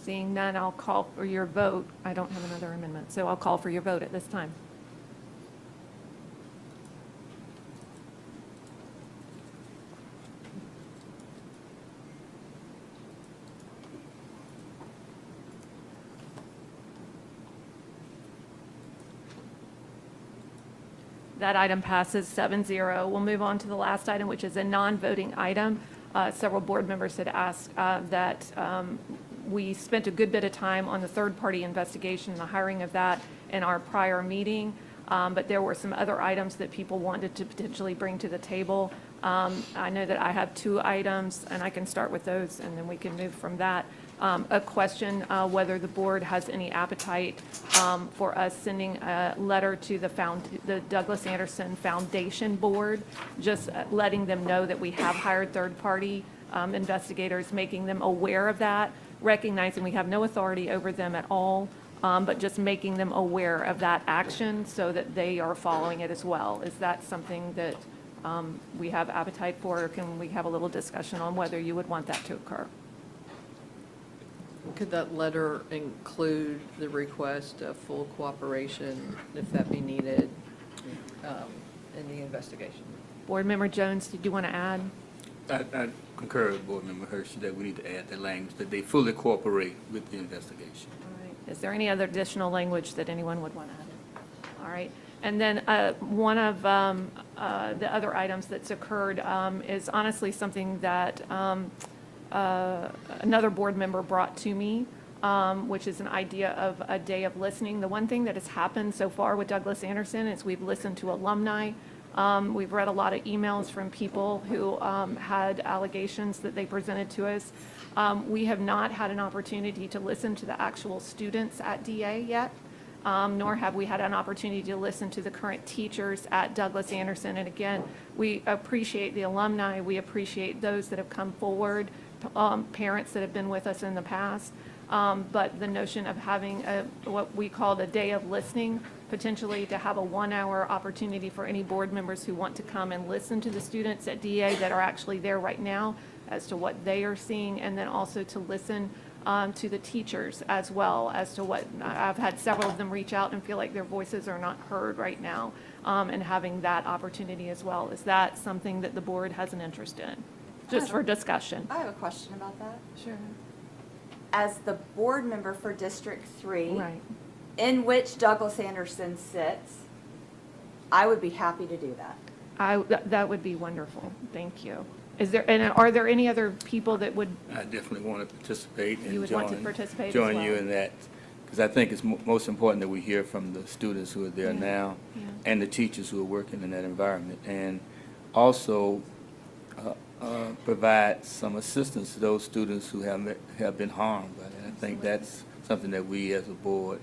Seeing none, I'll call for your vote. I don't have another amendment, so I'll call for your vote at this time. That item passes 7-0. We'll move on to the last item, which is a non-voting item. Several board members had asked that we spent a good bit of time on the third-party investigation and the hiring of that in our prior meeting, but there were some other items that people wanted to potentially bring to the table. I know that I have 2 items, and I can start with those, and then we can move from that. A question whether the board has any appetite for us sending a letter to the Douglas Anderson Foundation Board, just letting them know that we have hired third-party investigators, making them aware of that, recognizing we have no authority over them at all, but just making them aware of that action so that they are following it as well. Is that something that we have appetite for, or can we have a little discussion on whether you would want that to occur?
Could that letter include the request of full cooperation, if that be needed, in the investigation.
Board Member Jones, did you want to add?
I concur with Board Member Hershey that we need to add the language that they fully cooperate with the investigation.
All right. Is there any other additional language that anyone would want to add? All right. And then one of the other items that's occurred is honestly something that another board member brought to me, which is an idea of a day of listening. The one thing that has happened so far with Douglas Anderson is we've listened to alumni. We've read a lot of emails from people who had allegations that they presented to us. We have not had an opportunity to listen to the actual students at DA yet, nor have we had an opportunity to listen to the current teachers at Douglas Anderson. And again, we appreciate the alumni. We appreciate those that have come forward, parents that have been with us in the past. But the notion of having what we call the day of listening, potentially to have a 1-hour opportunity for any board members who want to come and listen to the students at DA that are actually there right now as to what they are seeing, and then also to listen to the teachers as well as to what, I've had several of them reach out and feel like their voices are not heard right now, and having that opportunity as well. Is that something that the board has an interest in? Just for discussion.
I have a question about that.
Sure.
As the board member for District 3,
Right.
in which Douglas Anderson sits, I would be happy to do that.
That would be wonderful. Thank you. Is there, and are there any other people that would,
I definitely want to participate and
You would want to participate as
join you
well?
in that, because I think it's most important that we hear from the students who are there
Yeah,
now
yeah.
and the teachers who are working in that environment, and also provide some assistance to those students who have been harmed by that. I think that's something that we as a board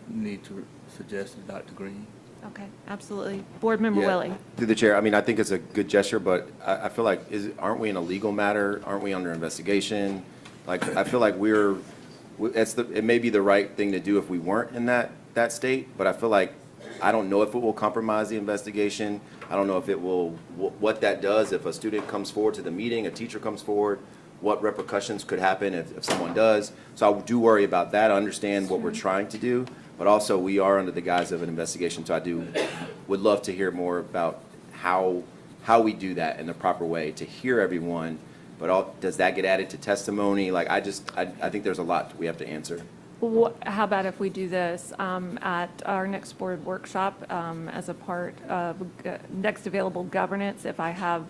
need to suggest to Dr. Greene.
okay, absolutely. Board Member
Yeah,
Willie.
Through the chair, I mean, I think it's a good gesture, but I feel like, aren't we in a legal matter? Aren't we under investigation? Like, I feel like it may be the right thing to do if we weren't in that state, but I feel like, I don't know if it will compromise the investigation. I don't know if it will, what that does, if a student comes forward to the meeting, a teacher comes forward, what repercussions could happen if someone does. So I do worry about that. I understand what we're trying to do, but also we are under the guise of an investigation. So would love to hear more about how we do that in the proper way to hear everyone, but does that get added to testimony? Like, I think there's a lot we have to answer.
How about if we do this at our next board workshop as a part of next available governance, if I have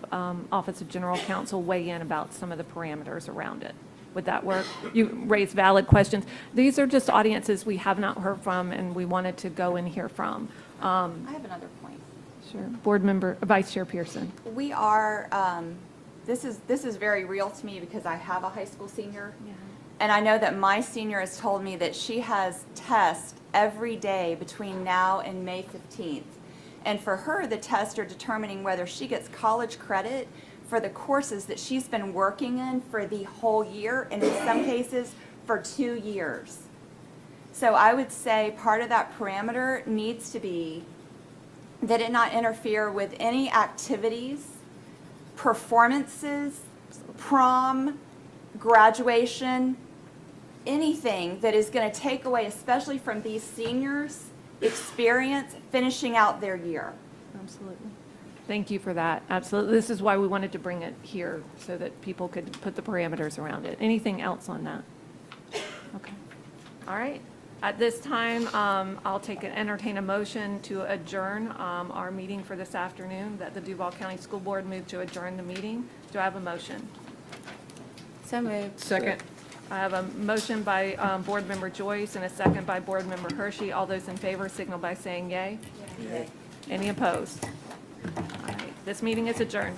Office of General Counsel weigh in about some of the parameters around it? Would that work? You raise valid questions. These are just audiences we have not heard from and we wanted to go and hear from.
I have another point.
Sure. Board Member, Vice Chair Pearson.
We are, this is very real to me because I have a high school senior.
Yeah.
And I know that my senior has told me that she has tests every day between now and May 15th. And for her, the tests are determining whether she gets college credit for the courses that she's been working in for the whole year, and in some cases, for 2 years. So I would say part of that parameter needs to be that it not interfere with any activities, performances, prom, graduation, anything that is going to take away, especially from these seniors, experience finishing out their year.
Absolutely. Thank you for that. Absolutely. This is why we wanted to bring it here so that people could put the parameters around it. Anything else on that? Okay. All right. At this time, I'll entertain a motion to adjourn our meeting for this afternoon, that the Duval County School Board move to adjourn the meeting. Do I have a motion?
So moved.
Second.
I have a motion by Board Member Joyce and a second by Board Member Hershey. All those in favor signal by saying yay.
Yay.
Any opposed? All right. This meeting is adjourned.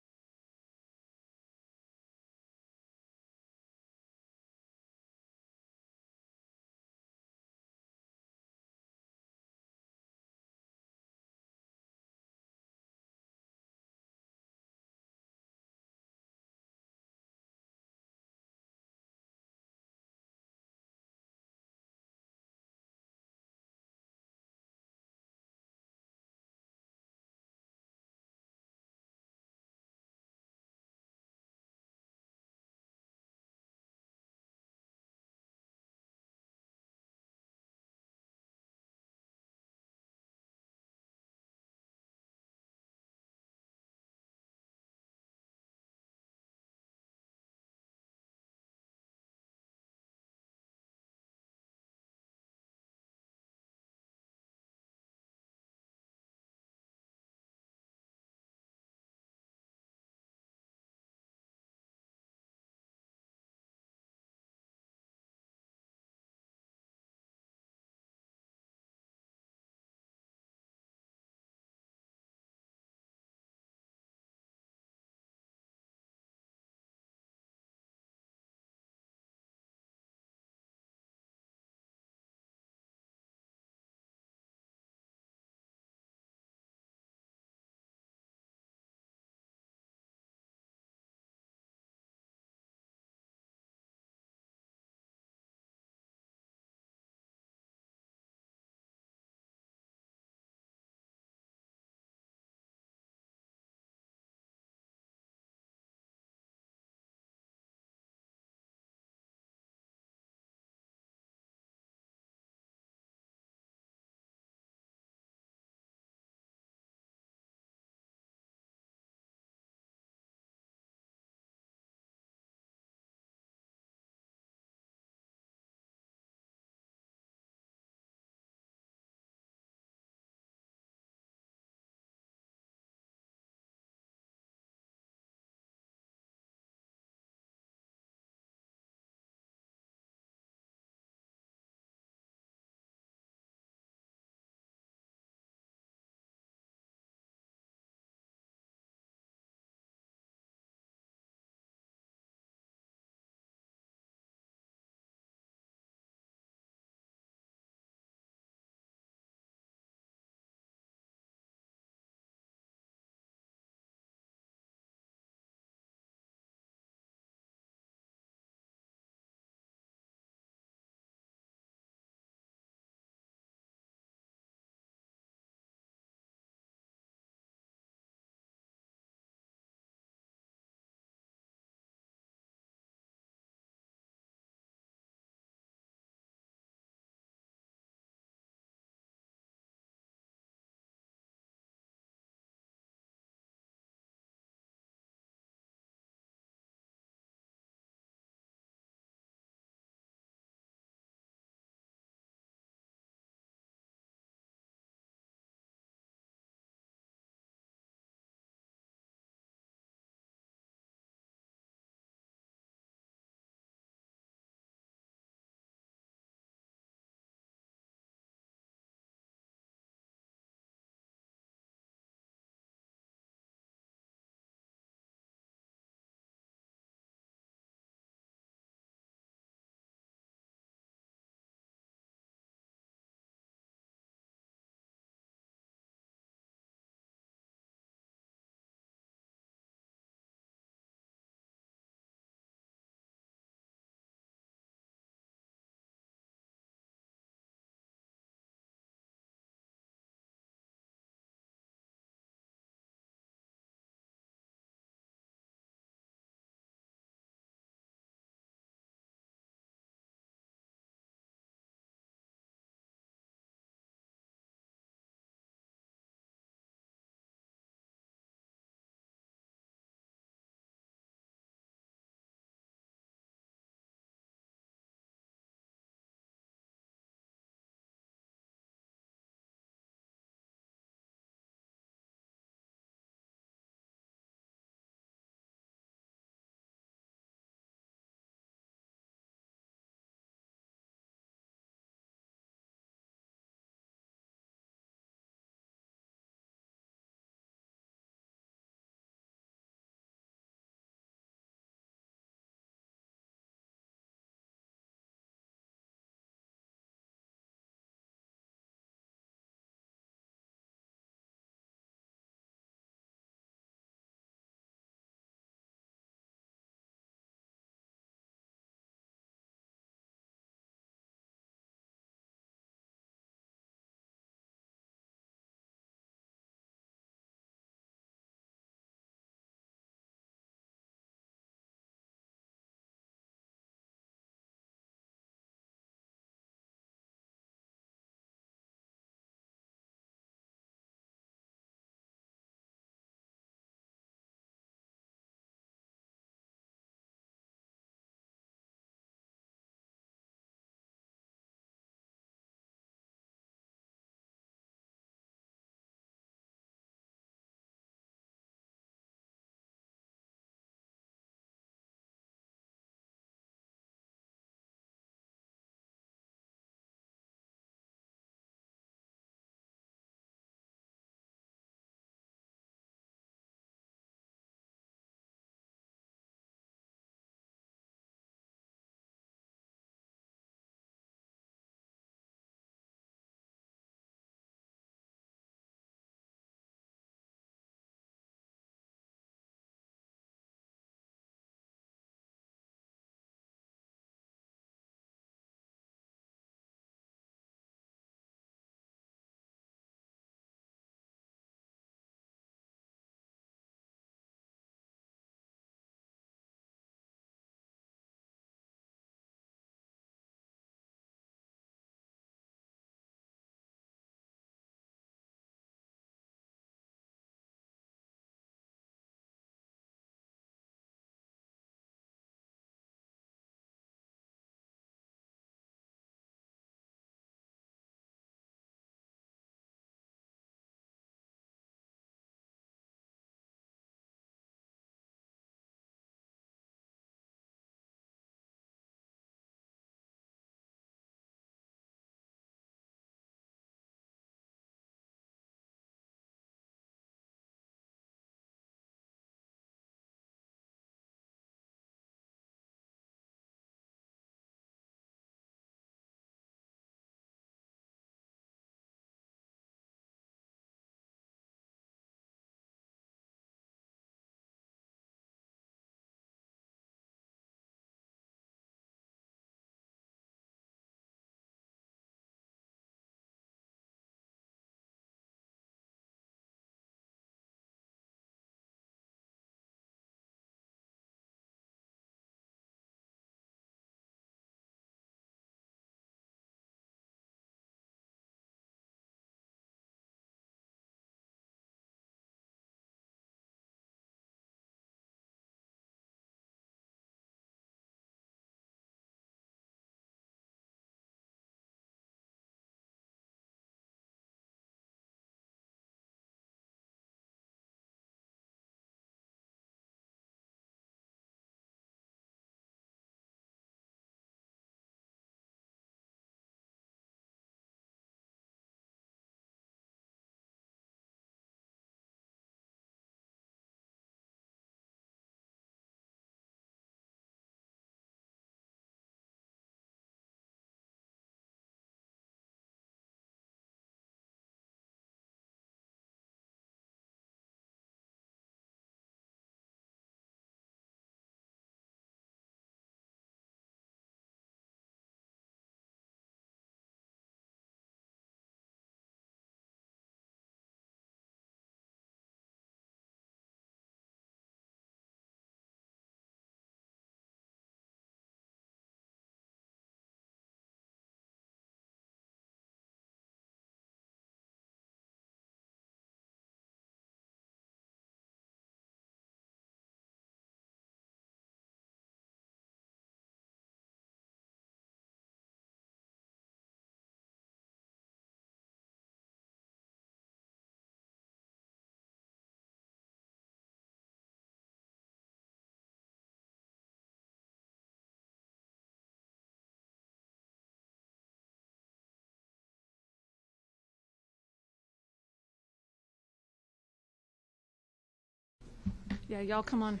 Yeah, y'all come on.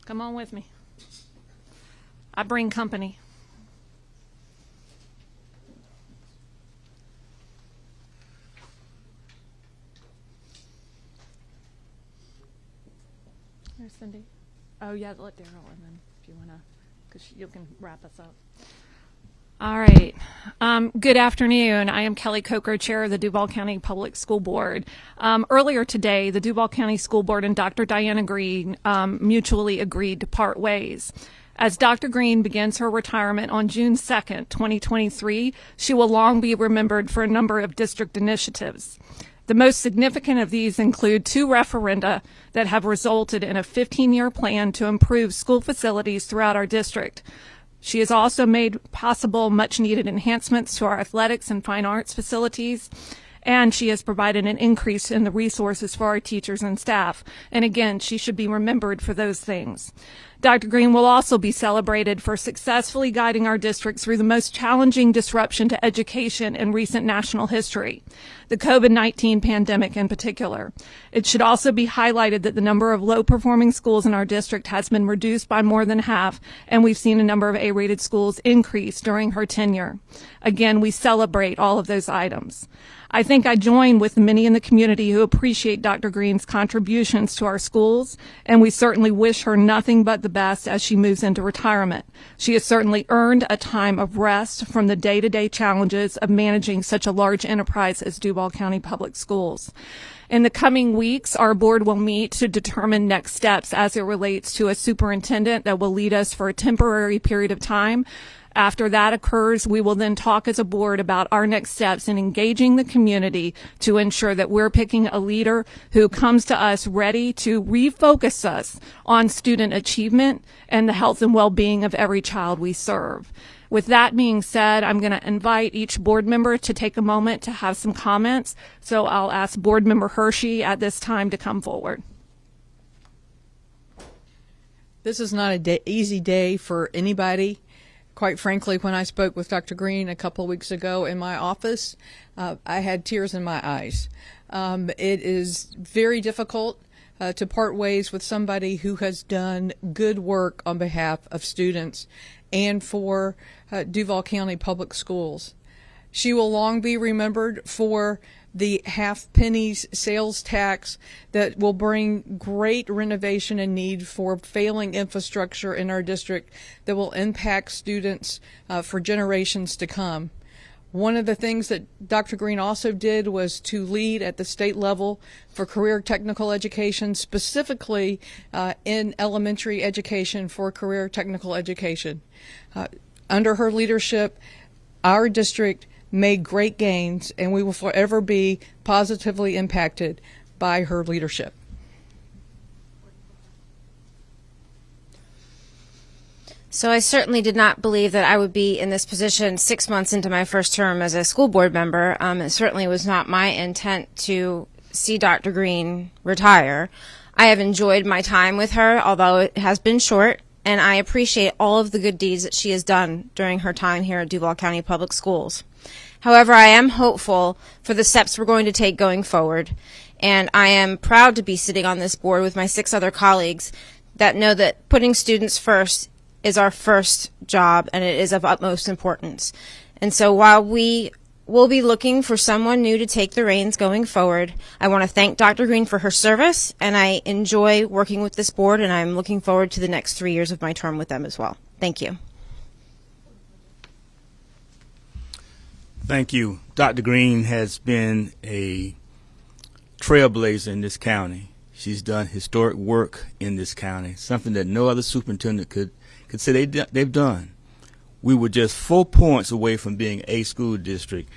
Come on with me. I bring company. There's Cindy. Oh, yeah, let Daryl, and then if you want to, because you can wrap us up. All right. Good afternoon. I am Kelly Coker, Chair of the Duval County Public School Board. Earlier today, the Duval County School Board and Dr. Diana Greene mutually agreed to part ways. As Dr. Greene begins her retirement on June 2nd, 2023, she will long be remembered for a number of district initiatives. The most significant of these include 2 referenda that have resulted in a 15-year plan to improve school facilities throughout our district. She has also made possible much-needed enhancements to our athletics and fine arts facilities, and she has provided an increase in the resources for our teachers and staff. And again, she should be remembered for those things. Dr. Greene will also be celebrated for successfully guiding our district through the most challenging disruption to education in recent national history, the COVID-19 pandemic in particular. It should also be highlighted that the number of low-performing schools in our district has been reduced by more than half, and we've seen a number of A-rated schools increase during her tenure. Again, we celebrate all of those items. I think I join with many in the community who appreciate Dr. Greene's contributions to our schools, and we certainly wish her nothing but the best as she moves into retirement. She has certainly earned a time of rest from the day-to-day challenges of managing such a large enterprise as Duval County Public Schools. In the coming weeks, our board will meet to determine next steps as it relates to a superintendent that will lead us for a temporary period of time. After that occurs, we will then talk as a board about our next steps in engaging the community to ensure that we're picking a leader who comes to us ready to refocus us on student achievement and the health and well-being of every child we serve. With that being said, I'm going to invite each board member to take a moment to have some comments. So I'll ask Board Member Hershey at this time to come forward.
This is not an easy day for anybody. Quite frankly, when I spoke with Dr. Greene a couple of weeks ago in my office, I had tears in my eyes. It is very difficult to part ways with somebody who has done good work on behalf of students and for Duval County Public Schools. She will long be remembered for the half pennies sales tax that will bring great renovation and need for failing infrastructure in our district that will impact students for generations to come. One of the things that Dr. Greene also did was to lead at the state level for career technical education, specifically in elementary education for career technical education. Under her leadership, our district made great gains, and we will forever be positively impacted by her leadership.
So I certainly did not believe that I would be in this position 6 months into my first term as a school board member. It certainly was not my intent to see Dr. Greene retire. I have enjoyed my time with her, although it has been short, and I appreciate all of the good deeds that she has done during her time here at Duval County Public Schools. However, I am hopeful for the steps we're going to take going forward, and I am proud to be sitting on this board with my 6 other colleagues that know that putting students first is our first job, and it is of utmost importance. And so while we will be looking for someone new to take the reins going forward, I want to thank Dr. Greene for her service, and I enjoy working with this board, and I'm looking forward to the next 3 years of my term with them as well. Thank you.
Thank you. Dr. Greene has been a trailblazer in this county. She's done historic work in this county, something that no other superintendent could say they've done. We were just 4 points away from being a school district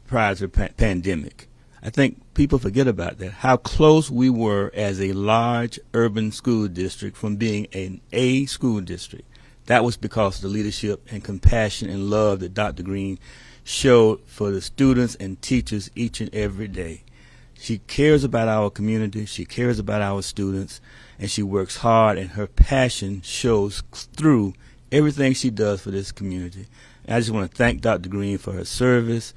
prior to the pandemic. I think people forget about that, how close we were as a large urban school district from being an A school district. That was because of the leadership and compassion and love that Dr. Greene showed for the students and teachers each and every day. She cares about our community, she cares about our students, and she works hard, and her passion shows through everything she does for this community. And I just want to thank Dr. Greene for her service.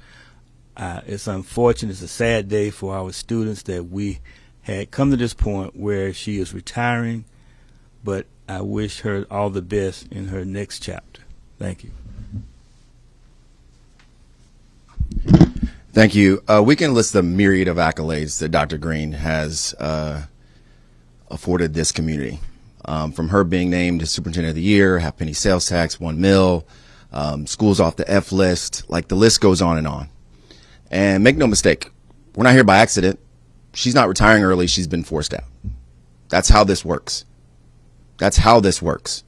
It's unfortunate, it's a sad day for our students that we had come to this point where she is retiring, but I wish her all the best in her next chapter. Thank you.
Thank you. We can list the myriad of accolades that Dr. Greene has afforded this community. From her being named Superintendent of the Year, half penny sales tax, 1 mil, schools off the F list, like the list goes on. And make no mistake, we're not here by accident. She's not retiring early. She's been forced out. That's how this works. That's how this works.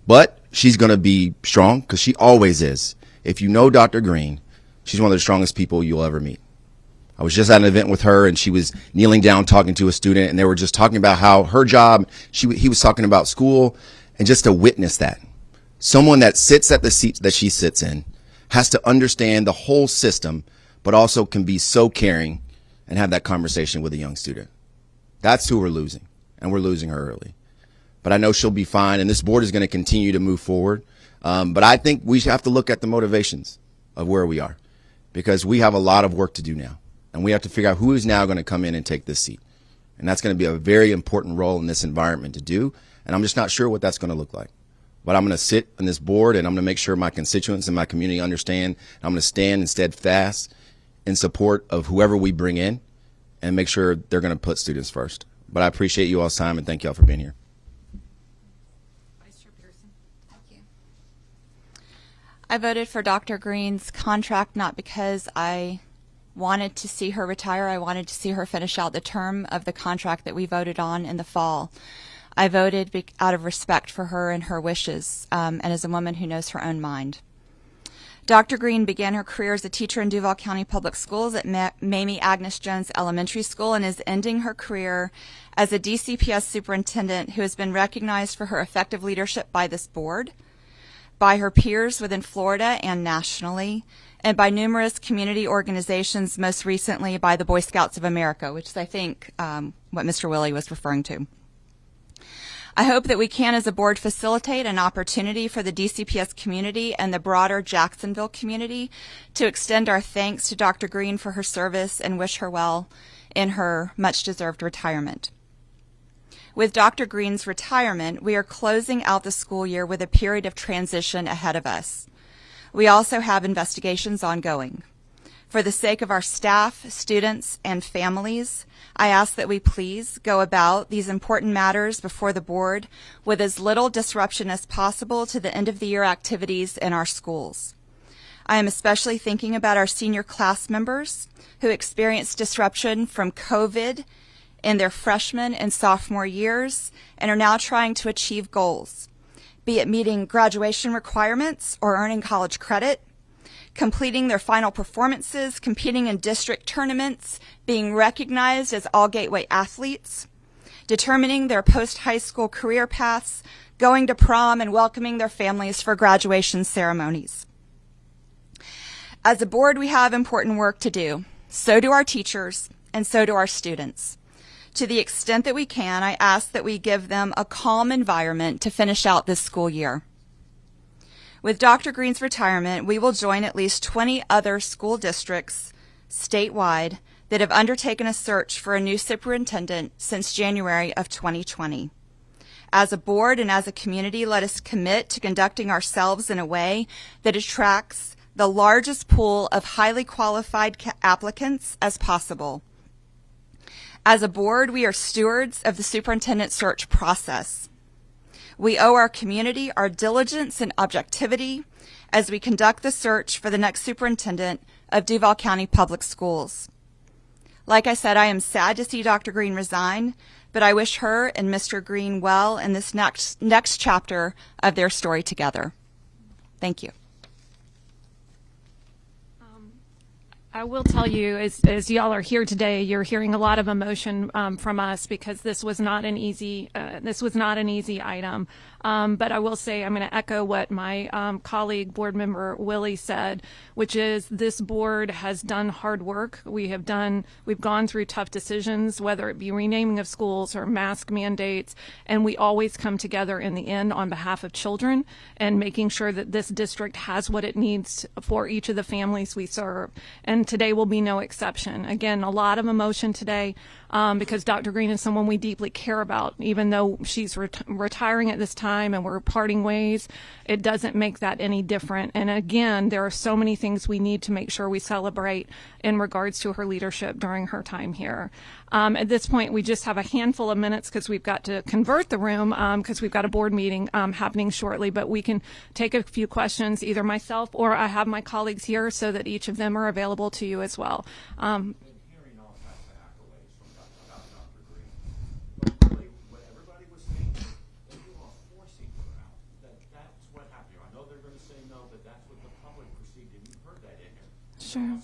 But she's going to be strong because she always is. If you know Dr. Greene, she's one of the strongest people you'll ever meet. I was just at an event with her, and she was kneeling down talking to a student, and they were just talking about how her job, he was talking about school, and just to witness that. Someone that sits at the seat that she sits in has to understand the whole system, but also can be so caring and have that conversation with a young student. That's who we're losing, and we're losing her early. But I know she'll be fine, and this board is going to continue to move forward. But I think we have to look at the motivations of where we are, because we have a lot of work to do now, and we have to figure out who is now going to come in and take this seat. And that's going to be a very important role in this environment to do, and I'm just not sure what that's going to look like. But I'm going to sit on this board, and I'm going to make sure my constituents and my community understand. I'm going to stand and steadfast in support of whoever we bring in and make sure they're going to put students first. But I appreciate you all's time, and thank you all for being here.
I voted for Dr. Greene's contract not because I wanted to see her retire. I wanted to see her finish out the term of the contract that we voted on in the fall. I voted out of respect for her and her wishes, and as a woman who knows her own mind. Dr. Greene began her career as a teacher in Duval County Public Schools at Mamie Agnes Jones Elementary School and is ending her career as a DCPS superintendent who has been recognized for her effective leadership by this board, by her peers within Florida and nationally, and by numerous community organizations, most recently by the Boy Scouts of America, which is, I think, what Mr. Willie was referring to. I hope that we can, as a board, facilitate an opportunity for the DCPS community and the broader Jacksonville community to extend our thanks to Dr. Greene for her service and wish her well in her much-deserved retirement. With Dr. Greene's retirement, we are closing out the school year with a period of transition ahead of us. We also have investigations ongoing. For the sake of our staff, students, and families, I ask that we please go about these important matters before the board with as little disruption as possible to the end-of-the-year activities in our schools. I am especially thinking about our senior class members who experienced disruption from COVID in their freshman and sophomore years and are now trying to achieve goals, be it meeting graduation requirements or earning college credit, completing their final performances, competing in district tournaments, being recognized as all Gateway athletes, determining their post-high school career paths, going to prom, and welcoming their families for graduation ceremonies. As a board, we have important work to do. So do our teachers, and so do our students. To the extent that we can, I ask that we give them a calm environment to finish out this school year. With Dr. Greene's retirement, we will join at least 20 other school districts statewide that have undertaken a search for a new superintendent since January of 2020. As a board and as a community, let us commit to conducting ourselves in a way that attracts the largest pool of highly qualified applicants as possible. As a board, we are stewards of the superintendent search process. We owe our community our diligence and objectivity as we conduct the search for the next superintendent of Duval County Public Schools. Like I said, I am sad to see Dr. Greene resign, but I wish her and Mr. Greene well in this next chapter of their story together. Thank you.
I will tell you, as y'all are here today, you're hearing a lot of emotion from us because this was not an easy item. But I will say, I'm going to echo what my colleague, board member Willie said, which is this board has done hard work. We've gone through tough decisions, whether it be renaming of schools or mask mandates, and we always come together in the end on behalf of children and making sure that this district has what it needs for each of the families we serve. And and today will be no exception. Again, a lot of emotion today because Dr. Greene is someone we deeply care about. Even though she's retiring at this time and we're parting ways, it doesn't make that any different. And again, there are so many things we need to make sure we celebrate in regards to her leadership during her time here. At this point, we just have a handful of minutes because we've got to convert the room because we've got a board meeting happening shortly. But we can take a few questions, either myself or I have my colleagues here so that each of them are available to you as well. Sure.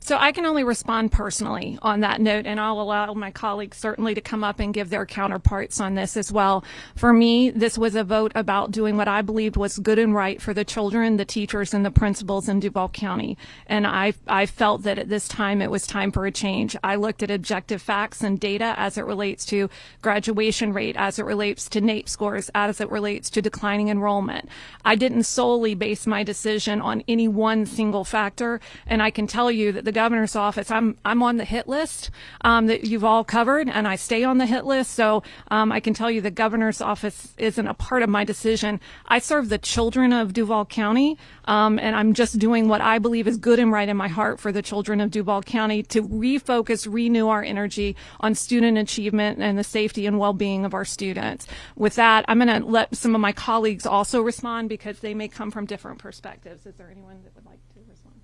So I can only respond personally on that note, and I'll allow my colleagues certainly to come up and give their counterparts on this as well. For me, this was a vote about doing what I believed was good and right for the children, the teachers, and the principals in Duval County. And I felt that at this time it was time for a change. I looked at objective facts and data as it relates to graduation rate, as it relates to NAEP scores, as it relates to declining enrollment. I didn't solely base my decision on any one single factor, and I can tell you that the governor's office, I'm on the hit list that you've all covered, and I stay on the hit list. So I can tell you the governor's office isn't a part of my decision. I serve the children of Duval County, and I'm just doing what I believe is good and right in my heart for the children of Duval County to refocus, renew our energy on student achievement and the safety and well-being of our students. With that, I'm going to let some of my colleagues also respond because they may come from different perspectives. Is there anyone that would like to respond?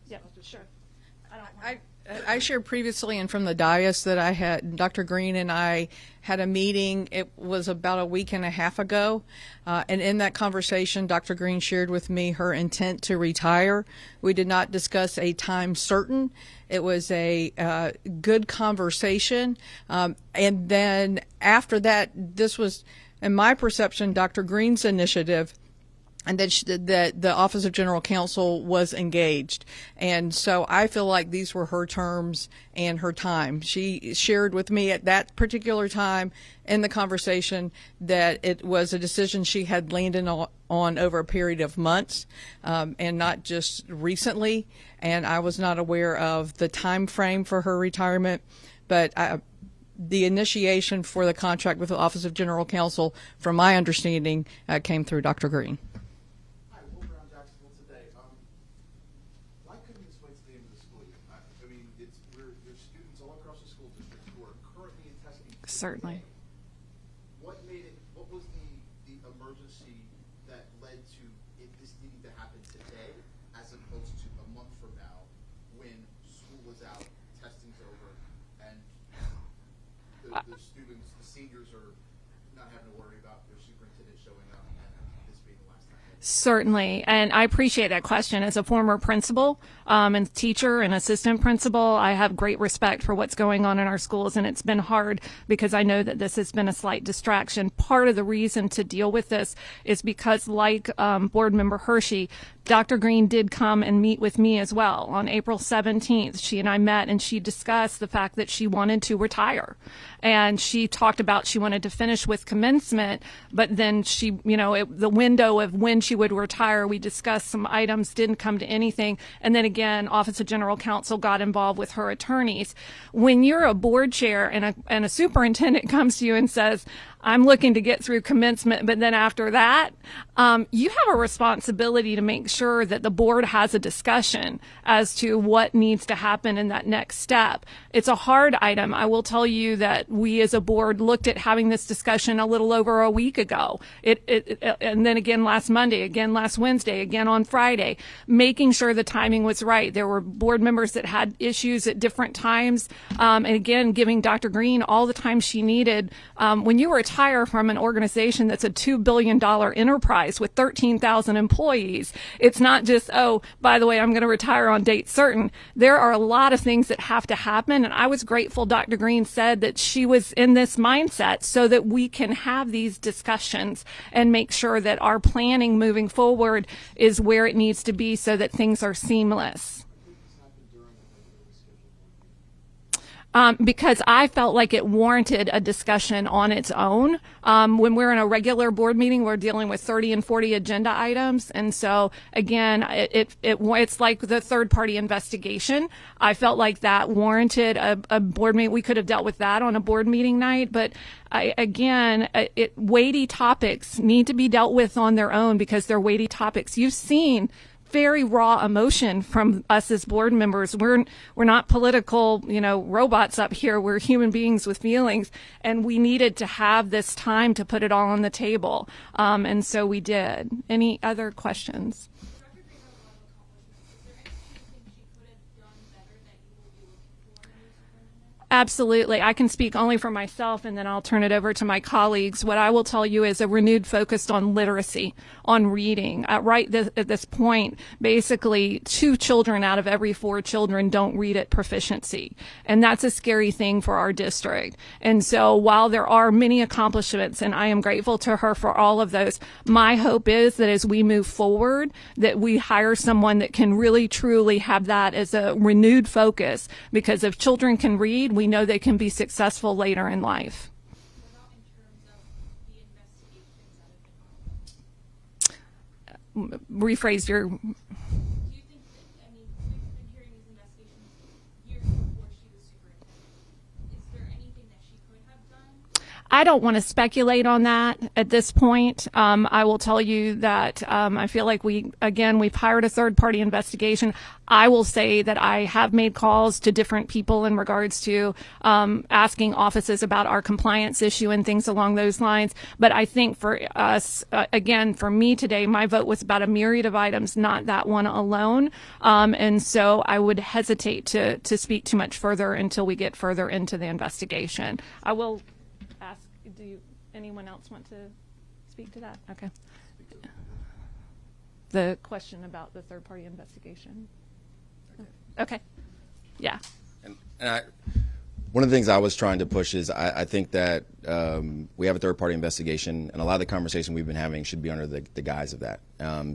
Yeah, sure.
I shared previously and from the dais that I had, Dr. Greene and I had a meeting, it was about a week and a half ago, and in that conversation, Dr. Greene shared with me her intent to retire. We did not discuss a time certain. It was a good conversation, and then after that, this was, in my perception, Dr. Greene's initiative, and that the Office of General Counsel was engaged. And so I feel like these were her terms and her time. She shared with me at that particular time in the conversation that it was a decision she had landed on over a period of months, and not just recently. And I was not aware of the time frame for her retirement, but the initiation for the contract with the Office of General Counsel, from my understanding, came through Dr. Greene.
Certainly.
What was the emergency that led to this needing to happen today as opposed to a month from now when school was out, testing's over, and the students, the seniors are not having to worry about their superintendent showing up and this being the last time?
Certainly, and I appreciate that question. As a former principal and teacher and assistant principal, I have great respect for what's going on in our schools, and it's been hard because I know that this has been a slight distraction. Part of the reason to deal with this is because, like Board Member Hershey, Dr. Greene did come and meet with me as well. On April 17th, she and I met, and she discussed the fact that she wanted to retire. And she talked about she wanted to finish with commencement, but then she, the window of when she would retire, we discussed some items, didn't come to anything. And then again, Office of General Counsel got involved with her attorneys. When you're a board chair and a superintendent comes to you and says, I'm looking to get through commencement, but then after that, you have a responsibility to make sure that the board has a discussion as to what needs to happen in that next step. It's a hard item. I will tell you that we as a board looked at having this discussion a little over a week ago. And then again last Monday, again last Wednesday, again on Friday, making sure the timing was right. There were board members that had issues at different times. And again, giving Dr. Greene all the time she needed. When you retire from an organization that's a $2 billion enterprise with 13,000 employees, it's not just, oh, by the way, I'm going to retire on date certain. There are a lot of things that have to happen. And I was grateful Dr. Greene said that she was in this mindset so that we can have these discussions and make sure that our planning moving forward is where it needs to be so that things are seamless. because I felt like it warranted a discussion on its own. When we're in a regular board meeting, we're dealing with 30 and 40 agenda items. And so, again, it's like the third-party investigation. I felt like that warranted a board meeting. We could have dealt with that on a board meeting night. But, weighty topics need to be dealt with on their own because they're weighty topics. You've seen very raw emotion from us as board members. We're not political, robots up here. We're human beings with feelings, and we needed to have this time to put it all on the table. And so we did. Any other questions? Absolutely. I can speak only for myself, and then I'll turn it over to my colleagues. What I will tell you is a renewed focus on literacy, on reading. At this point, basically, 2 children out of every 4 children don't read at proficiency. And that's a scary thing for our district. And so while there are many accomplishments, and I am grateful to her for all of those, my hope is that as we move forward, that we hire someone that can really, truly have that as a renewed focus. Because if children can read, we know they can be successful later in life. Rephrase your... I don't want to speculate on that at this point. I will tell you that I feel like we've hired a third-party investigation. I will say that I have made calls to different people in regards to asking offices about our compliance issue and things along those lines. But I think for us, again, for me today, my vote was about a myriad of items, not that one alone. And so I would hesitate to speak too much further until we get further into the investigation. I will ask, anyone else want to speak to that? Okay. The question about the third-party investigation. Okay. Yeah.
One of the things I was trying to push is I think that we have a third-party investigation, and a lot of the conversation we've been having should be under the guise of that.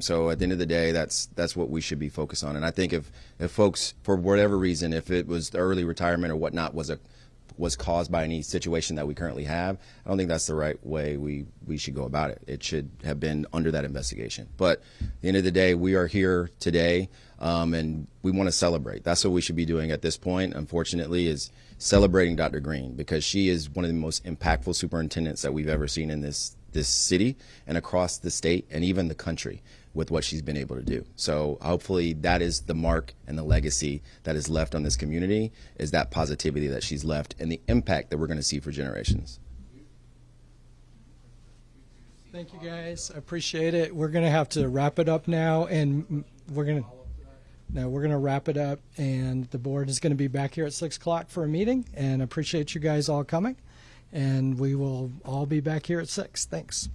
So at the end of the day, that's what we should be focused on. And I think if folks, for whatever reason, if it was the early retirement or whatnot was caused by any situation that we currently have, I don't think that's the right way we should go about it. It should have been under that investigation. But at the end of the day, we are here today, and we want to celebrate. That's what we should be doing at this point, unfortunately, is celebrating Dr. Greene, because she is one of the most impactful superintendents that we've ever seen in this city and across the state and even the country with what she's been able to do. So hopefully that is the mark and the legacy that is left on this community, is that positivity that she's left and the impact that we're going to see for generations.
Thank you, guys. I appreciate it. We're going to have to wrap it up now, and we're going to wrap it up, and the board is going to be back here at 6 o'clock for a meeting, and I appreciate you guys all coming, and we will all be back here at 6. Thanks.